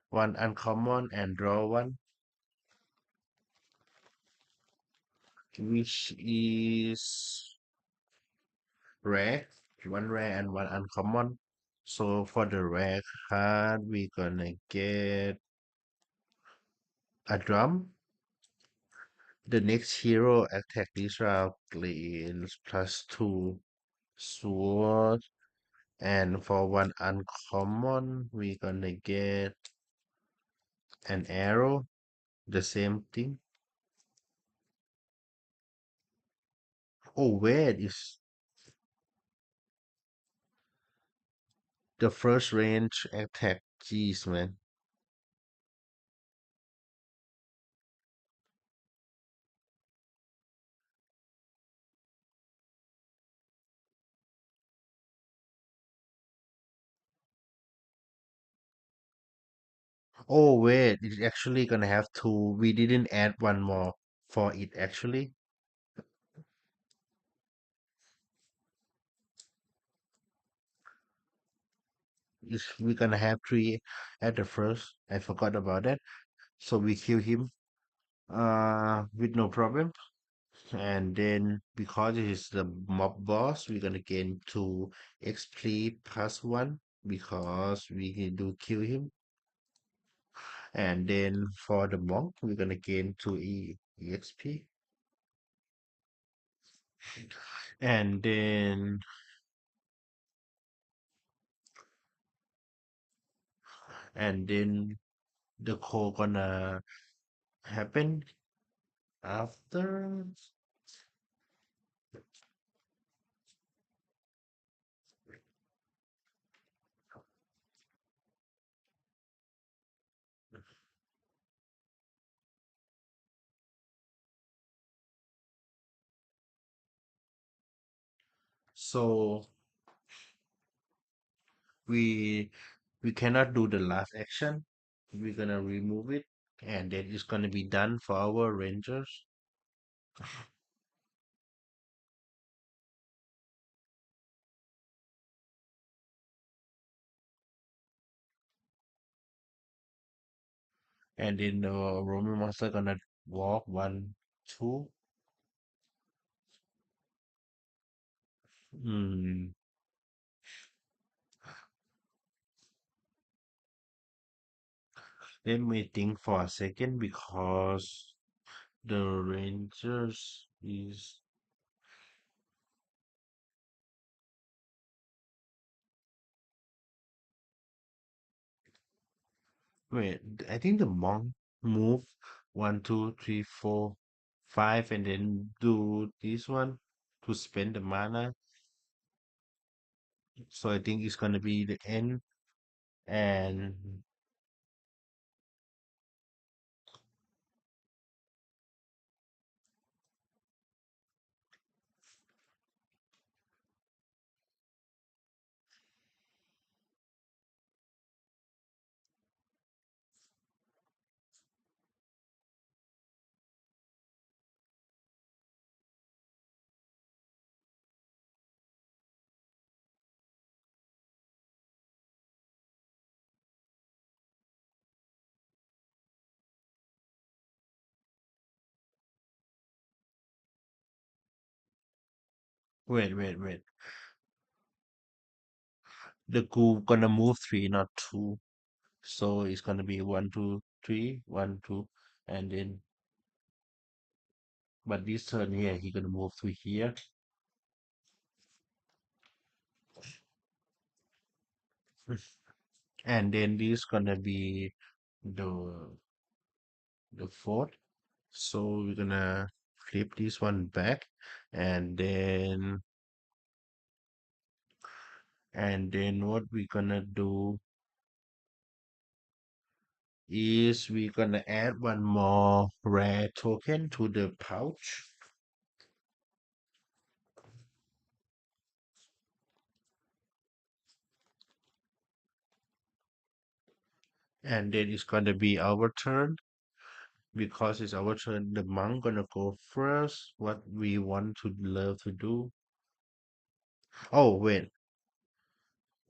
1 uncommon and draw 1. which is rare, one rare and one uncommon. So for the rare card, we're gonna get a drum. The next hero attack this round gains +2 sword. And for one uncommon, we're gonna get an arrow. The same thing. Oh, wait, is the first range attack. Jeez, man. Oh, wait, it's actually gonna have two. We didn't add one more for it actually. We're gonna have three at the first. I forgot about that. So we kill him with no problem. And then because it is the mob boss, we're gonna gain 2 XP +1 because we can do kill him. And then for the monk, we're gonna gain 2 EXP. And then the call gonna happen after. So we we cannot do the last action. We're gonna remove it, and then it's gonna be done for our rangers. And then the Roman monster gonna walk 1, 2. Hmm. Let me think for a second because the Rangers is wait. I think the monk move 1, 2, 3, 4, 5, and then do this one to spend the mana. So I think it's gonna be the end. And wait. The goo gonna move 3, not 2. So it's gonna be 1, 2, 3, 1, 2, and then but this turn here he gonna move to here, and then this gonna be the the fourth. So we're gonna flip this one back, and then what we're gonna do is we're gonna add one more rare token to the pouch, and then it's gonna be our turn. Because it's our turn, the monk gonna go first. What we want to love to do. Oh wait,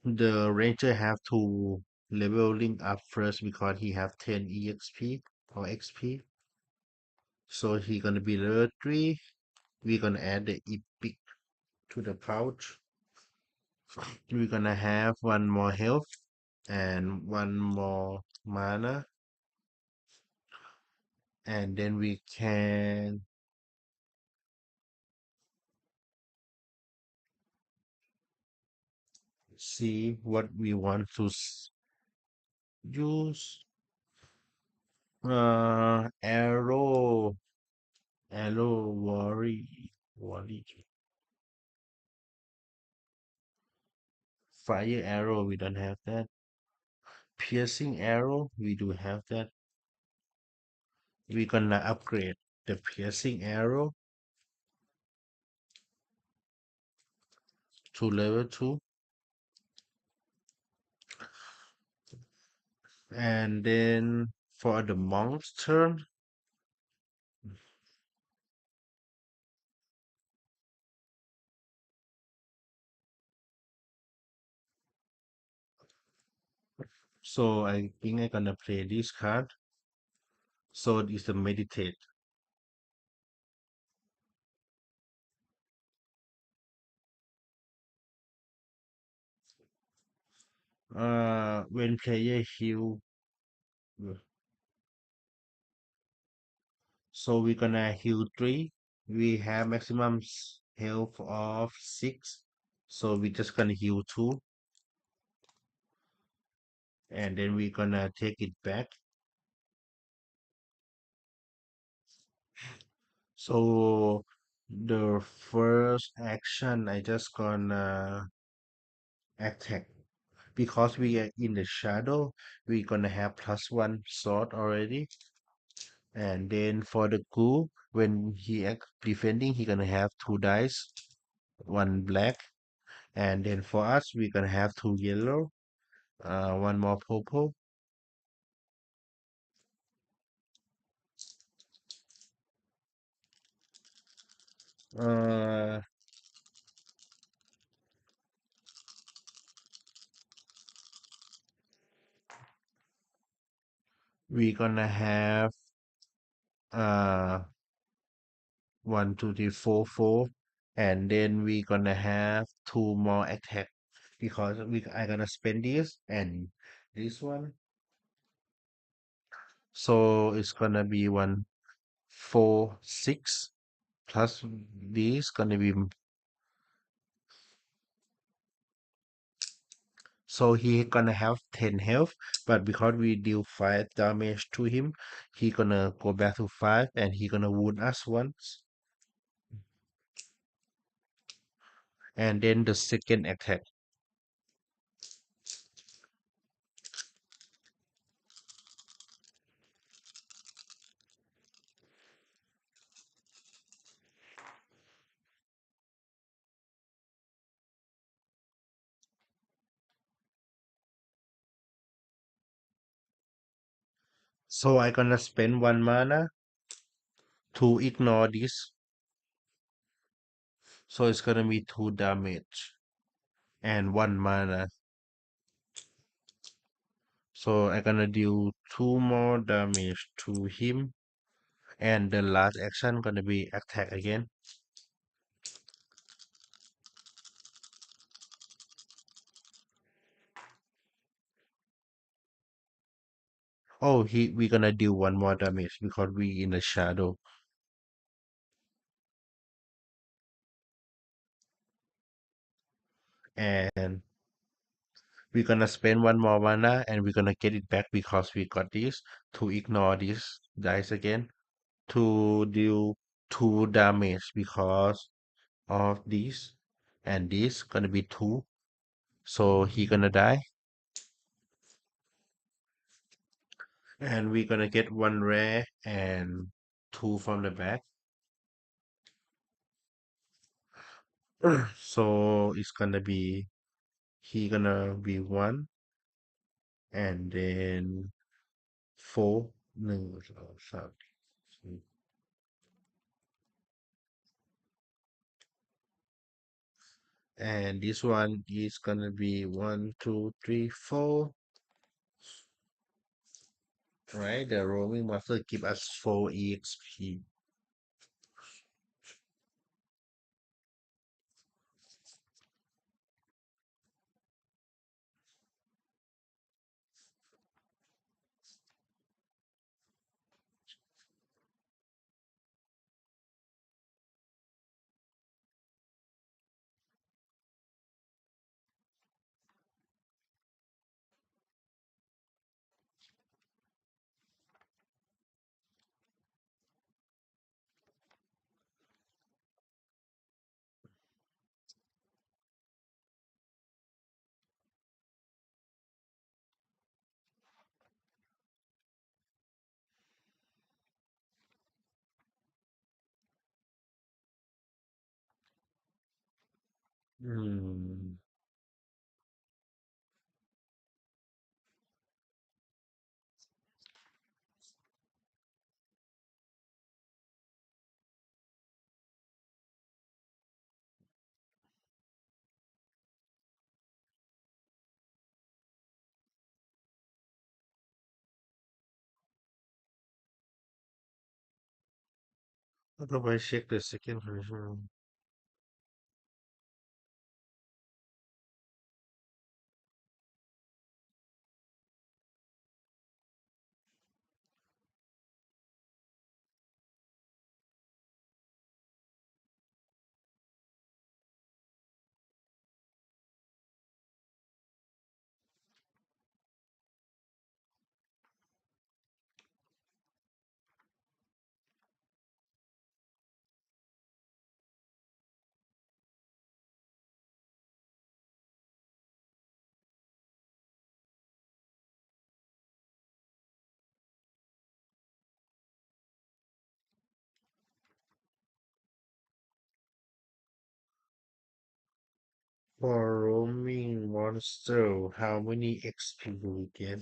the ranger have to leveling up first because he have 10 EXP or XP. So he gonna be level 3. we're gonna add the epic to the pouch. We're gonna have one more health and one more mana, and then we can see what we want to use. Arrow, worry, fire arrow. We don't have that. Piercing arrow. We do have that. We're gonna upgrade the piercing arrow to level 2, and then for the monk's turn, so I think I'm gonna play this card. So it's the meditate. When player heal, so we're gonna heal 3. We have maximum health of 6, so we're just gonna heal 2, and then we're gonna take it back. So the first action I just gonna attack because we are in the shadow. We're gonna have +1 sword already, and then for the ghoul, when he act defending, he gonna have 2 dice, one black, and then for us, we're gonna have 2 yellow, one more purple. Uh, we're gonna have uh 1, 2, 3, 4, 4, and then we're gonna have 2 more attack because I gonna spend this and this one, so it's gonna be 1, 4, 6 plus this gonna be, so he gonna have 10 health, but because we deal 5 damage to him, he gonna go back to 5 and he gonna wound us once, and then the second attack. So I gonna spend 1 mana to ignore this, so it's gonna be 2 damage and 1 mana. So I gonna deal 2 more damage to him, and the last action gonna be attack again. Oh, we gonna deal 1 more damage because we in the shadow, and we're gonna spend 1 more mana and we're gonna get it back because we got this to ignore this dice again to deal 2 damage because of this, and this gonna be 2, so he gonna die, and we're gonna get 1 rare and 2 from the back. So it's gonna be, he gonna be 1, and then 4, 1, 2, 3, 4, and this one is gonna be 1, 2, 3, 4. Right, the roaming master give us 4 exp. อืมแล้วก็ไปเช็ค the second condition for roaming monster how many XP do we get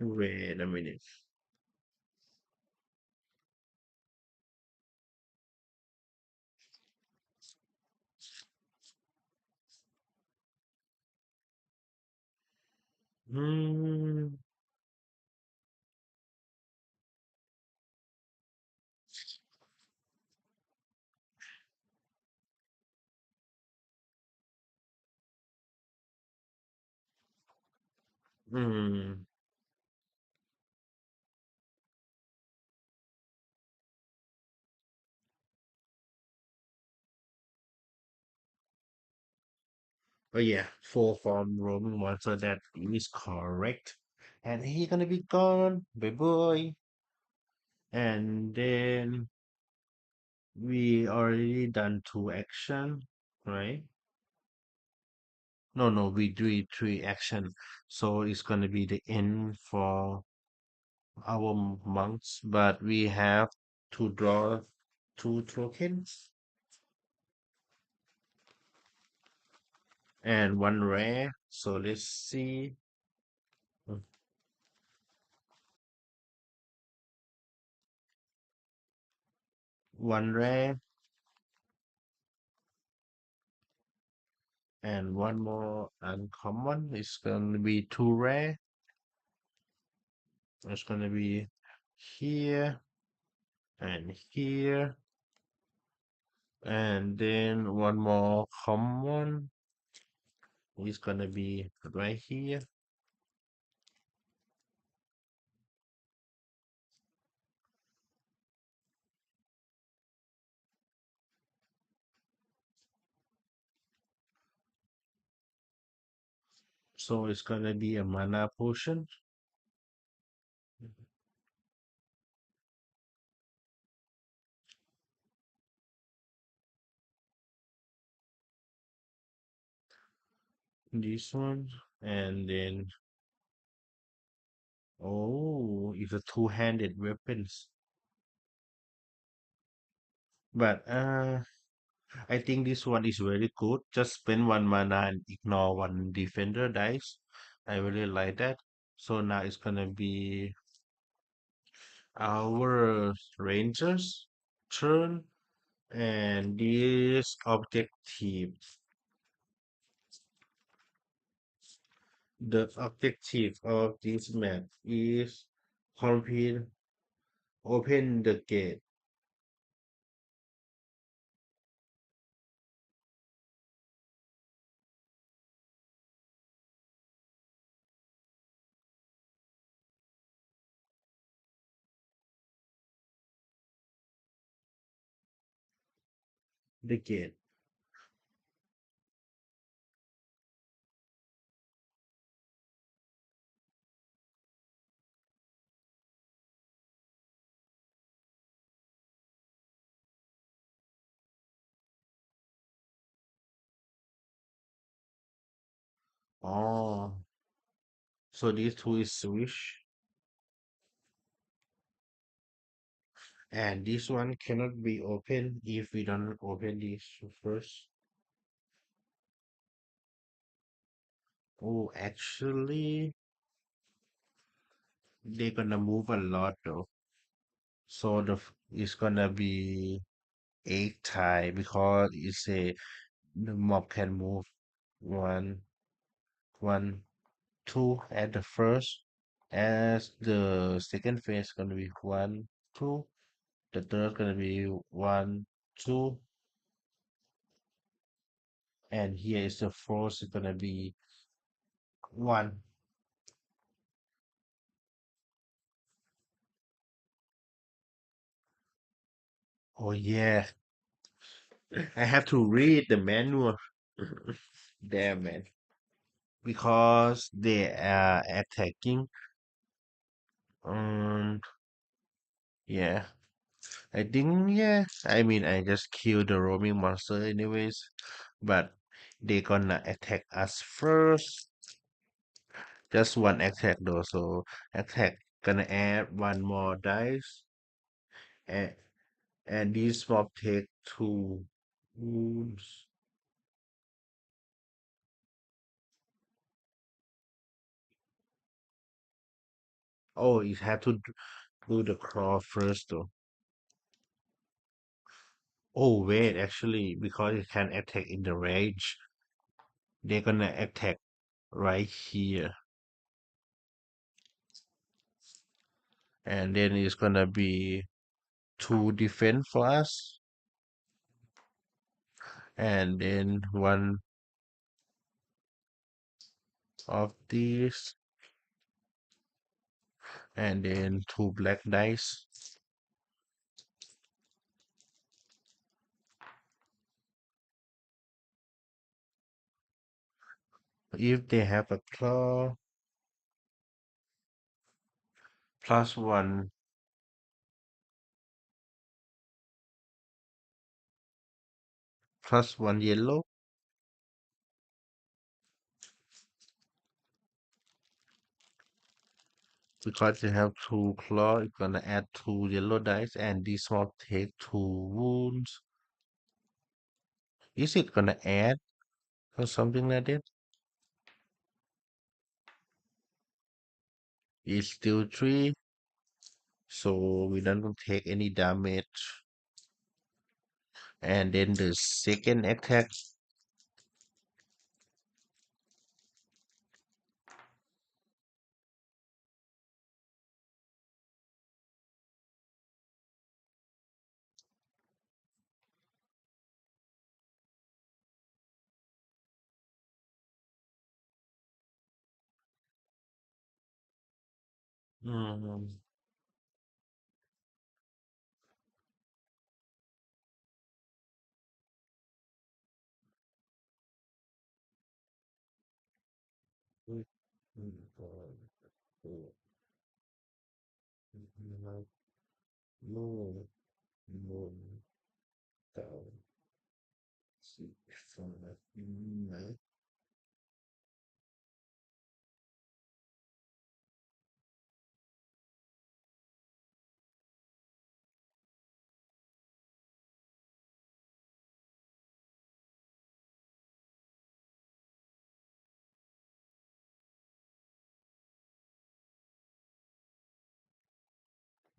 wait a minute อืมอืม oh yeah four from roaming monster that is correct and he gonna be gone bye bye and then we already done two action right no we do three action so it's gonna be the end for our monks but we have to draw two tokens and one rare so let's see one rare and one more uncommon it's gonna be two rare it's gonna be here and here and then one more common is gonna be right here. So it's gonna be a mana potion. This one. And then oh it's a two-handed weapons. But I think this one is very good. Just spend one mana and ignore one defender dice. I really like that. So now it's gonna be our rangers turn and this objective. The objective of this map is complete open the gate. The gate. Oh, so these two is switch, and this one cannot be open if we don't open this first. Oh, actually, they're gonna move a lot though. So it's gonna be eight tie because it's a the mob can move one, one, two at the first. As the second phase gonna be one, two. The third gonna be one, two, and here is the fourth is gonna be one. Oh yeah, I have to read the manual. Damn man, because they are attacking. Um, yeah, I think yeah. I mean, I just killed the roaming monster anyways, but they gonna attack us first. Just one attack though, so attack gonna add one more dice, and this mob take two wounds. Oh, you have to do the crawl first though. Oh wait, actually, because it can attack in the range, they're gonna attack right here, and then it's gonna be two defense for us, and then one of these, and then two black dice. If they have a claw, +1, +1 yellow, because they have two claw, it's gonna add two yellow dice, and this one take two wounds. Is it gonna add or something like that? It's still three, so we don't take any damage. And then the second attack, mm, mm, mm, mm, no, no, down, six, five, nine.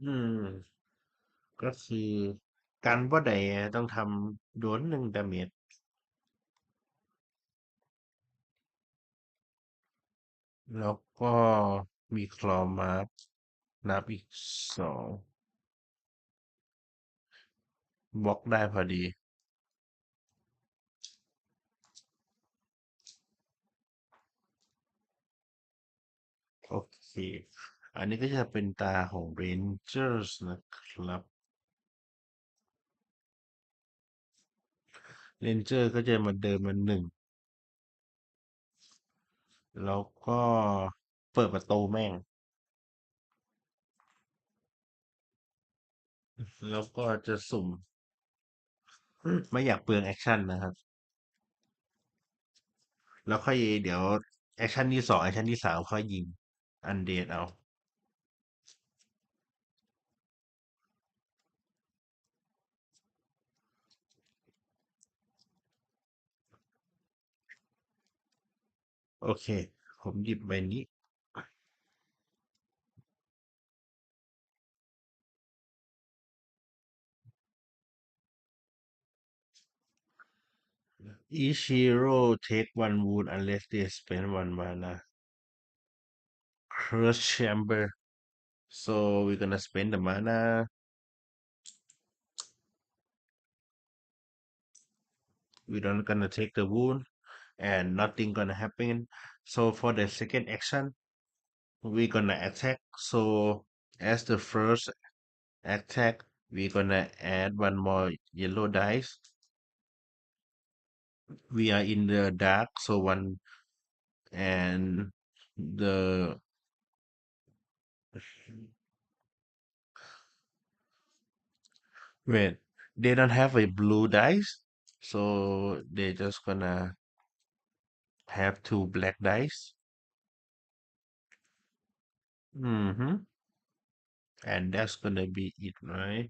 อืมก็คือการว่าใดต้องทำโดนหนึ่งดาเมจแล้วก็มีคลอมาร์นับอีกสองบล็อกได้พอดีโอเคอันนี้ก็จะเป็นตาของ Rangers นะครับ Ranger ก็จะมาเดินมาหนึ่งแล้วก็เปิดประตูแม่งแล้วก็จะสุ่มไม่อยากเปลืองแอคชั่นนะครับแล้วค่อยเดี๋ยว แอคชั่นที่สองแอคชั่นที่สามค่อยยิงอันเดดเอาโอเคผมหยิบใบนี้ each hero take one wound unless they spend one mana curse chamber so we're gonna spend the mana we don't gonna take the wound and nothing gonna happen so for the second action we're gonna attack so as the first attack we're gonna add one more yellow dice we are in the dark so one and the wait they don't have a blue dice so they just gonna have two black dice mm-hmm. And that's gonna be it right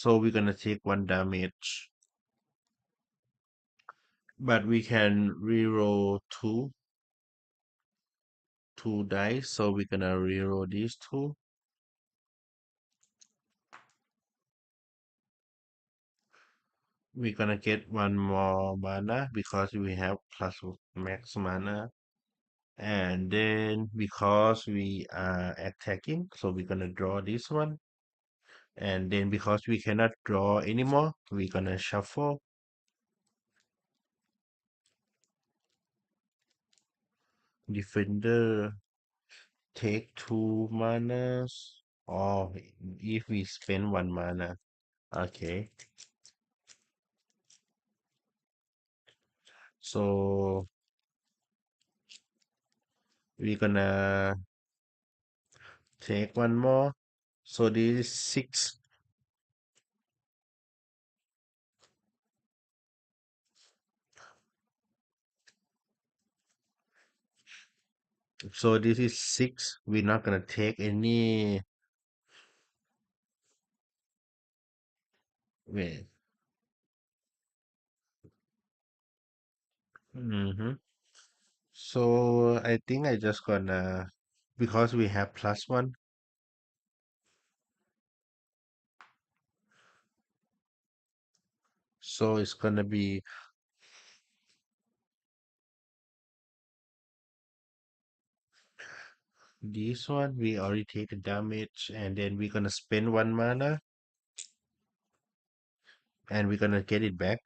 so we're gonna take one damage but we can reroll two dice so we're gonna reroll these two we're gonna get one more mana because we have plus max mana and then because we are attacking so we're gonna draw this one and then because we cannot draw anymore we're gonna shuffle defender take two manas or if we spend one mana okay so we're gonna take one more so this is six so this is six we're not gonna take any wait mm-hmm. So I think I just gonna because we have plus one so it's gonna be this one we already take the damage and then we're gonna spend one mana and we're gonna get it back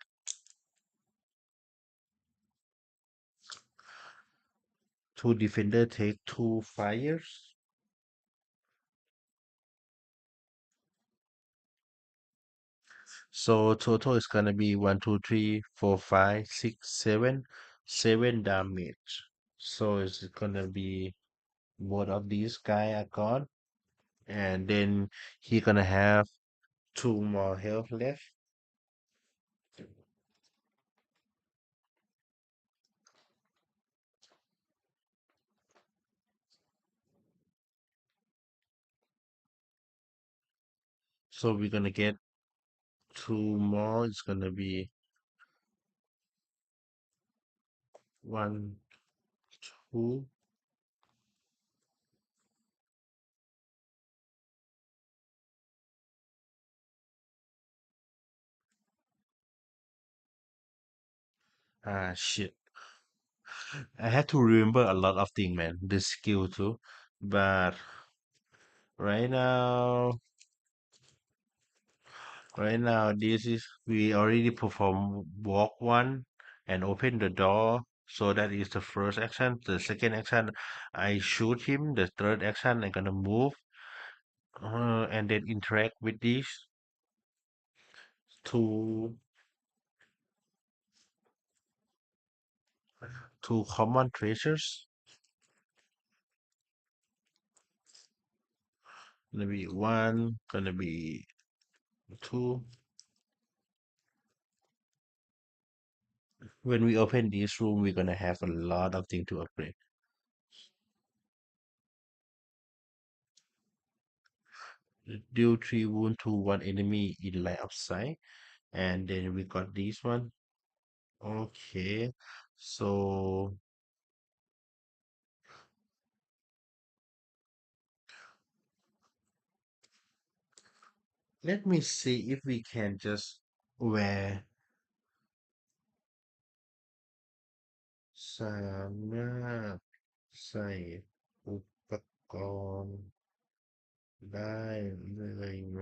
two defender take two fires so total is gonna be one two three four five six seven damage so it's gonna be both of these guy are gone and then he gonna have two more health left so we're gonna get two more it's gonna be one two shit I had to remember a lot of things man the skill too but right now right now this is we already perform walk one and open the door so that is the first action the second action I shoot him the third action I'm gonna move and then interact with this two two common treasures. Gonna be one, gonna be two. When we open this room, we're gonna have a lot of things to upgrade. Deal 3 wound to one enemy in line of sight. And then we got this one. Okay. So let me see if we can just wear สามารถใส่อุปกรณ์ได้เลยไหม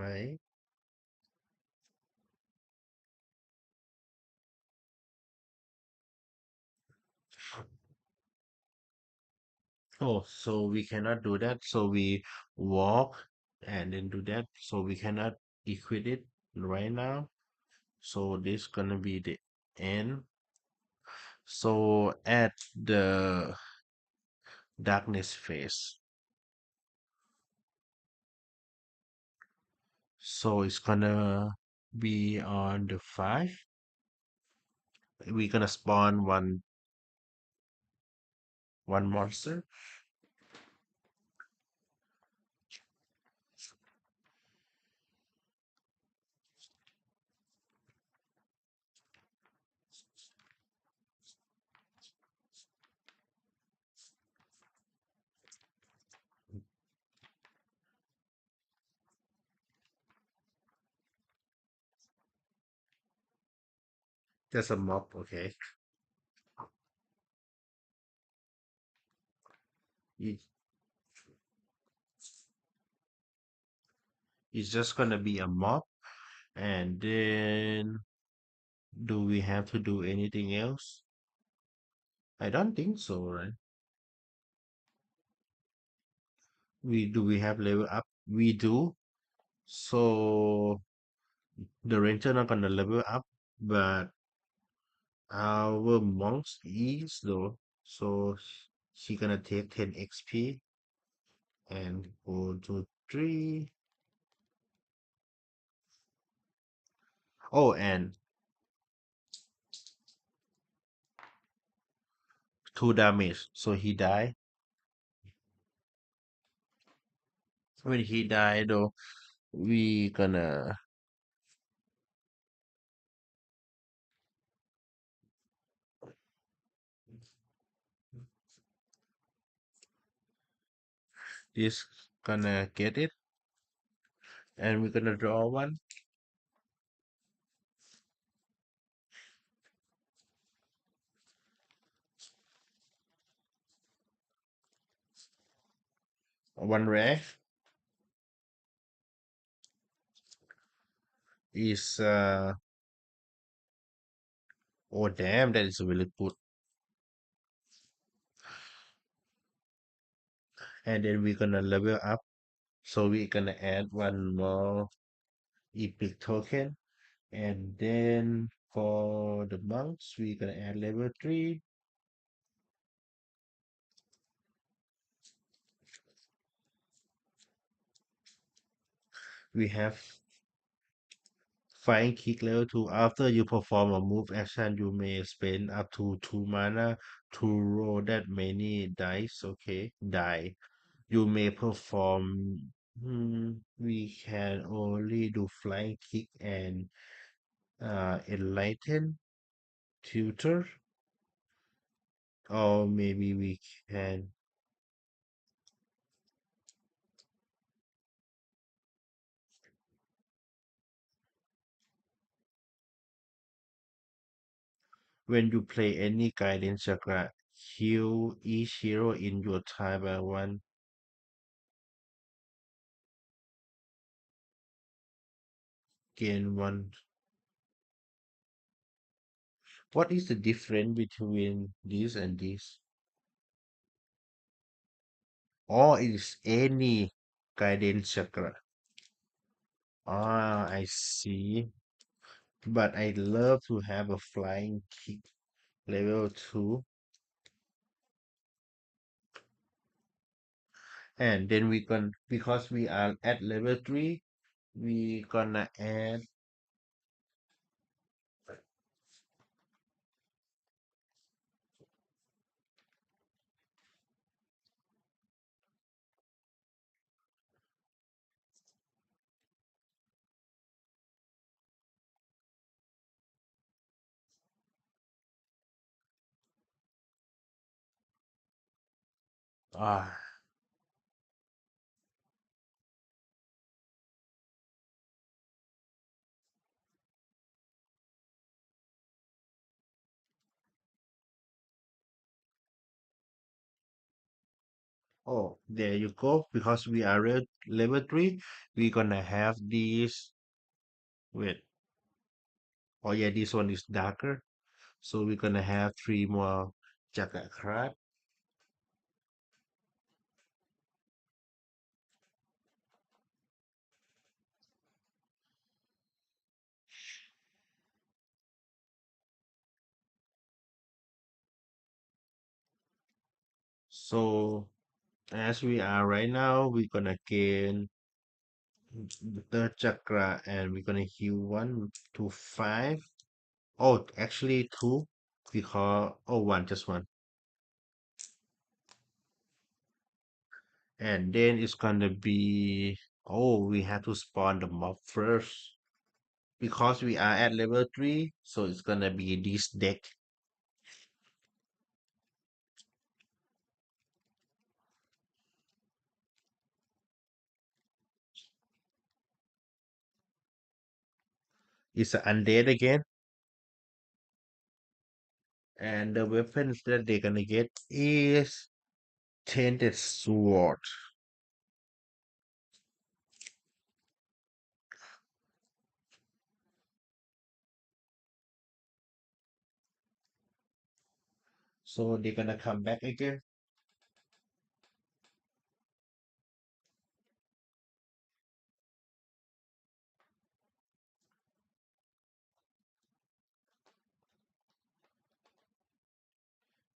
Oh, so we cannot do that. So we walk and then do that. So we cannot equip it right now. So this gonna be the end. So at the darkness phase. So it's gonna be on the 5. We're gonna spawn one monster. Just a mob, okay. It, it's just gonna be a mob. And then do we have to do anything else? I don't think so, right? We have level up? We do. So the ranger not gonna level up, but our monks is though. So she gonna take 10 XP and go to 3. Oh, and 2 damage. So he die. When he die though, we gonna this gonna get it, and we're gonna draw one rare is oh damn, that is really good. And then we're gonna level up, so we're gonna add one more epic token, and then for the monks we're gonna add level 3. We have flying kick level 2. After you perform a move action, you may spend up to 2 mana to roll that many dice. Okay, die. You may perform. We can only do flying kick and enlighten tutor, or maybe we can. When you play any guidance chakra, heal each hero in your time by one. Gain one. What is the difference between this and this? Or it is any guidance chakra. Ah, I see. but I love to have a flying kick level 2, and then we can because we are at level 3, we gonna add ah oh, there you go. Because we are level 3, we gonna have these. Wait, oh yeah, this one is darker. So we're gonna have 3 more jacket card. So as we are right now, we're gonna gain the third chakra and we're gonna heal 1 to 5. Oh, actually two, because oh one, just one. And then it's gonna be, oh, we have to spawn the mob first. Because we are at level 3, so it's gonna be this deck. It's an undead again. And the weapons that they're gonna get is tainted sword. So they're gonna come back again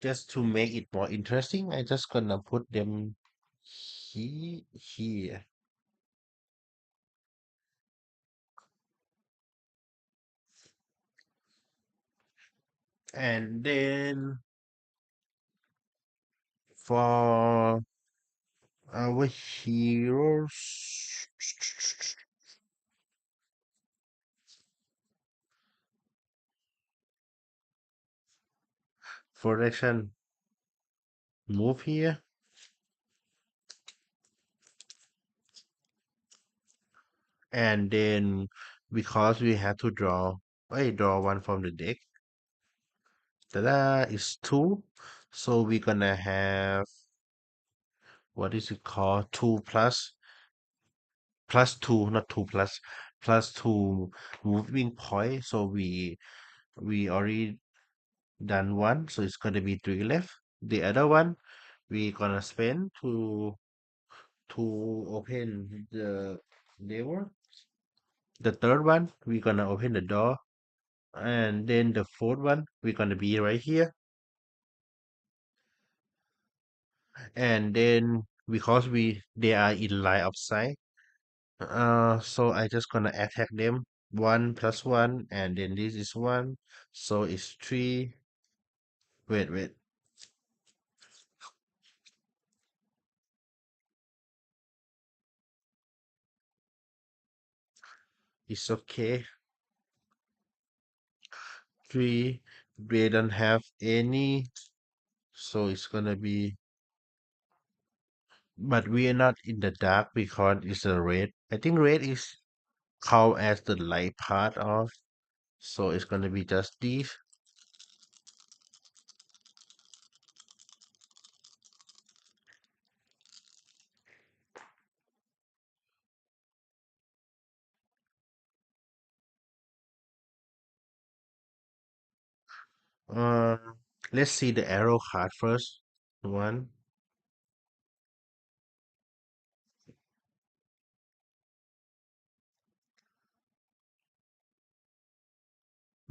just to make it more interesting. I just gonna put them here, and then for our heroes, for action, move here, and then because we have to draw one from the deck. Tada is two, so we're gonna have what is it called? Two plus two, not two plus two moving point. So we already done one, so it's gonna be three left. The other one we gonna spend to open the door. The third one we gonna open the door, and then the fourth one we're gonna be right here, and then because they are in line of sight. So I just gonna attack them. 1 plus 1, and then this is 1. So it's 3. Wait. It's okay. 3. They don't have any. So it's gonna be. But we are not in the dark because it's a red. I think red is count as the light part of. So it's gonna be just this. Uh, let's see the arrow card first. One.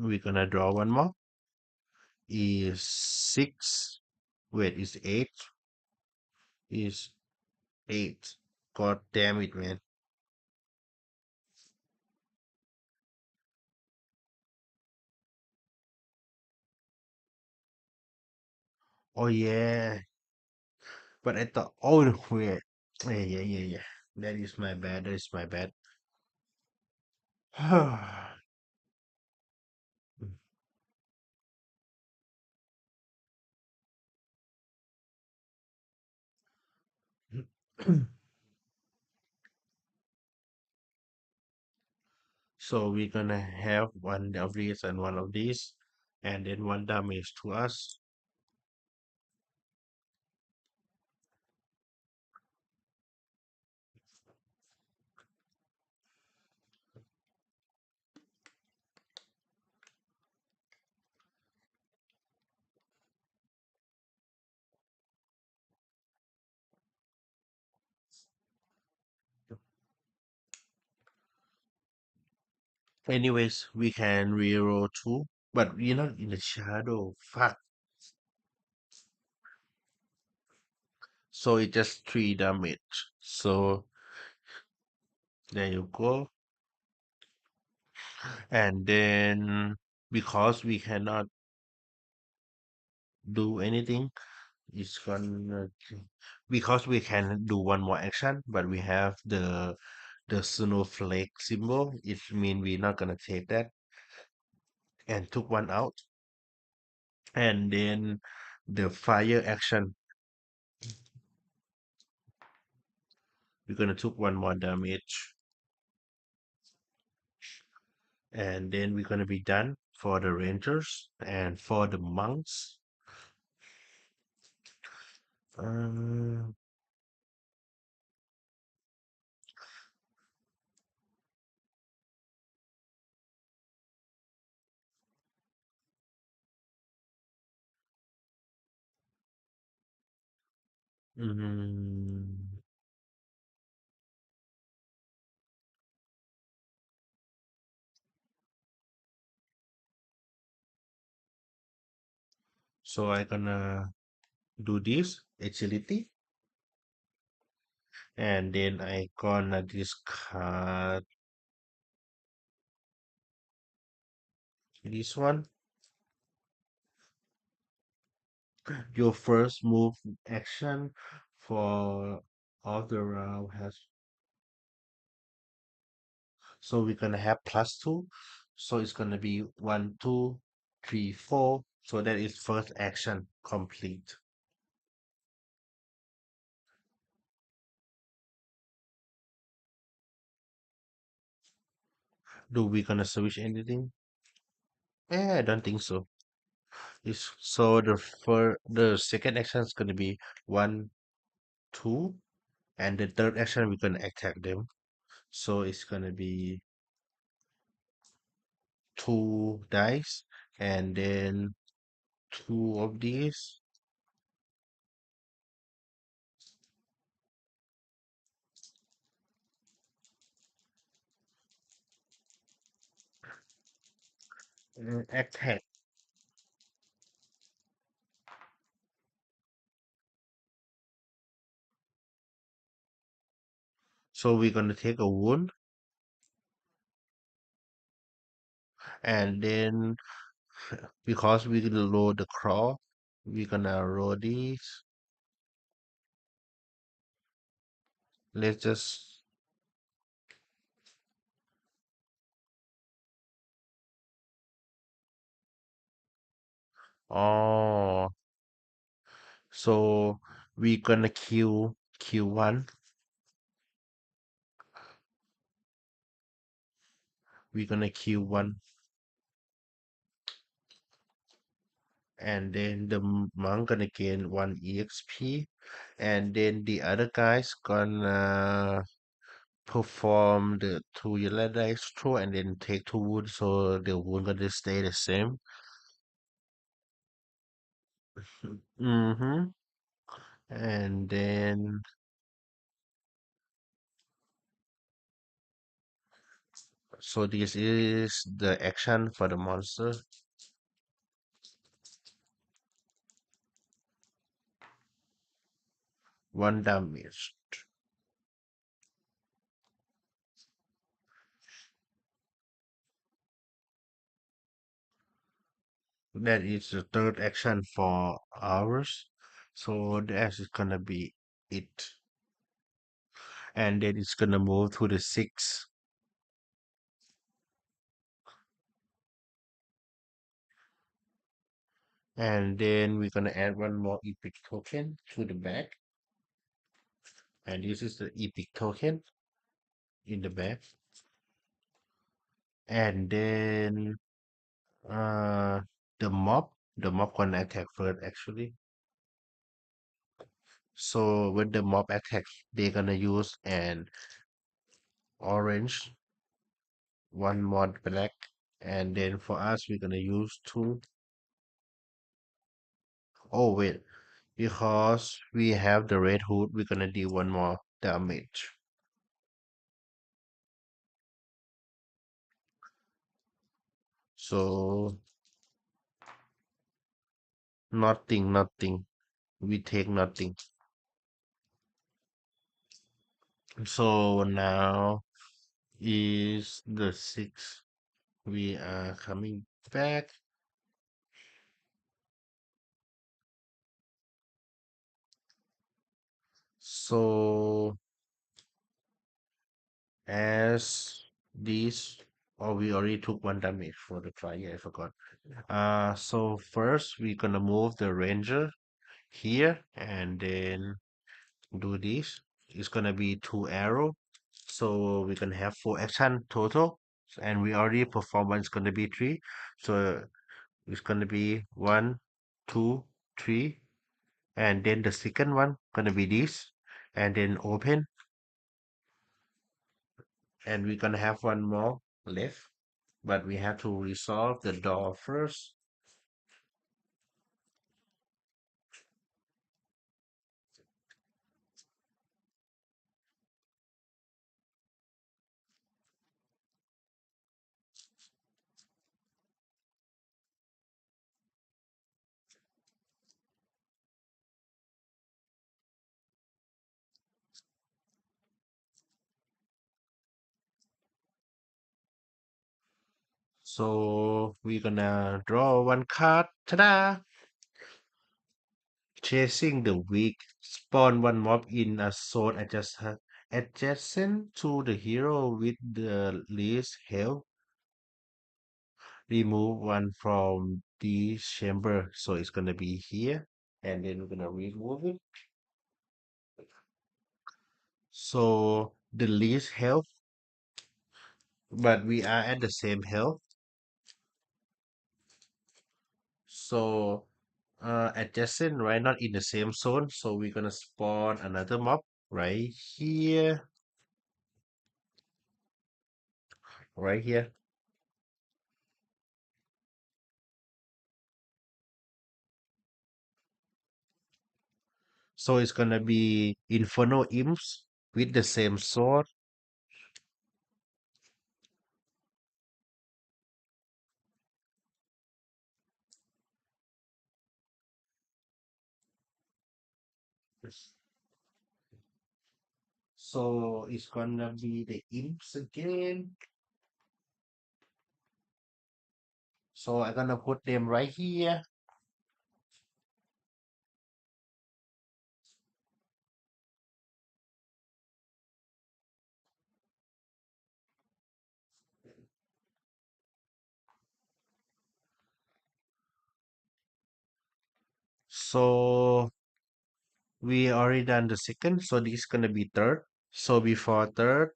We're gonna draw one more. Is six. Wait, is eight? Is eight. God damn it, man. Oh yeah. But I thought, oh wait. Yeah. That is my bad. That is my bad. So we're gonna have one of these and one of these, and then one damage to us. Anyways, we can reroll two, but we're not in the shadow. Fuck. So it's just three damage. So there you go. And then because we cannot do anything, it's gonna because we can do one more action, but we have the snowflake symbol. It means we're not gonna take that and took one out. And then the fire action, we're gonna took one more damage, and then we're gonna be done for the rangers and for the monks. Uh, mm, so I gonna do this agility, and then I gonna discard this one. Your first move action for of the round has, so we're gonna have plus two. So it's gonna be one, two, three, four. So that is first action complete. Do we gonna switch anything? I don't think so. It's so the second action is gonna be one, two, and the third action we're gonna attack them. So it's gonna be two dice, and then two of these. Attack. So we're gonna take a wound, and then because we're gonna load the claw, we're gonna roll these. Let's just oh, so we're gonna kill one. We're gonna kill one, and then the monk gonna gain one EXP, and then the other guys gonna perform the two yellow dice throw and then take two wounds, so the wound gonna stay the same. Mm-hmm. And So this is the action for the monster. One damage. That is the third action for ours. So that is gonna be it. And then it's gonna move to the sixth. And then we're gonna add one more epic token to the back. And this is the epic token in the back. And then uh the mob gonna attack first actually. So when the mob attacks, they're gonna use an orange, one mod black, and then for us we're gonna use two. Oh wait, because we have the red hood, we're gonna do one more damage. So nothing. We take nothing. So now is the sixth. We are coming back. So as this, oh, we already took one damage for the fire. I forgot. So first we're gonna move the ranger here and then do this. It's gonna be two arrow. So we can have four action total. And we already perform one, it's gonna be three. So it's gonna be one, two, three. And then the second one gonna be this. And then open. And we're gonna have one more left. But we have to resolve the door first. So we're gonna draw one card. Ta-da! Chasing the weak. Spawn one mob in a zone adjacent to the hero with the least health. Remove one from the chamber. So it's gonna be here. And then we're gonna remove it. So the least health, but we are at the same health. So adjacent, right? Not in the same zone. So we're gonna spawn another mob right here. Right here. So it's gonna be Inferno Imps with the same sword. So it's gonna be the imps again. So I'm gonna put them right here. So we already done the second. So this is gonna be third. So before third,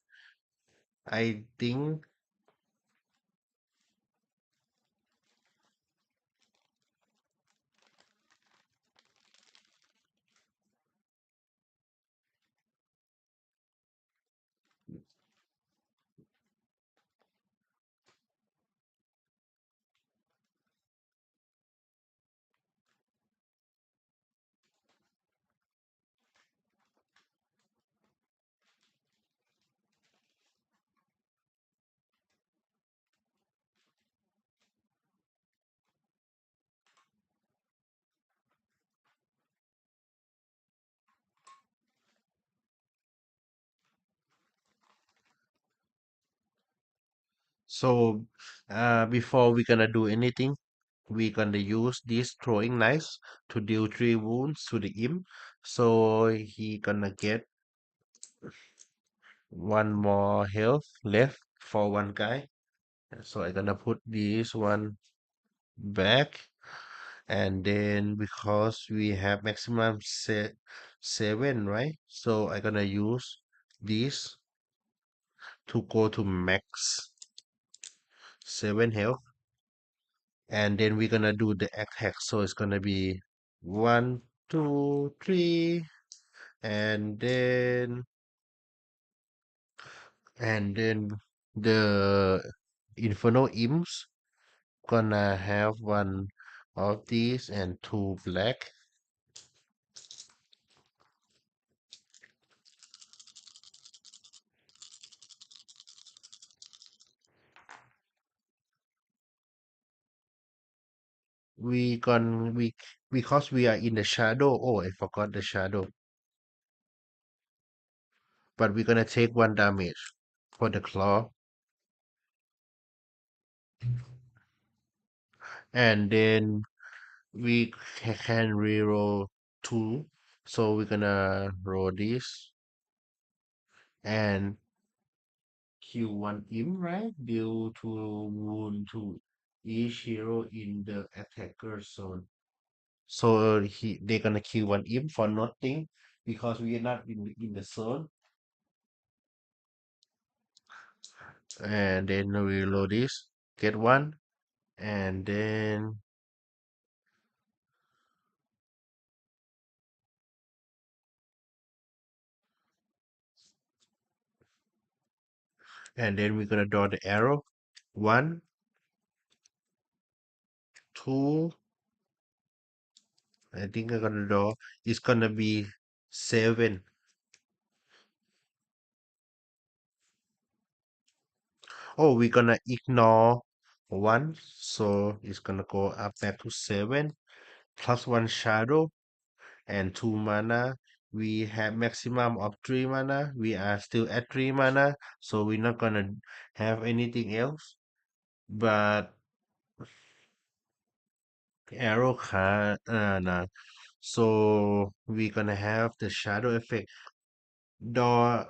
I think So before we gonna do anything, we gonna use this throwing knife to deal 3 wounds to the imp. So he gonna get one more health left for one guy. So I gonna put this one back, and then because we have maximum 7, right? So I gonna use this to go to max 7 health, and then we're gonna do the attack. So it's gonna be 1, 2, 3, and then the Inferno Imps gonna have one of these and 2 black. We because we are in the shadow. Oh, I forgot the shadow. But we're gonna take 1 damage for the claw, and then we can reroll 2. So we're gonna roll this and kill one imp, right? Deal 2 wound to each hero in the attacker zone. So they're gonna kill one imp for nothing because we are not in the zone. And then we reload this, get one, and then we're gonna draw the arrow. 1, 2. I think I'm gonna draw. It's gonna be 7. Oh, we're gonna ignore 1, so it's gonna go up back to 7 plus 1 shadow and 2 mana. We have maximum of 3 mana. We are still at 3 mana, so we're not gonna have anything else. But arrow card, nah. So we're gonna have the shadow effect. Draw,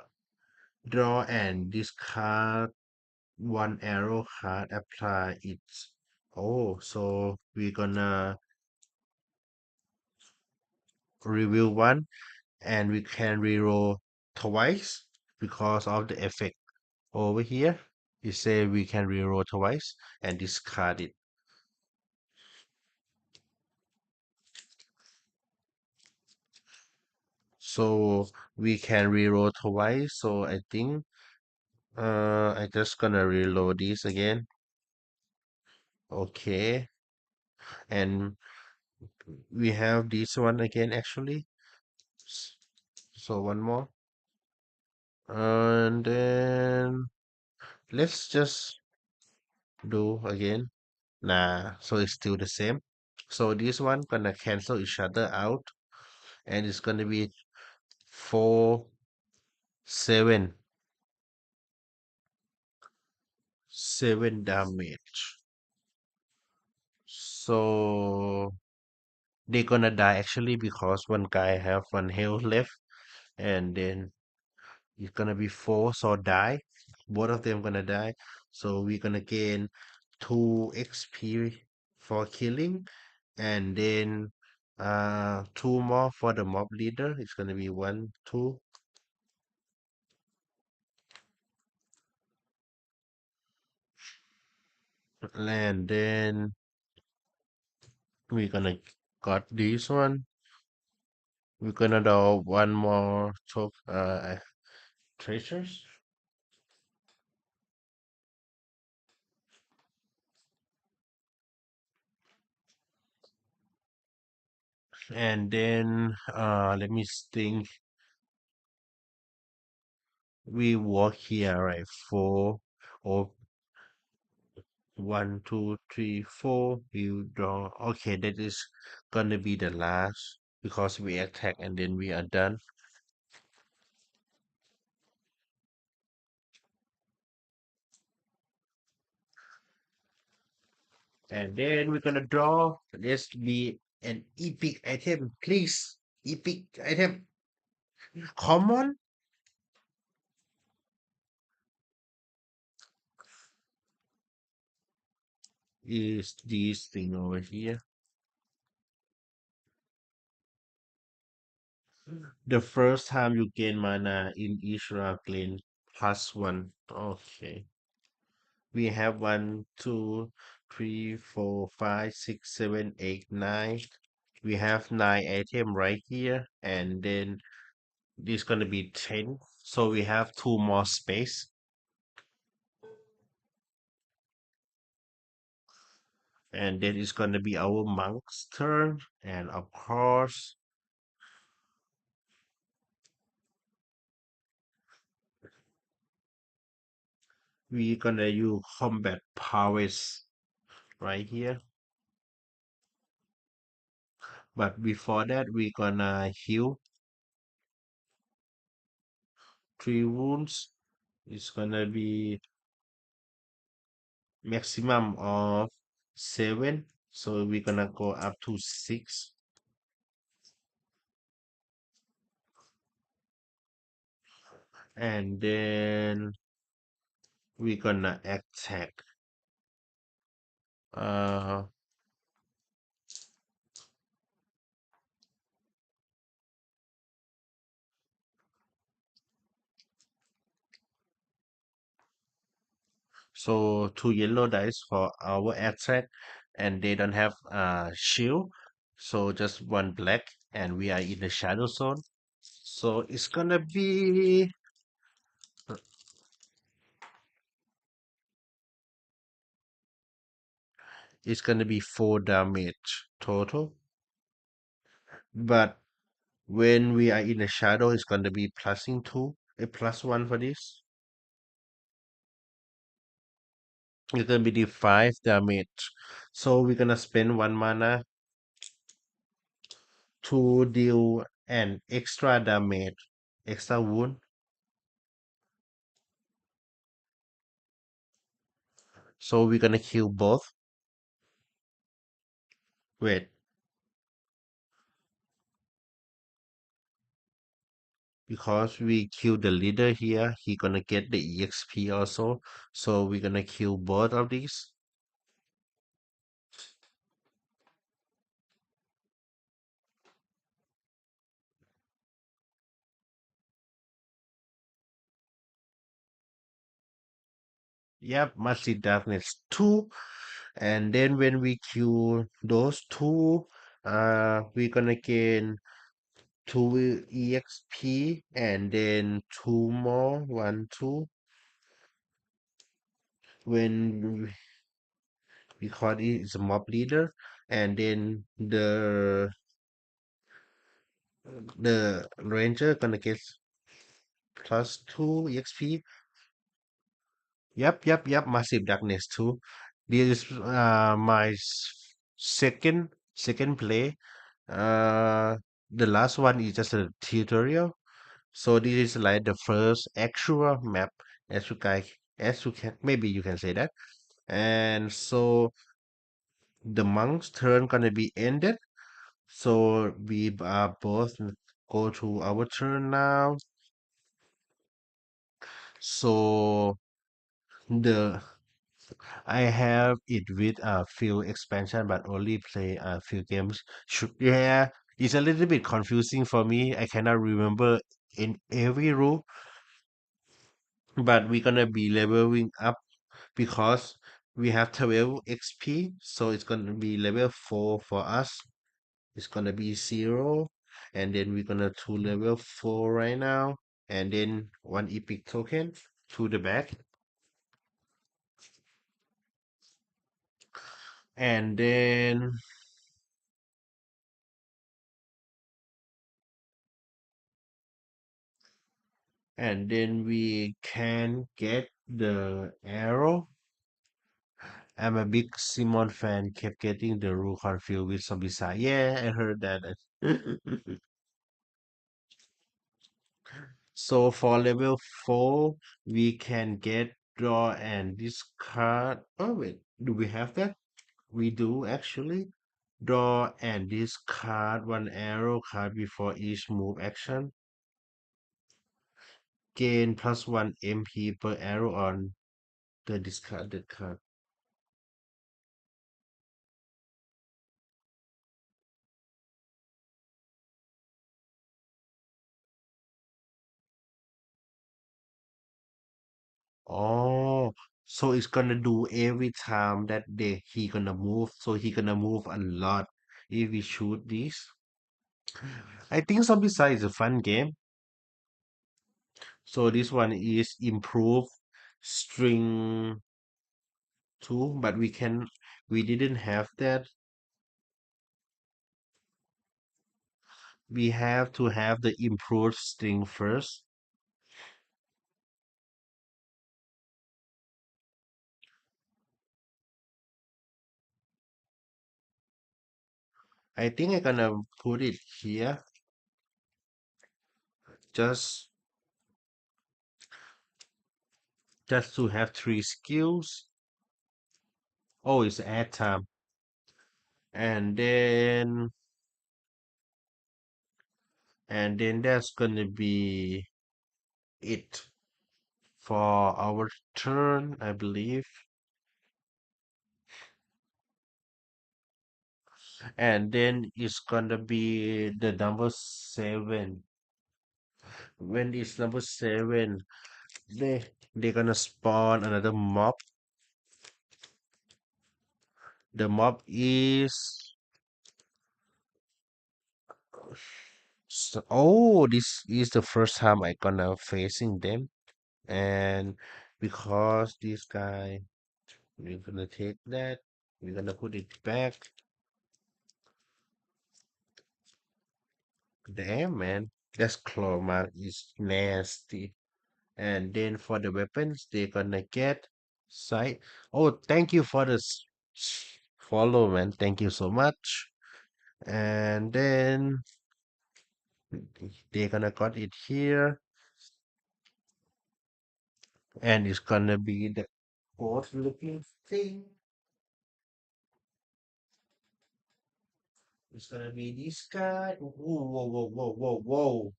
and discard 1 arrow card. Apply it. Oh, so we're gonna reveal 1, and we can reroll twice because of the effect over here. You say we can reroll twice and discard it. So we can reroll twice. So I think I just gonna reload this again. Okay. And we have this one again actually. S- So one more. And then let's just do again. Nah, so it's still the same. So this one gonna cancel each other out, and it's gonna be 4, 7, 7 damage. So they're gonna die actually because one guy have 1 health left, and then it's gonna be 4, so die. Both of them gonna die. So we're gonna gain 2 XP for killing, and then 2 more for the mob leader. It's gonna be 1, 2. And then we're gonna got this one. We're gonna do one more treasures, and then let me think. We walk here, right? 4 or 1, 2, 3, 4. We draw. Okay, that is gonna be the last because we attack and then we are done. And then we're gonna draw. Let's be an epic item, please. Epic item. Common is this thing over here. The first time you gain mana in each round gain +1. Okay. We have 1, 2, 3, 4, 5, 6, 7, 8, 9. We have 9 items right here, and then this gonna be 10. So we have two more space, and then it's gonna be our monk's turn, and of course we gonna use combat prowess right here. But before that, we gonna heal 3 wounds. It's gonna be maximum of 7. So we're gonna go up to 6. And then we're gonna attack. Uh, so 2 yellow dice for our attack, and they don't have shield. So just one black, and we are in the shadow zone. So it's gonna be 4 damage total. But when we are in the shadow, it's gonna be plusing 2, a +1 for this. It's gonna be the 5 damage. So we're gonna spend 1 mana to deal an extra damage, extra wound. So we're gonna kill both. Wait, because we kill the leader here, he gonna get the EXP also. So we're gonna kill both of these. Yep, Massive Darkness 2. And then when we kill those two, we're gonna gain 2 EXP and then 2 more. 1, 2. When we call it is a mob leader, and then the ranger gonna get +2 EXP. Yep, Massive Darkness too. This is my second play. Uh, the last one is just a tutorial. So this is like the first actual map, as you can, maybe you can say that. And so the monk's turn gonna be ended. So we are both go to our turn now. So the I have it with a few expansion, but only play a few games. Yeah, it's a little bit confusing for me. I cannot remember in every rule, but we're gonna be leveling up because we have 12 XP, so it's gonna be level 4 for us. It's gonna be 0, and then we're gonna to level 4 right now, and then 1 epic token to the back, and then we can get the arrow. I'm a big Simon fan, kept getting the rule confused with Zombicide. Yeah, I heard that. So for level 4, we can get draw and discard. Oh wait, do we have that? We do actually draw and discard one arrow card before each move action. Gain plus one MP per arrow on the discarded card. Oh, so it's gonna do every time that he gonna move. So he gonna move a lot if we shoot this. I think Zombicide is a fun game. So this one is improve string too, but we didn't have that. We have to have the improved string first. I think I'm gonna put it here just just to have three skills. Oh, it's add time. And then that's gonna be it for our turn, I believe. And then it's gonna be the number seven. When it's number seven, they're gonna spawn another mob. The mob is oh, this is the first time I gonna facing them, and because this guy, we're gonna take that, we're gonna put it back. Damn, man, that's claw mark is nasty. And then for the weapons, they're gonna get sight. Oh, thank you for the follow, man. Thank you so much. And then they're gonna got it here, and it's gonna be the fourth looking thing. It's gonna be this guy. Whoa, whoa, whoa, whoa, whoa, whoa.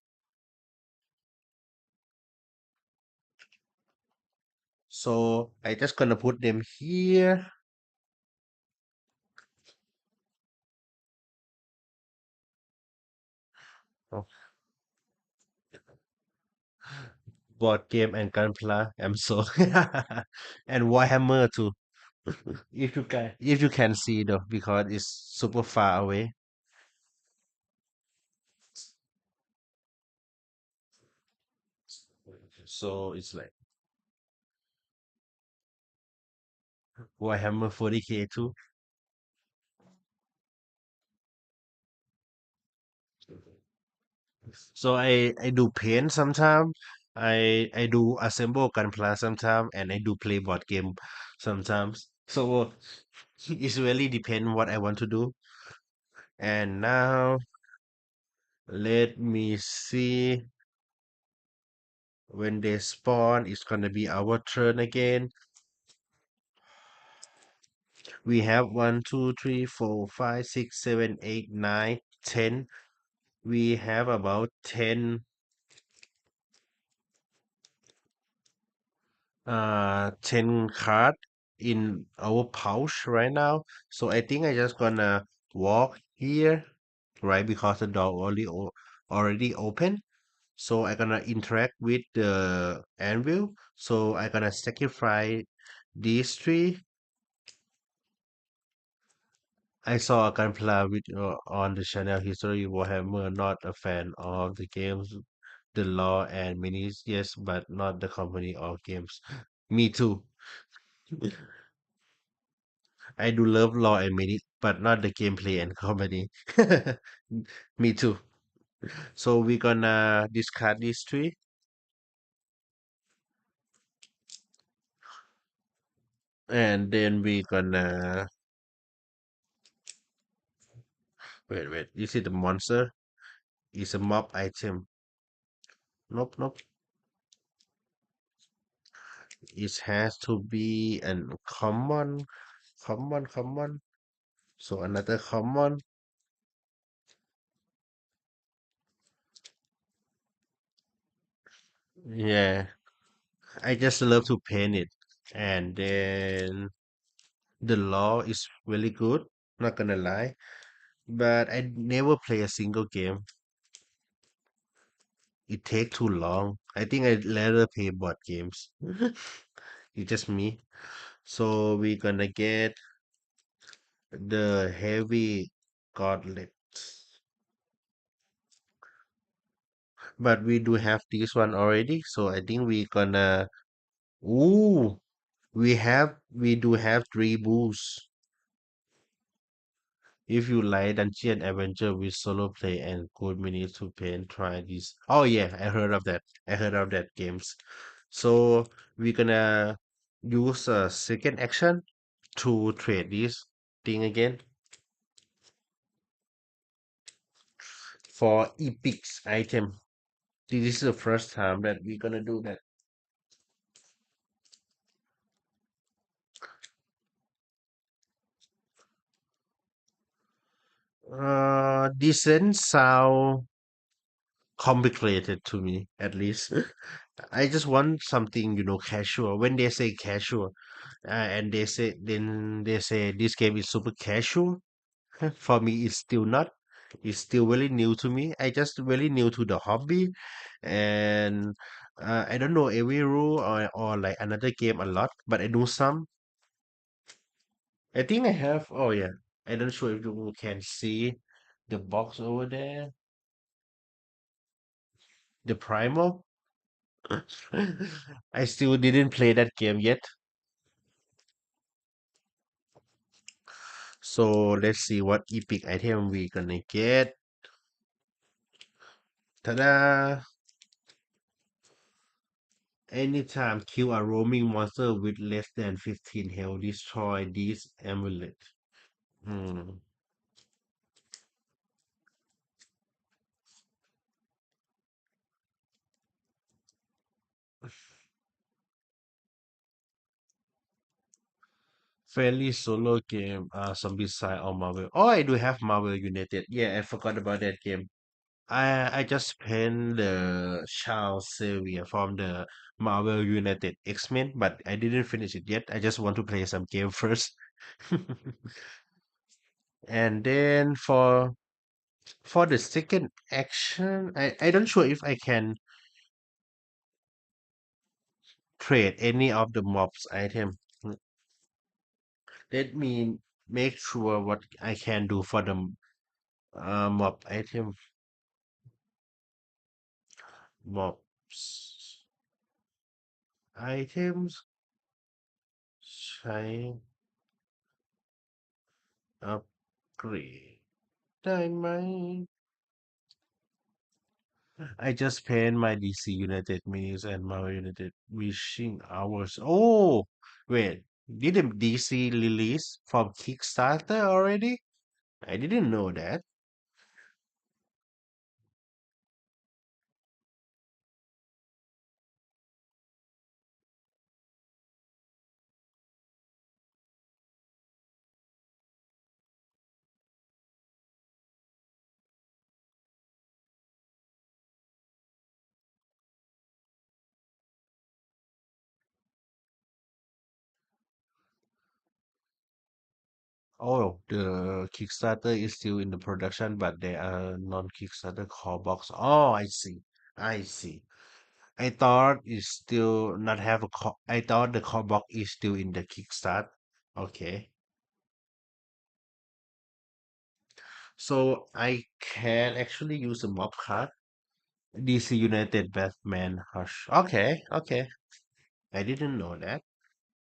So I just gonna put them here. Oh, board game and gunpla. I'm so and Warhammer too. If you can see though, because it's super far away. So it's like Warhammer 40K too. So I do paint sometime. I do assemble gunpla sometime, and I do play board game sometimes. So it's really depend what I want to do. And now let me see, when they spawn, it's gonna be our turn again. We have 1, 2, 3, 4, 5, 6, 7, 8, 9, 10. We have about 10 card in our pouch right now. So I think I just gonna walk here, right? Because the door already open. So I gonna interact with the anvil. So I gonna sacrifice these three. I saw a Gunpla video on the channel History Warhammer. Not a fan of the games, the law and minis, yes, but not the company of games. Me too. I do love law and mini, but not the gameplay and comedy. Me too. So we're gonna discard these three, and then we're gonna wait. You see the monster? It's a mob item. Nope, nope. It has to be an common. So another common. Yeah, I just love to paint it. And then the law is really good, not gonna lie. But I never play a single game. It take too long. I think I'd rather play board games. It's just me. So we're gonna get the heavy gauntlet. But we do have this one already, so I think we gonna. Ooh, we do have three boosts. If you like Dungeon Adventure with solo play and good minutes to paint, try this. Oh yeah, I heard of that. I heard of that games. So we're gonna use a second action to trade this thing again for epics item. This is the first time that we're gonna do that. This doesn't sound complicated to me, at least. I just want something, casual. When they say casual, and they say this game is super casual. For me, it's still not. It's still really new to me. I just really new to the hobby, and I don't know every rule or like another game a lot, but I know some. I think I have. Oh yeah, I don't sure if you can see the box over there, the primal. I still didn't play that game yet. So let's see what epic item we gonna get. Ta-da! Anytime kill a roaming monster with less than 15 health, destroy this amulet. Hmm. Fairly solo game, Zombie Side or Marvel. Oh, I do have Marvel United. Yeah, I forgot about that game. I just spent the Charles Xavier from the Marvel United X-Men, but I didn't finish it yet. I just want to play some game first. And then for the second action, I don't sure if I can trade any of the mobs item. Let me make sure what I can do for the mob item. Mobs itemsใช้ upgrade ได้ไหม I just paid my DC United minis and Marvel United wishing hours. Oh, wait, didn't DC release from Kickstarter already? I didn't know that. Oh, the Kickstarter is still in the production, but they are non-Kickstarter core box. Oh, I see. I see. I thought it's still not have a core. I thought the core box is still in the Kickstart. Okay. So I can actually use a mob card. DC United Batman Hush. Okay, okay. I didn't know that.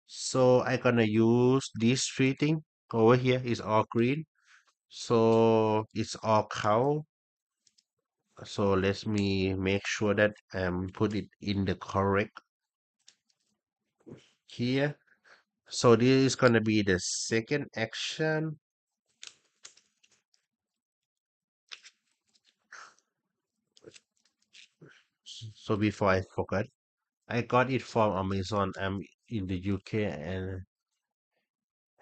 So I gonna use this three thing over here is all green. So it's all cow. So let me make sure that put it in the correct here. So this is gonna be the second action. So before I forgot, I got it from Amazon. I'm in the UK and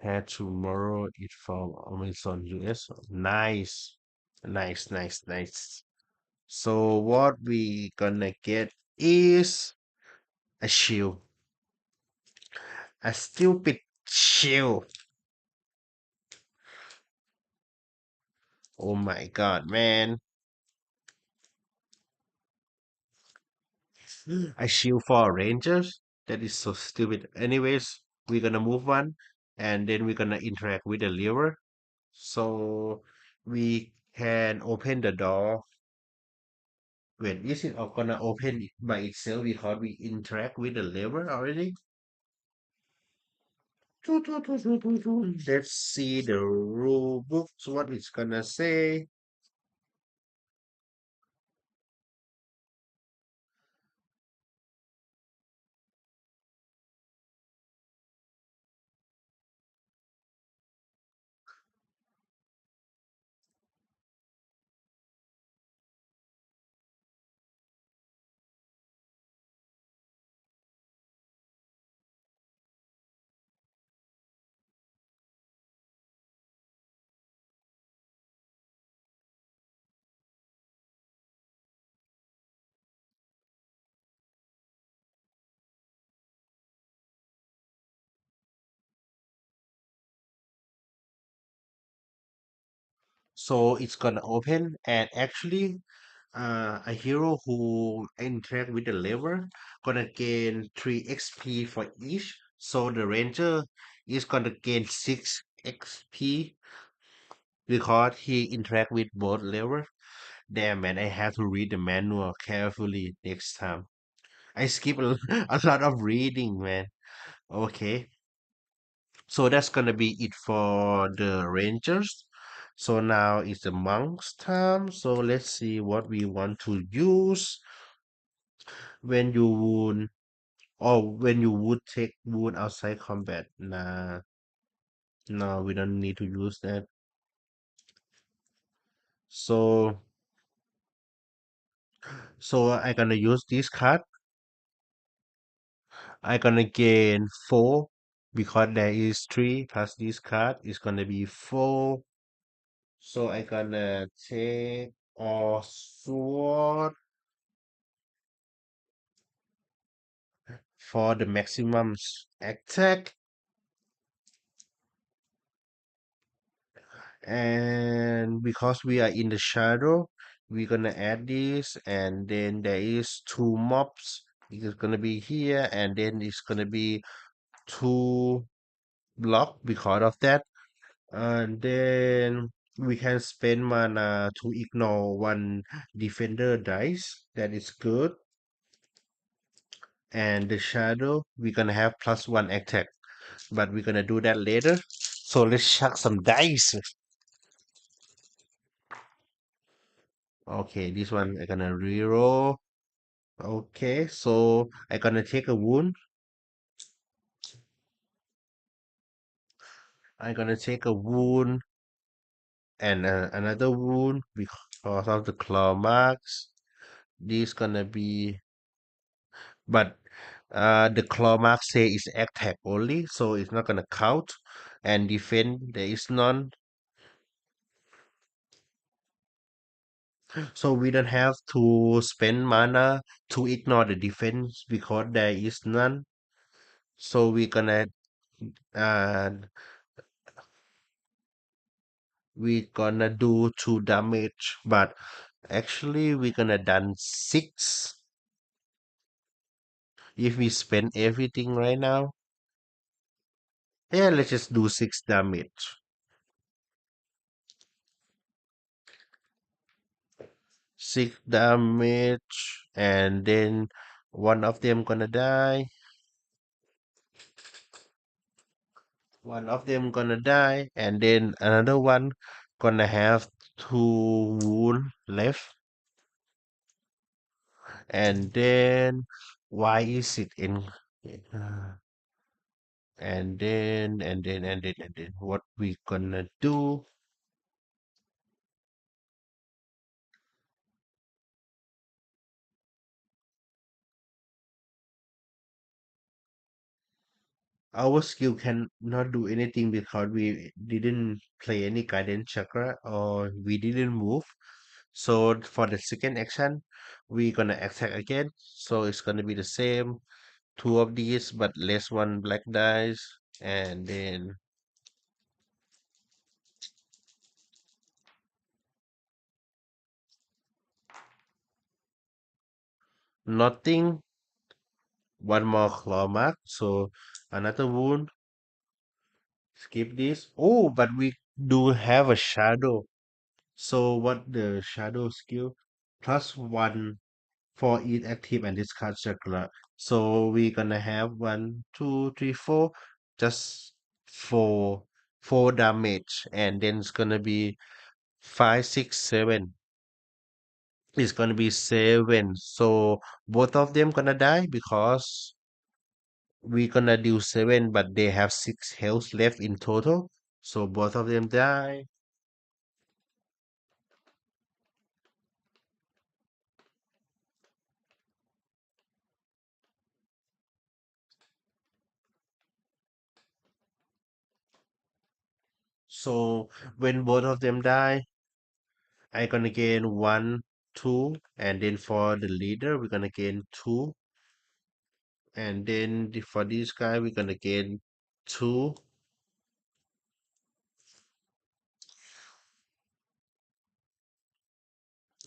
Had tomorrow it from Amazon US. Nice. Nice, nice, nice. So what we gonna get is a shield. A stupid shield. Oh my god, man. A shield for Rangers? That is so stupid. Anyways, we're gonna move on and then we're gonna interact with the lever. So we can open the door. Wait, is it gonna open it by itself because we interact with the lever already? Let's see the rule books, what it's gonna say. So it's gonna open and actually a hero who interact with the lever gonna gain 3 XP for each. So the ranger is gonna gain 6 XP because he interact with both lever. Damn man, I have to read the manual carefully next time. I skip a lot of reading, man. Okay, so that's gonna be it for the rangers. So now it's the monks time. So let's see what we want to use when you wound or when you would take wound outside combat. Nah, no, we don't need to use that. So I gonna use this card. I gonna gain 4 because there is 3 plus this card is gonna be 4. So I gonna take a sword for the maximum attack. And because we are in the shadow, we're gonna add this, and then there is 2 mobs. It's gonna be here, and then it's gonna be 2 block because of that. And then we can spend mana to ignore 1 defender dice. That is good. And the shadow, we're gonna have +1 attack, but we're gonna do that later. So let's chuck some dice. Okay, this one I'm gonna reroll. Okay, so I'm gonna take a wound. I'm gonna take a wound and another wound because of the claw marks. This gonna be, but the claw mark say is attack only, so it's not gonna count. And defense there is none, so we don't have to spend mana to ignore the defense because there is none. So uh we gonna do 2 damage, but actually we're gonna done 6 if we spend everything right now. Yeah, let's just do 6 damage. 6 damage, and then one of them gonna die. One of them gonna die, and then another one gonna have 2 wound left. And then why is it in and then what we gonna do? our skill cannot do anything because we didn't play any guidance chakra or we didn't move. So for the second action, we're gonna attack again. So it's gonna be the same, two of these, but less one black dice, and then nothing, one more claw mark. So another wound. Skip this. Oh, but we do have a shadow. So what the shadow skill? Plus one for each active and discard chakra. So we're gonna have one, two, three, four, just four, four damage, and then it's gonna be five, six, seven. It's gonna be seven. So both of them gonna die because we gonna do seven, but they have six health left in total. So both of them die. So when both of them die, I gonna gain one, two, and then for the leader, we're gonna gain two, and then for this guy, we're gonna gain two,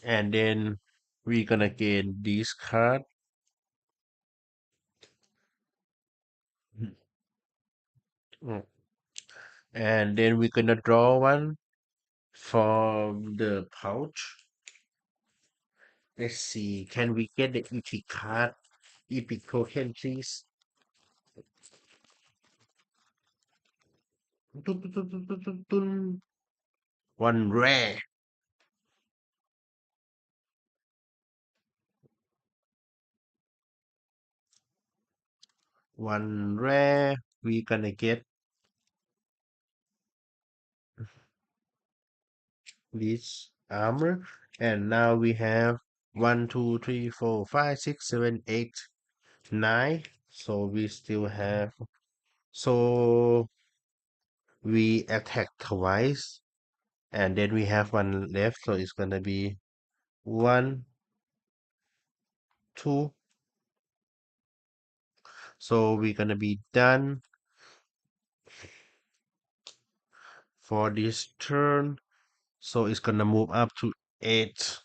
and then we're gonna gain this card, Mm. and then we're gonna draw one from the pouch. Let's see, can we get the epic card, epic token, please? Dun, dun, dun, dun, dun, dun, dun. One rare, one rare. We're gonna get this armor, and now we have one, two, three, four, five, six, seven, eight, nine. So we still have. So we attack twice, and then we have one left. So it's gonna be one, two. So we're gonna be done for this turn. So it's gonna move up to eight.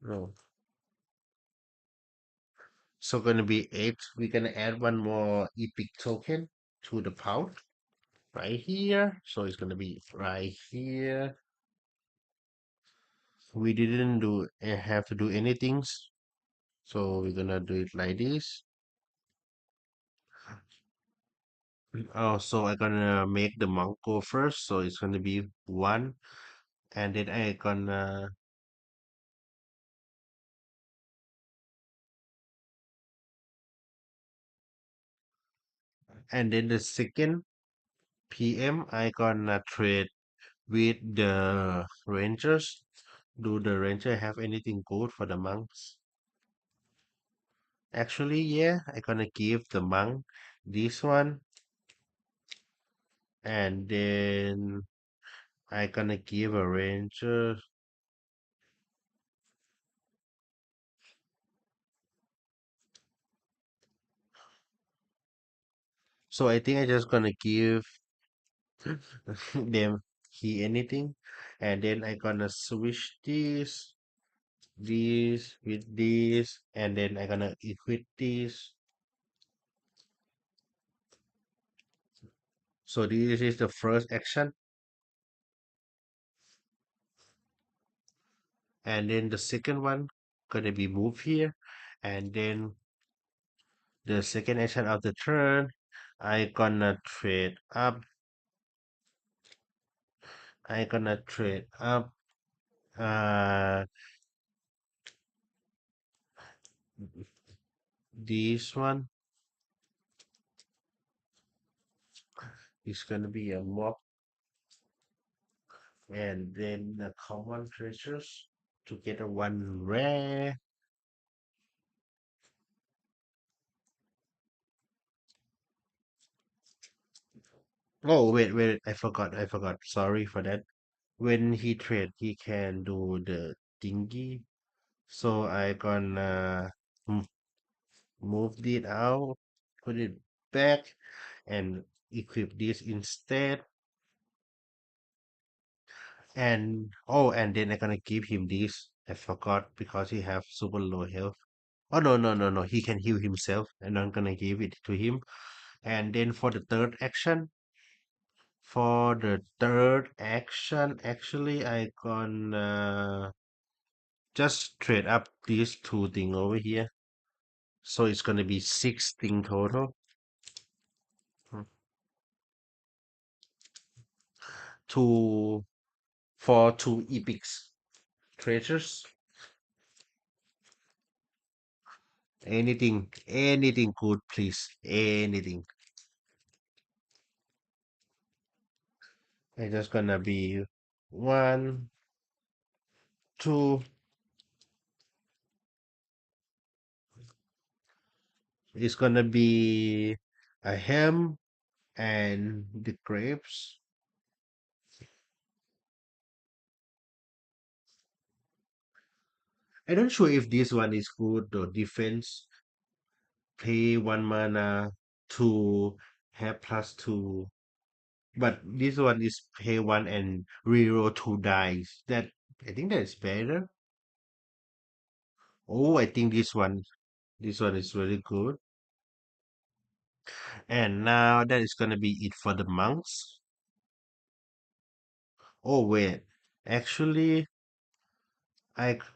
No. So gonna be eight. We're gonna add one more epic token to the pouch right here. So it's gonna be right here. We didn't do have to do anything. So we're gonna do it like this. Oh, so I'm gonna make the monk go first. So it's gonna be one, and then I gonna and then the second PM I gonna trade with the rangers. Do the ranger have anything good for the monks? Actually, yeah, I gonna give the monk this one, and then I gonna give a ranger. So I think I just gonna give them he anything, and then I gonna switch this with this, and then I gonna equip this. So this is the first action, and then the second one gonna be move here, and then the second action of the turn, I gonna trade up. I gonna trade up. Uh, this one is gonna be a mob, and then the common treasures. to get a one rare. Oh, wait, I forgot. Sorry for that. When he trade, he can do the thingy. So I gonna m- move it out, put it back, and equip this instead. And oh, and then I'm gonna give him this. I forgot because he have super low health. Oh no. He can heal himself, and I'm gonna give it to him. And then for the third action, actually, I gonna just trade up these two thing over here. So it's gonna be six thing total. Hmm. Two for two epics treasures. Anything good, please. Anything. It's just gonna be one, two. It's gonna be a ham and the grapes. I'm not sure if this one is good or defense. Pay one mana to have plus two. But this one is pay one and reroll two dice. That I think that is better. Oh, I think this one is really good. And now that is gonna be it for the monks. Oh wait, actually,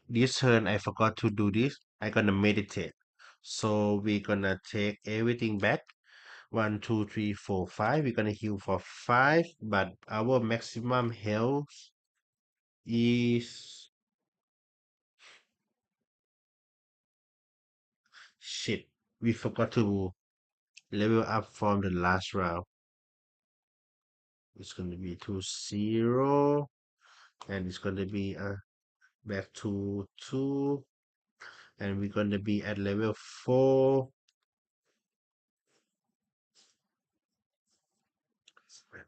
this turn I forgot to do this. I gonna meditate. So we're gonna take everything back. One, two, three, four, five. We're gonna heal for five, but our maximum health is shit. We forgot to level up from the last round. It's gonna be to zero, and it's gonna be back to two, and we're gonna be at level four.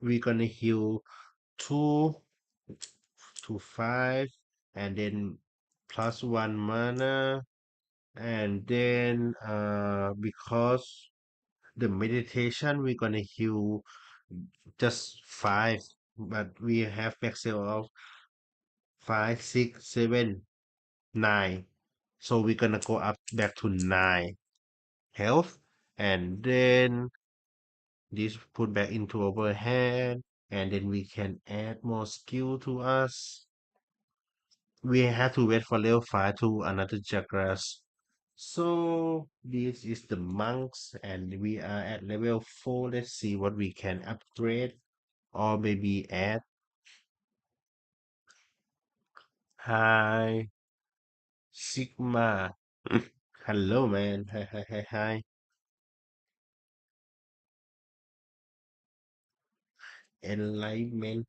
We're gonna heal two to five, and then plus one mana, and then because the meditation we're gonna heal just five, but we have maximum of five, six, seven, nine. So we're gonna go up back to nine health, and then this put back into our hand, and then we can add more skill to us. We have to wait for level 5 to another chakras. So this is the monks, and we are at level 4. Let's see what we can upgrade or maybe add. Hi, Sigma. Hello, man. Hi. Enlightenment.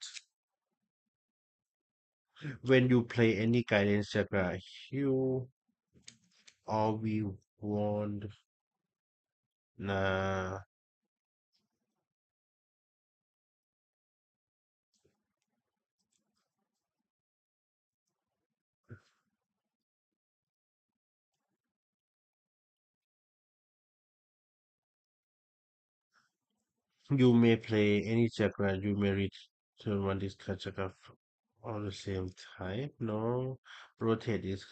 When you play any guidance chakra, you or we want. Nah, you may play any chakra. You may return one discard chakra all the same type. No, rotate is.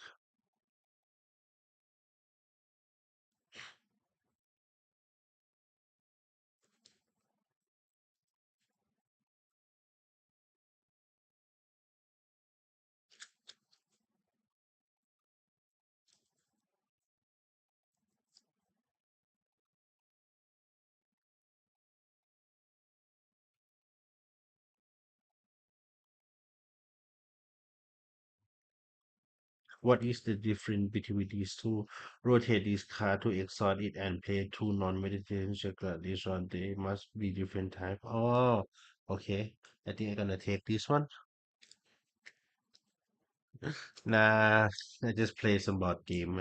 What is the difference between these two? Rotate this card to exhaust it and play two non-meditation chakra. This one, they must be different type. Oh, okay. I think I'm gonna take this one. Nah, I just play some board game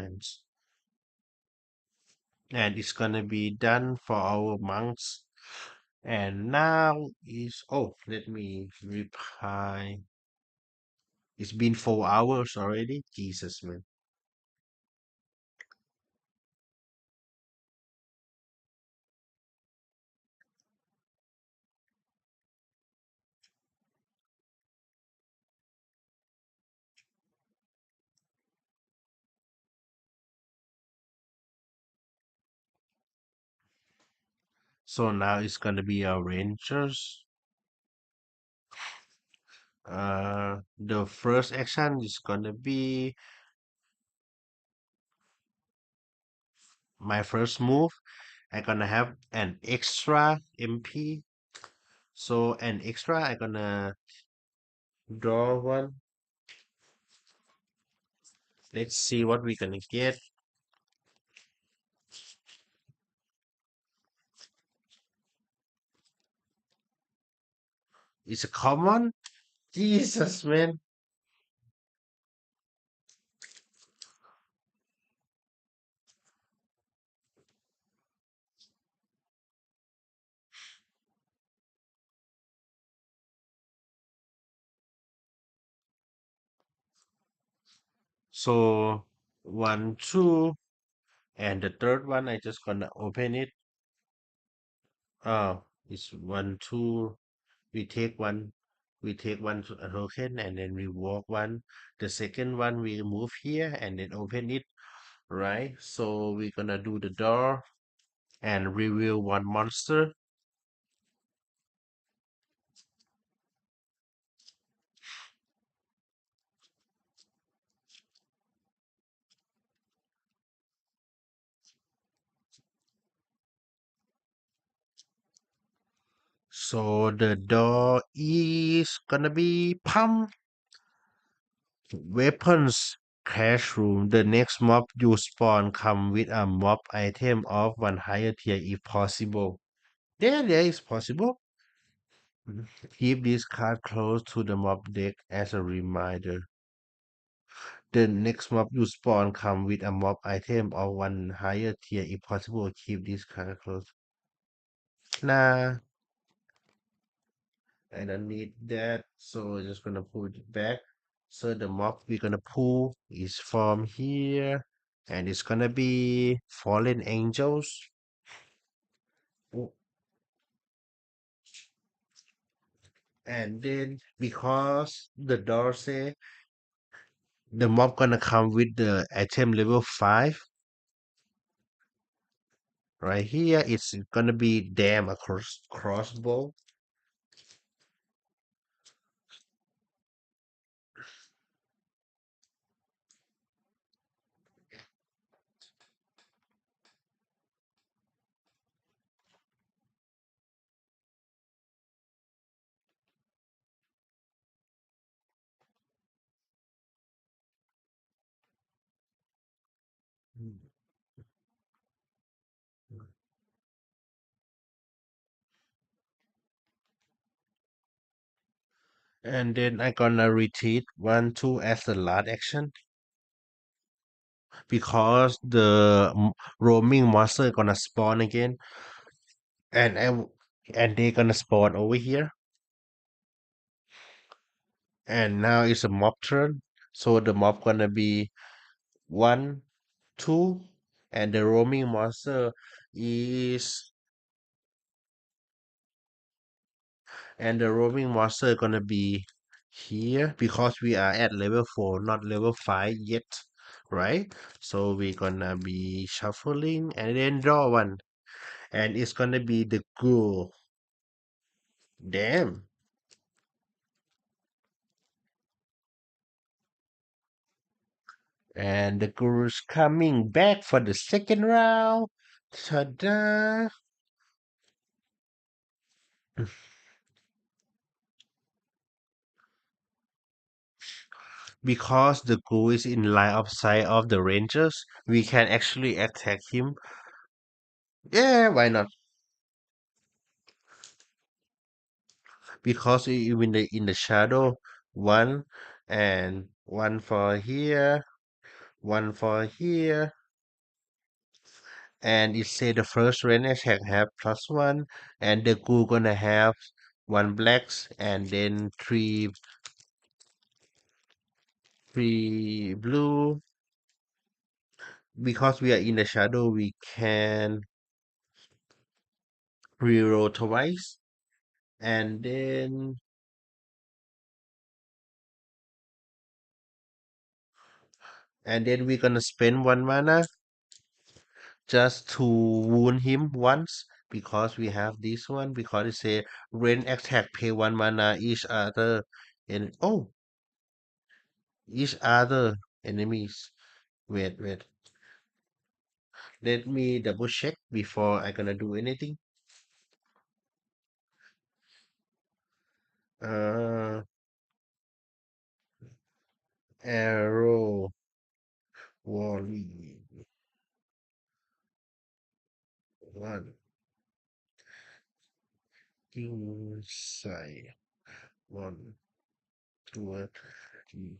and it's gonna be done for our monks. And now is let me reply. It's been 4 hours already. Jesus, man. So now it's gonna be our rangers. The first action is gonna be my first move. I'm gonna have an extra MP. So an extra, I'm gonna draw one. Let's see what we're gonna get. It's a common. Jesus, man. So one, two, and the third one, I just gonna open it. Oh, it's one, two. We take one token and then we walk one. The second one we move here and then open it, right? So we're gonna do the door and reveal one monster. So the door is gonna be pump weapons cash room. The next mob you spawn come with a mob item of one higher tier if possible. There is possible. Mhm. Keep this card close to the mob deck as a reminder. The next mob you spawn come with a mob item of one higher tier if possible. Keep this card close. Nah, I don't need that. So I'm just gonna put it back. So the mob we're gonna pull is from here. And it's gonna be fallen angels. Oh, and then because the door say the mob gonna come with the item level 5 right here, it's gonna be damn a crossbow. And then I gonna retreat 1 2 as the last action because the roaming monster gonna spawn again and and they gonna spawn over here. And now it's a mob turn, so the mob gonna be 1 2, and the roaming monster is and the roaming monster gonna be here because we are at level 4, not level 5 yet, right? So we're gonna be shuffling and then draw one, and it's gonna be the ghoul. Damn. And the guru's coming back for the second round. Ta-da! Because the guru is in line of sight of the rangers, we can actually attack him. Yeah, why not? Because even in the shadow, one and one for here, one for here, and it say the first range attack have +1, and the goo gonna have one blacks and then three blue. Because we are in the shadow, we can reroll twice, and then we're gonna spend one mana just to wound him once because we have this one because it say range attack pay one mana and each other enemies. Wait, let me double check before I gonna do anything. uh Arrow Wally one king side one two three.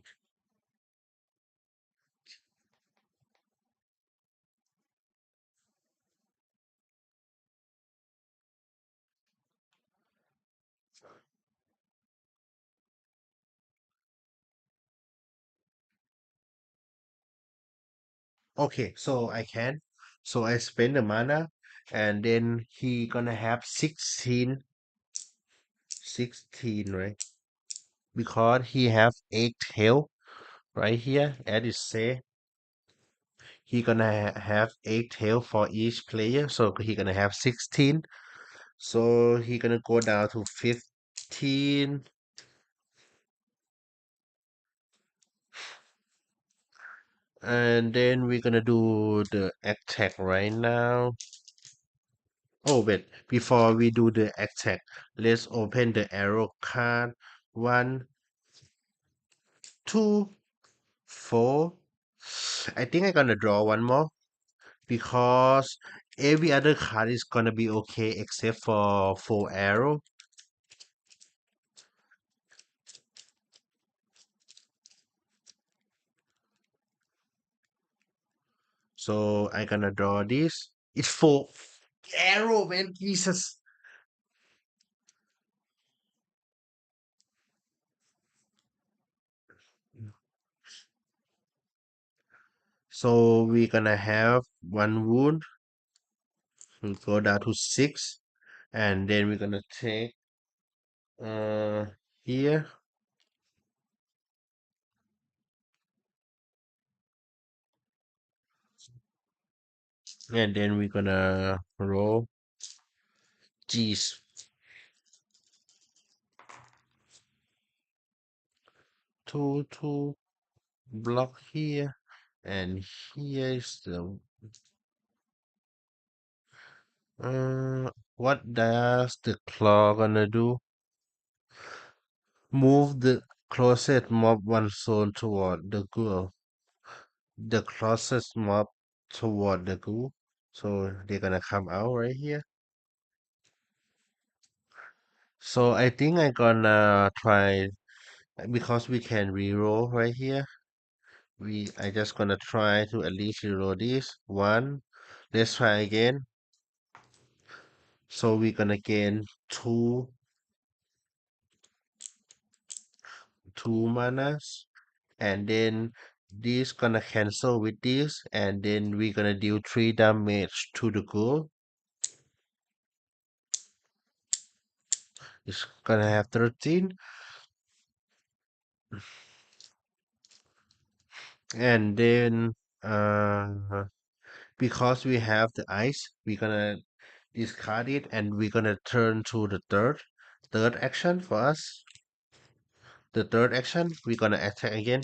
Okay, so I can. So I spend the mana, and then he gonna have 16, right? Because he have 8 health right here, as it say, he gonna have 8 health for each player, so he gonna have 16. So he gonna go down to 15, and then we're gonna do the attack right now. Oh wait, before we do the attack, let's open the arrow card. One, two, four. I think I'm gonna draw one more because every other card is gonna be okay except for four arrow. So I'm gonna draw this. It's four arrow, man. Jesus. So we're gonna have one wound. We'll go down to six, and then we're gonna take uh here, and then we're gonna roll. Jeez. Two block here, and here is the what does the claw gonna do? Move the closest mob one zone toward the goal. The closest mob toward the goal. So they're gonna come out right here. So I think I'm gonna try because we can reroll right here. I just gonna try to at least reroll this one. Let's try again. So we're gonna gain two manas, and then this gonna cancel with this, and then we're gonna deal 3 damage to the goal. It's gonna have 13, and then because we have the ice, we're gonna discard it, and we're gonna turn to the third action for us. The third action, we're gonna attack again.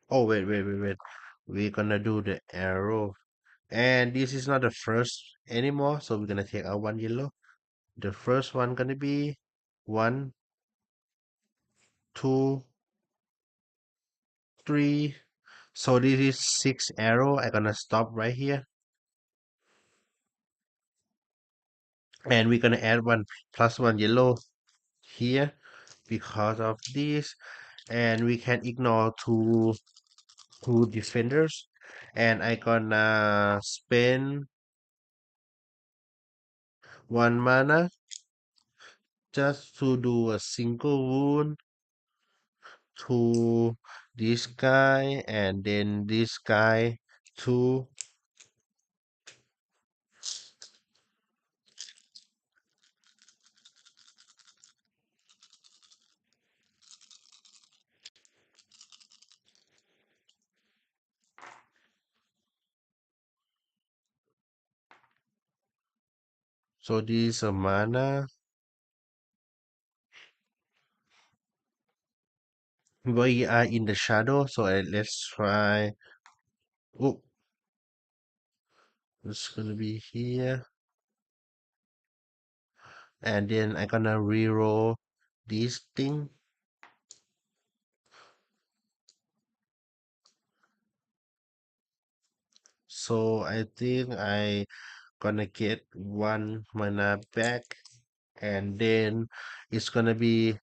Oh wait. We're gonna do the arrow. And this is not the first anymore, so we're gonna take out one yellow. The first one gonna be one, two, three. So this is 6 arrow. I'm gonna stop right here. And we're gonna add one plus one yellow here because of this, and we can ignore two defenders, and I gonna spend 1 mana just to do a single wound to this guy, and then this guy too. So this is a mana. We are in the shadow, so let's try. Oh, it's gonna be here, and then I gonna reroll this thing. So I think I gonna get 1 mana back, and then it's gonna be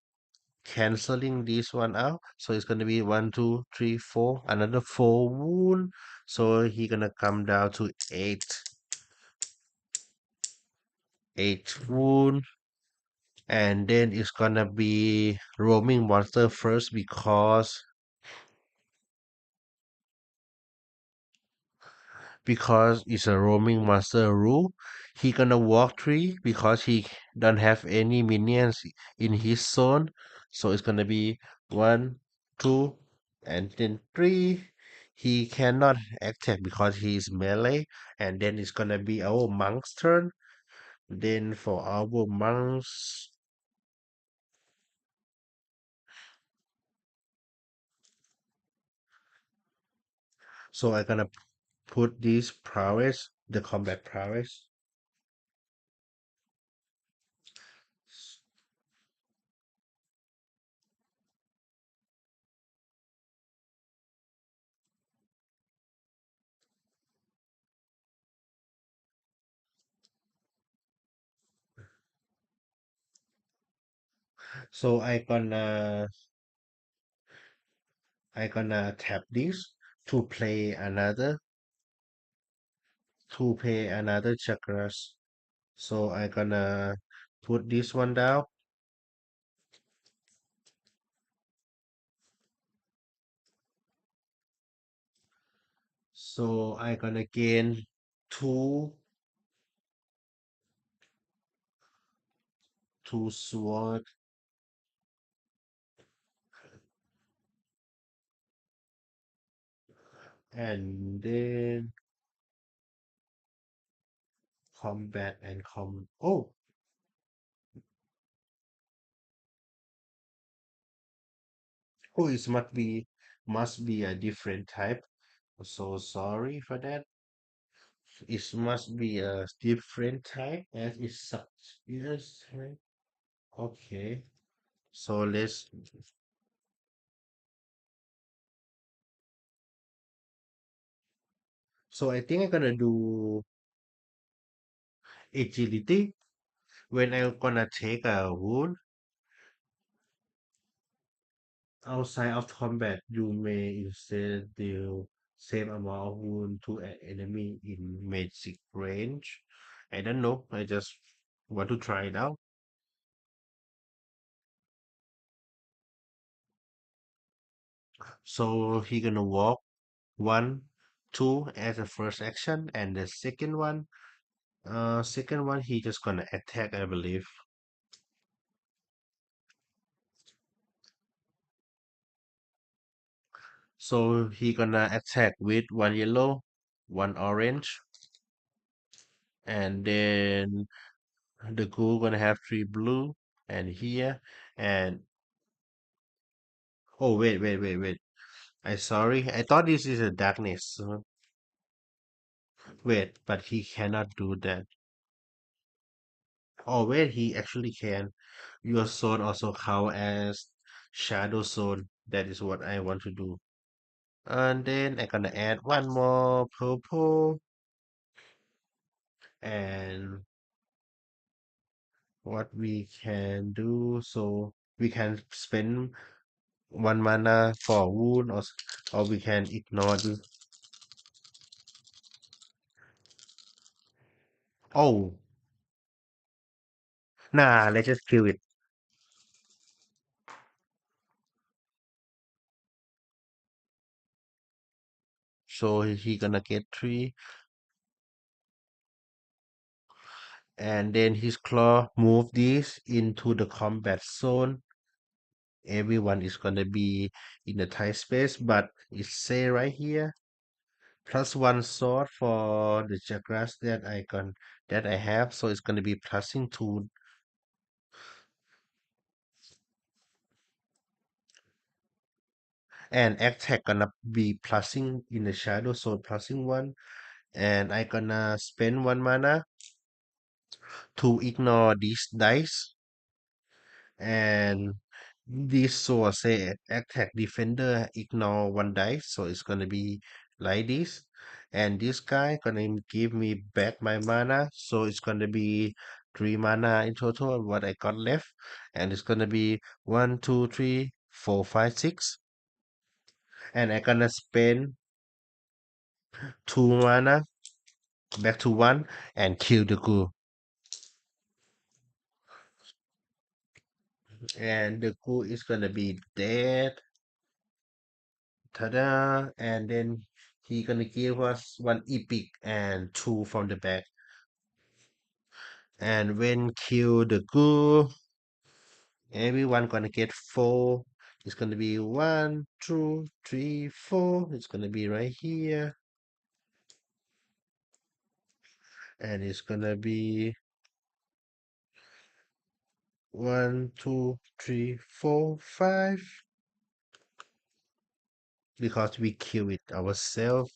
canceling this one out. So it's gonna be 1, 2, 3, 4, another 4 wound. So he gonna come down to eight wound, and then it's gonna be roaming monster first because it's a roaming monster rule. He gonna walk 3 because he don't have any minions in his zone. So it's gonna be 1, 2, and then 3. He cannot attack because he is melee, and then it's gonna be our monk's turn. Then for our monks, so I'm gonna put this prowess, the combat prowess. So I gonna tap this to play another chakras. So I gonna put this one down. So I gonna gain two sword, and then combat and it must be a different type. So sorry for that. It must be a different type as it's such. Yes, right? Okay. So I think I'm gonna do agility when I'm gonna take a wound outside of combat. You may instead deal same amount of wound to an enemy in magic range. I don't know. I just want to try it out. So he gonna walk 1, 2 as a first action, and the second one he just gonna attack, I believe. So he gonna attack with 1 yellow, 1 orange, and then the ghoul gonna have 3 blue, and here, and oh, wait. I sorry. I thought this is a darkness. Wait, but he cannot do that. Oh wait, he actually can. Your sword also count as shadow zone. That is what I want to do. And then I'm gonna add one more purple, and what we can do, so we can spend one mana for wound, or we can ignore the. Oh, nah, let's just kill it. So he gonna get 3, and then his claw move this into the combat zone. Everyone is gonna be in the tight space, but it say right here +1 sword for the chakras that I have, so it's gonna be plusing 2, and attack gonna be plusing in the shadow zone plusing 1, and I gonna spend 1 mana to ignore these dice, and this sword say attack defender ignore 1 dice, so it's gonna be like this, and this guy gonna give me back my mana, so it's gonna be 3 mana in total what I got left, and it's gonna be 1 2 3 4 5 6, and I gonna spend 2 mana back to 1 and kill the ghoul, and the ghoul is gonna be dead. Ta-da! And then he gonna give us 1 epic and 2 from the back. And when kill the ghoul, everyone gonna get 4. It's gonna be 1 2 3 4. It's gonna be right here, and it's gonna be 1 2 3 4 5, because we kill it ourselves.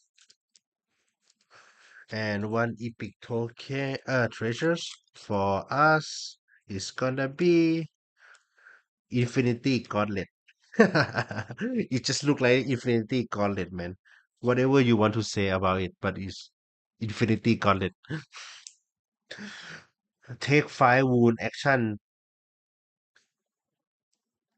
And 1 epic token treasures for us is gonna be Infinity Gauntlet. It just look like Infinity Gauntlet, man. Whatever you want to say about it, but it's Infinity Gauntlet. Take 5 wound action.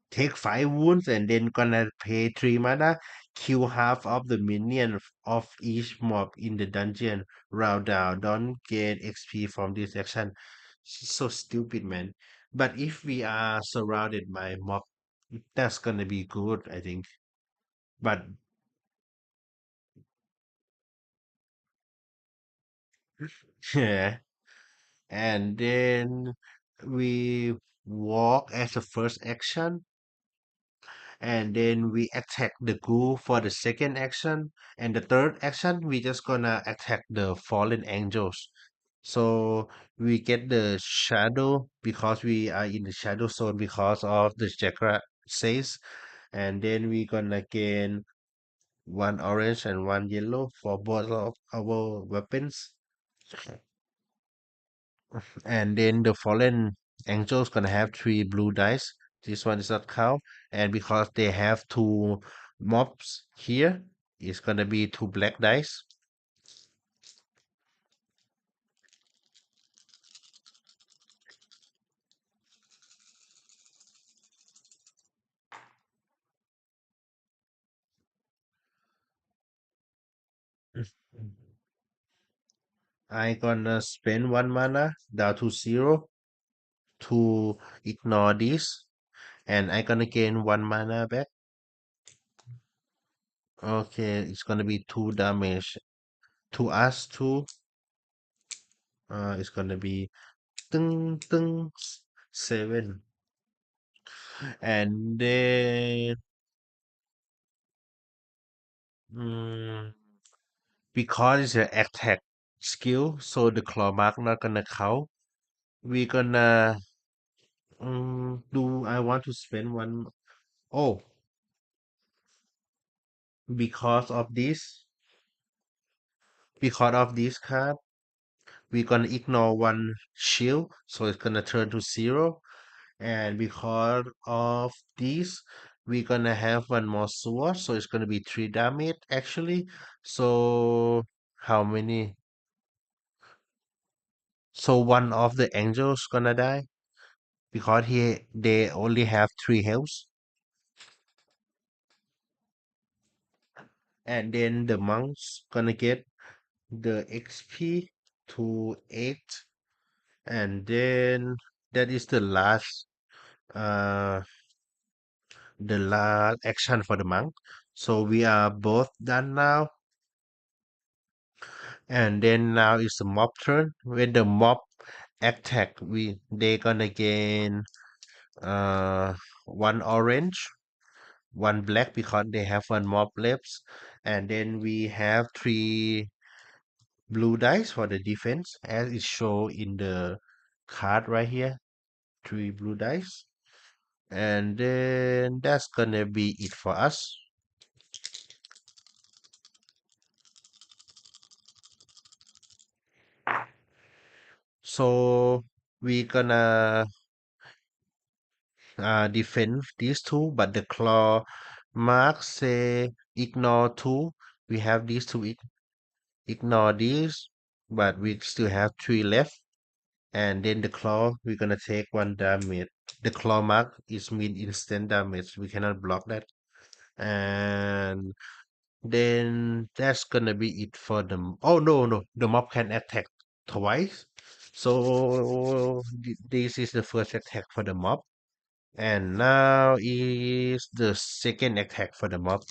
Take 5 wounds and then gonna pay 3 mana. Kill half of the minion of each mob in the dungeon. Round down. Don't get XP from this action. So stupid, man. But if we are surrounded by mob, that's gonna be good, I think. But yeah. And then we walk as a first action, and then we attack the ghoul for the second action, and the third action we just gonna attack the fallen angels, so we get the shadow because we are in the shadow zone because of the chakra says, and then we gonna gain 1 orange and 1 yellow for both of our weapons, and then the fallen angels gonna have 3 blue dice. This one is not count, and because they have 2 mobs here, it's gonna be 2 black dice. I gonna spend 1 mana down to 0 to ignore this, and I gonna gain 1 mana back. Okay, it's gonna be 2 damage to us too. It's gonna be tung tung 7, and then mm, because it's an attack skill, so the claw mark not gonna count. We gonna do I want to spend 1? Oh, because of this, because of this card, we gonna ignore 1 shield, so it's gonna turn to 0. And because of this, we gonna have 1 more sword, so it's gonna be 3 damage actually. So how many? So 1 of the angels gonna die. because here they only have 3 health. And then the monks gonna get the XP to 8. And then that is uh the last action for the monk. So we are both done now. And then now is the mob turn. When the mob attack, they gonna gain uh 1 orange, 1 black because they have 1 mob left. And then we have 3 blue dice for the defense as it show in the card right here. 3 blue dice. And then that's gonna be it for us. So we gonna defend these two, but the claw marks say ignore two. We have these two, ignore these, but we still have 3 left. And then the claw, we're gonna take 1 damage. The claw mark is mean instant damage. We cannot block that. And then that's gonna be it for them. Oh no, no, the mob can attack twice. So this is the first attack for the mob. And now is the second attack for the mob.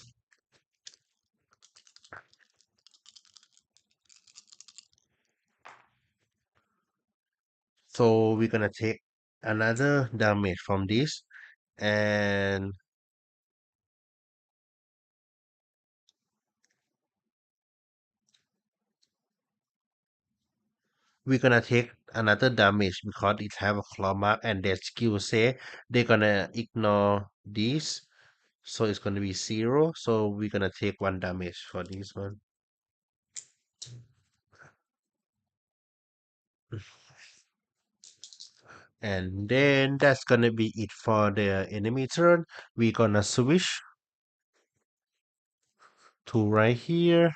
So we're gonna take another damage from this, and we're gonna take another damage because it have a claw mark and their skill say they're gonna ignore this. So it's gonna be 0. So we're gonna take 1 damage for this one. And then that's gonna be it for the enemy turn. We're gonna switch to right here.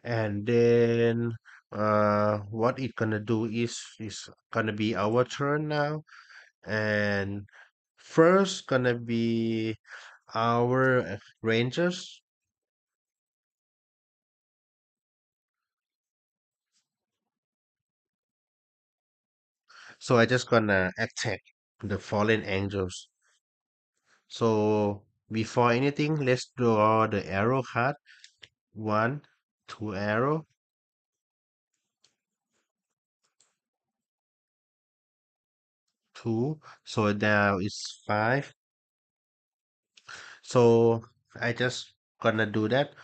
And then what it gonna do is gonna be our turn now. And first gonna be our rangers. So I just gonna attack the fallen angels. So before anything, let's draw the arrow card. One, two arrow, two. So now it's 5. So I just gonna do that.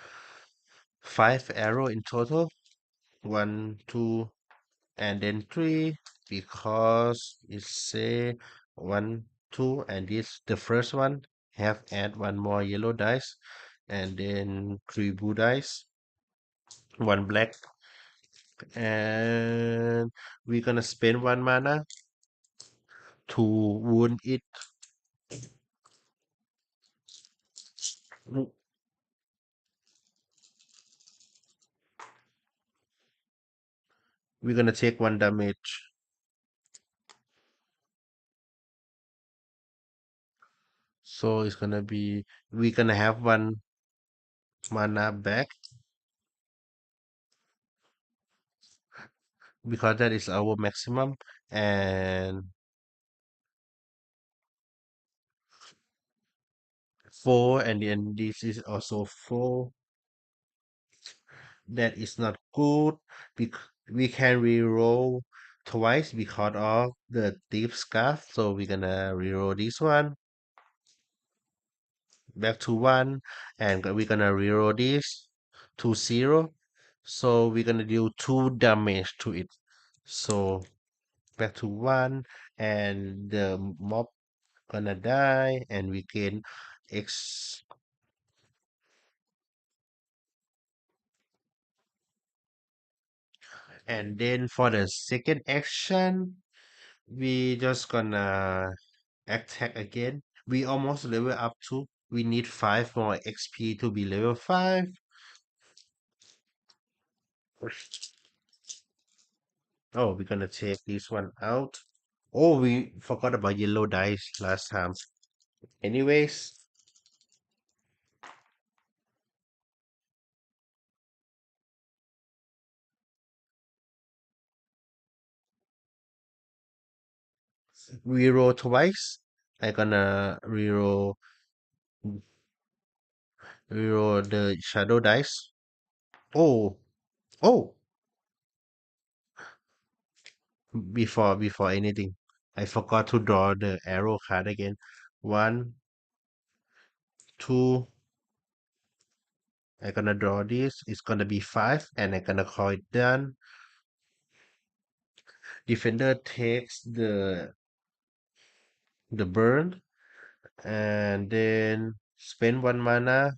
5 arrow in total. One, two, and then 3 because it say 1, 2, and this the first one have add 1 more yellow dice, and then 3 blue dice, 1 black, and we're gonna spend 1 mana to wound it. We're gonna take 1 damage. So it's gonna be we're gonna have 1 mana back because that is our maximum. And 4, and then this is also 4. That is not good. We can reroll twice because of the thief scarf. So we're gonna reroll this one back to 1, and we're gonna reroll this to 0. So we're gonna do 2 damage to it. So back to 1, and the mob gonna die, and we gain X. And then for the second action, we just gonna attack again. We almost level up to. We need 5 more XP to be level 5. Oh, we're gonna take this one out. Oh, we forgot about yellow dice last time. Anyways, we roll twice. I gonna reroll the shadow dice. Oh, oh, before anything, I forgot to draw the arrow card again. One, two. I gonna draw this. It's gonna be five, and I gonna call it done. Defender takes the burn, and then spend one mana.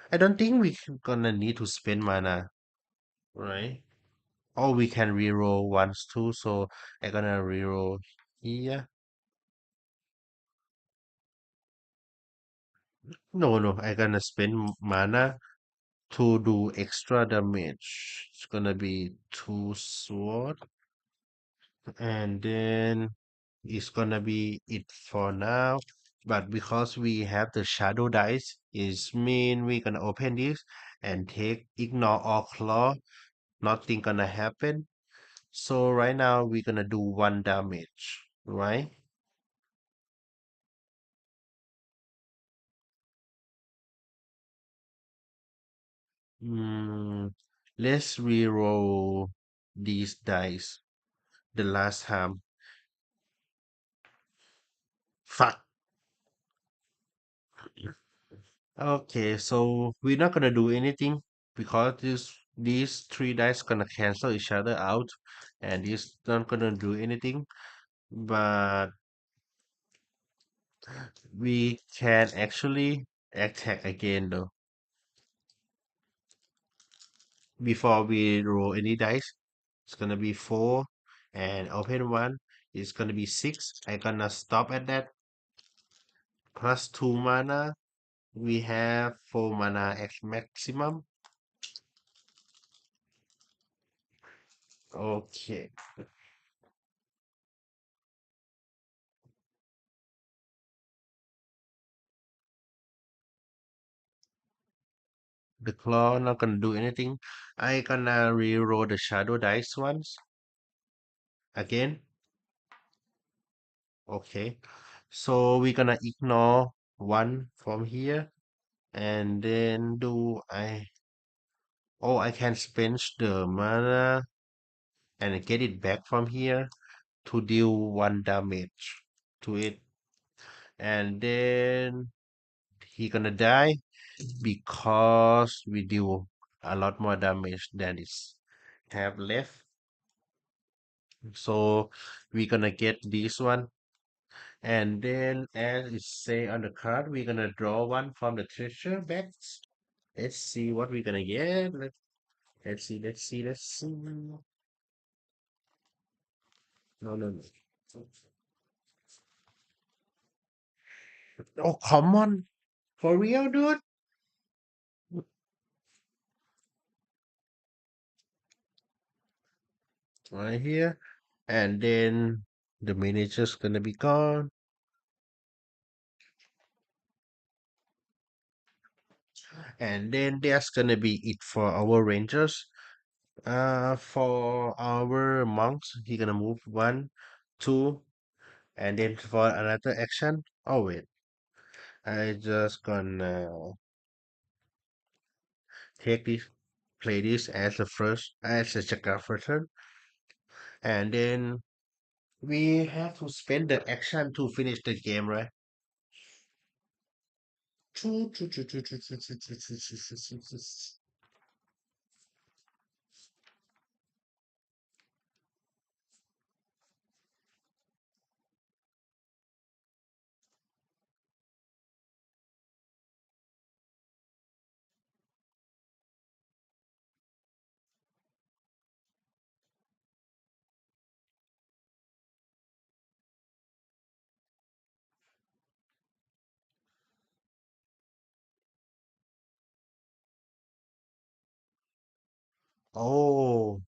I don't think we gonna need to spend mana, right? Or we can reroll once too. So I gonna reroll here. No, no, I gonna spend mana to do extra damage. It's gonna be two sword, and then it's gonna be it for now. But because we have the shadow dice, is mean we gonna open this and take ignore all claw. Nothing gonna happen. So right now we're gonna do one damage, right? Mm, let's reroll these dice the last time. Fuck. Okay, so we're not gonna do anything because these three dice gonna cancel each other out, and this not gonna do anything. But we can actually attack again though. Before we roll any dice, it's gonna be four, and open one. It's gonna be six. I gonna stop at that. Plus two mana. We have four mana at maximum. Okay. The claw not gonna do anything. I gonna reroll the shadow dice once again. Okay. So we gonna ignore one from here, and then do I oh I can spend the mana and get it back from here to deal one damage to it. And then he gonna die because we deal a lot more damage than it's have left. So we're gonna get this one, and then as it say on the card, we're gonna draw one from the treasure bags. Let's see what we're gonna get. Let's see, let's see, let's see. No, no, no. Oh, come on. For real, dude? Right here. And then the miniature's gonna be gone. And then that's gonna be it for our rangers. For our monks, he gonna move one, two, and then for another action. Oh wait, I just gonna take this, play this as the first, as a chakra turn, and then we have to spend the action to finish the game, right? Oh.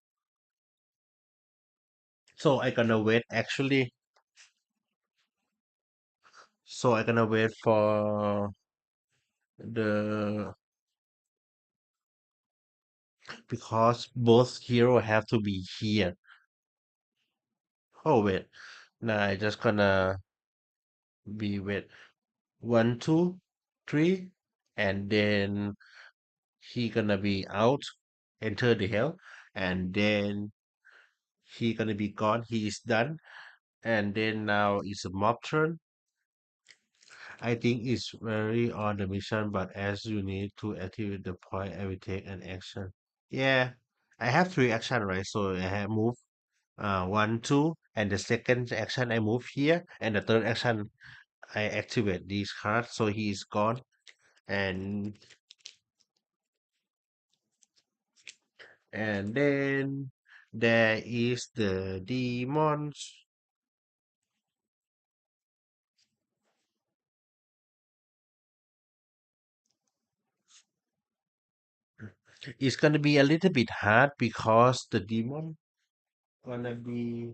So I gonna wait actually. So I gonna wait for the because both hero have to be here. Oh wait. Now I just gonna be wait 1, 2, 3, and then he gonna be out, enter the hell, and then he gonna be gone. He is done, and then now it's a mob turn. I think it's very on the mission, but as you need to activate the point, I will take an action. Yeah, I have three action, right? So I have move 1, 2, and the second action I move here, and the third action I activate these cards, so he is gone. And then there is the demons. It's gonna be a little bit hard because the demon gonna be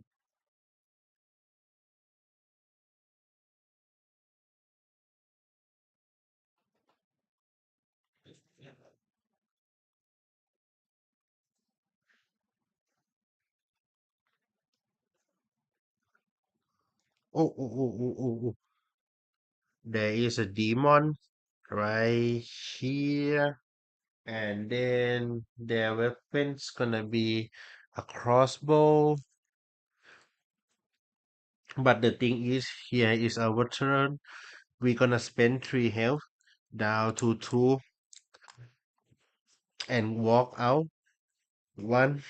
oh. There is a demon right here, and then their weapons gonna be a crossbow. But the thing is, here is our turn. We're gonna spend 3 health down to 2 and walk out. 1,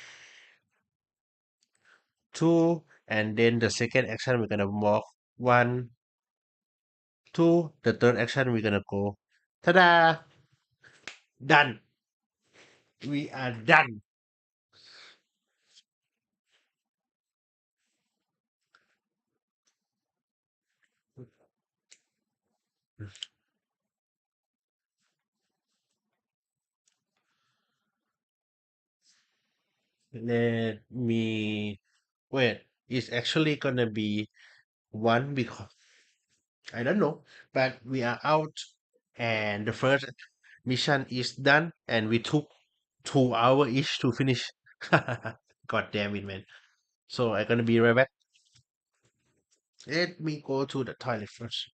2, and then the second action we're gonna walk 1, 2. The third action we're gonna go. Ta-da! Done. We are done. Let me wait. It's actually gonna be one because I don't know, but we are out, and the first mission is done, and we took 2 hours each to finish. God damn it, man! So I'm gonna be right back. Let me go to the toilet first.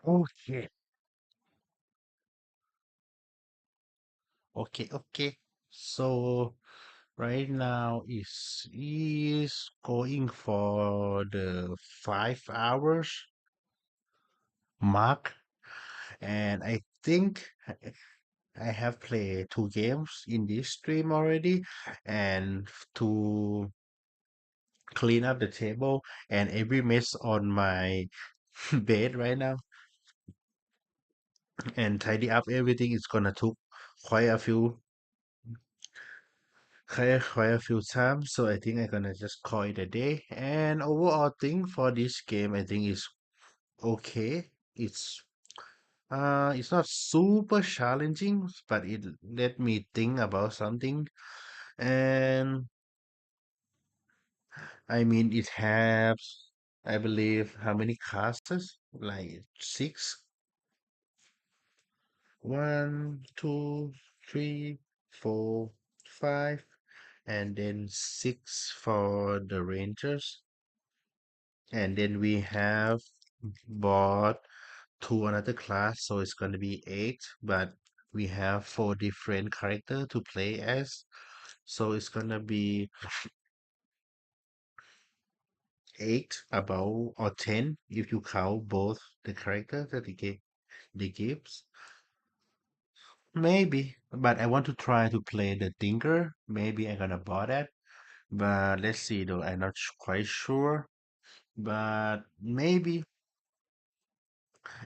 Okay, okay. So right now is going for the 5 hours mark, and I think I have played 2 games in this stream already, and to clean up the table and every mess on my bed right now and tidy up everything is gonna take quite a few quite a few times. So I think I'm gonna just call it a day. And overall thing for this game I think is okay. It's not super challenging, but it let me think about something. And I mean it has I believe how many classes? Like six. One, two, three, four, five, and then six for the Rangers. And then we have bought two another class, so it's gonna be eight, but we have four different character to play as. So it's gonna be eight about or 10 if you count both the characters that they gives. Maybe, but I want to try to play the Tinker. Maybe I'm gonna buy that. But let's see though, I'm not quite sure. But maybe.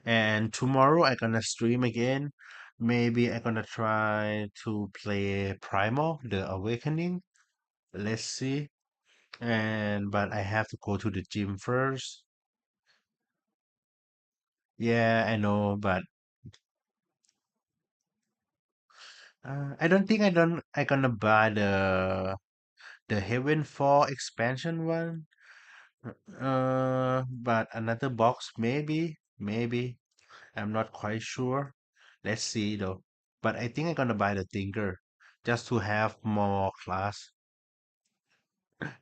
And tomorrow I'm gonna stream again. Maybe I'm gonna try to play Primal, The Awakening. Let's see. And but I have to go to the gym first. Yeah, I know, but I don't think I gonna buy the Heaven 4 expansion one. But another box maybe. I'm not quite sure. Let's see though. But I think I'm gonna buy the Tinker just to have more class.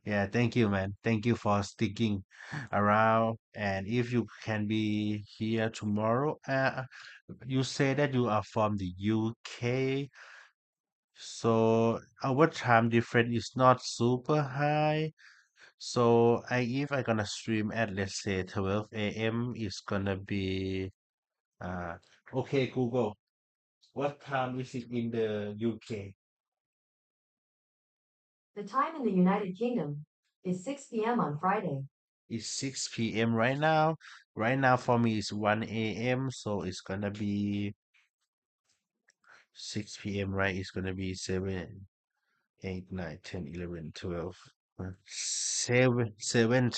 Yeah, thank you, man. Thank you for sticking around. And if you can be here tomorrow, you say that you are from the UK, so our time difference is not super high. So if I gonna stream at let's say 12 a.m. it's gonna be uh okay Google. What time is it in the UK? The time in the United Kingdom is 6 p.m. on Friday. It's 6 p.m. right now. Right now for me it's 1 a.m. So it's gonna be 6 p.m. right? It's gonna be 7, 8, 9, 10, 11, 12. 7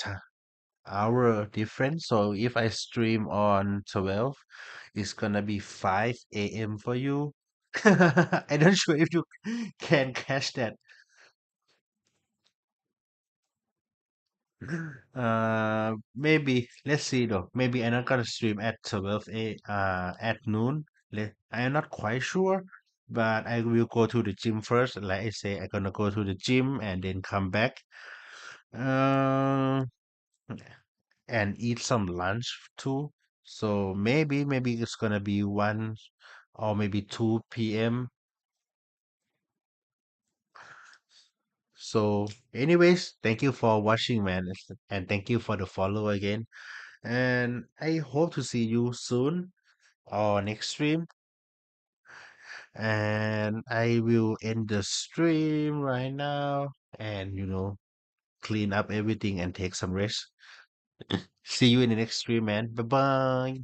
hour difference. So if I stream on 12, it's gonna be 5 a.m. for you. I'm not sure if you can catch that. Maybe let's see though. Maybe I'm not gonna stream at 12 at noon. I'm not quite sure, but I will go to the gym first. Like I say, I'm gonna go to the gym and then come back. Um, and eat some lunch too. So maybe it's gonna be 1 or maybe 2 p.m. So, anyways, thank you for watching, man, and thank you for the follow again. And I hope to see you soon or next stream. And I will end the stream right now and clean up everything and take some rest. See you in the next stream, man. Bye bye.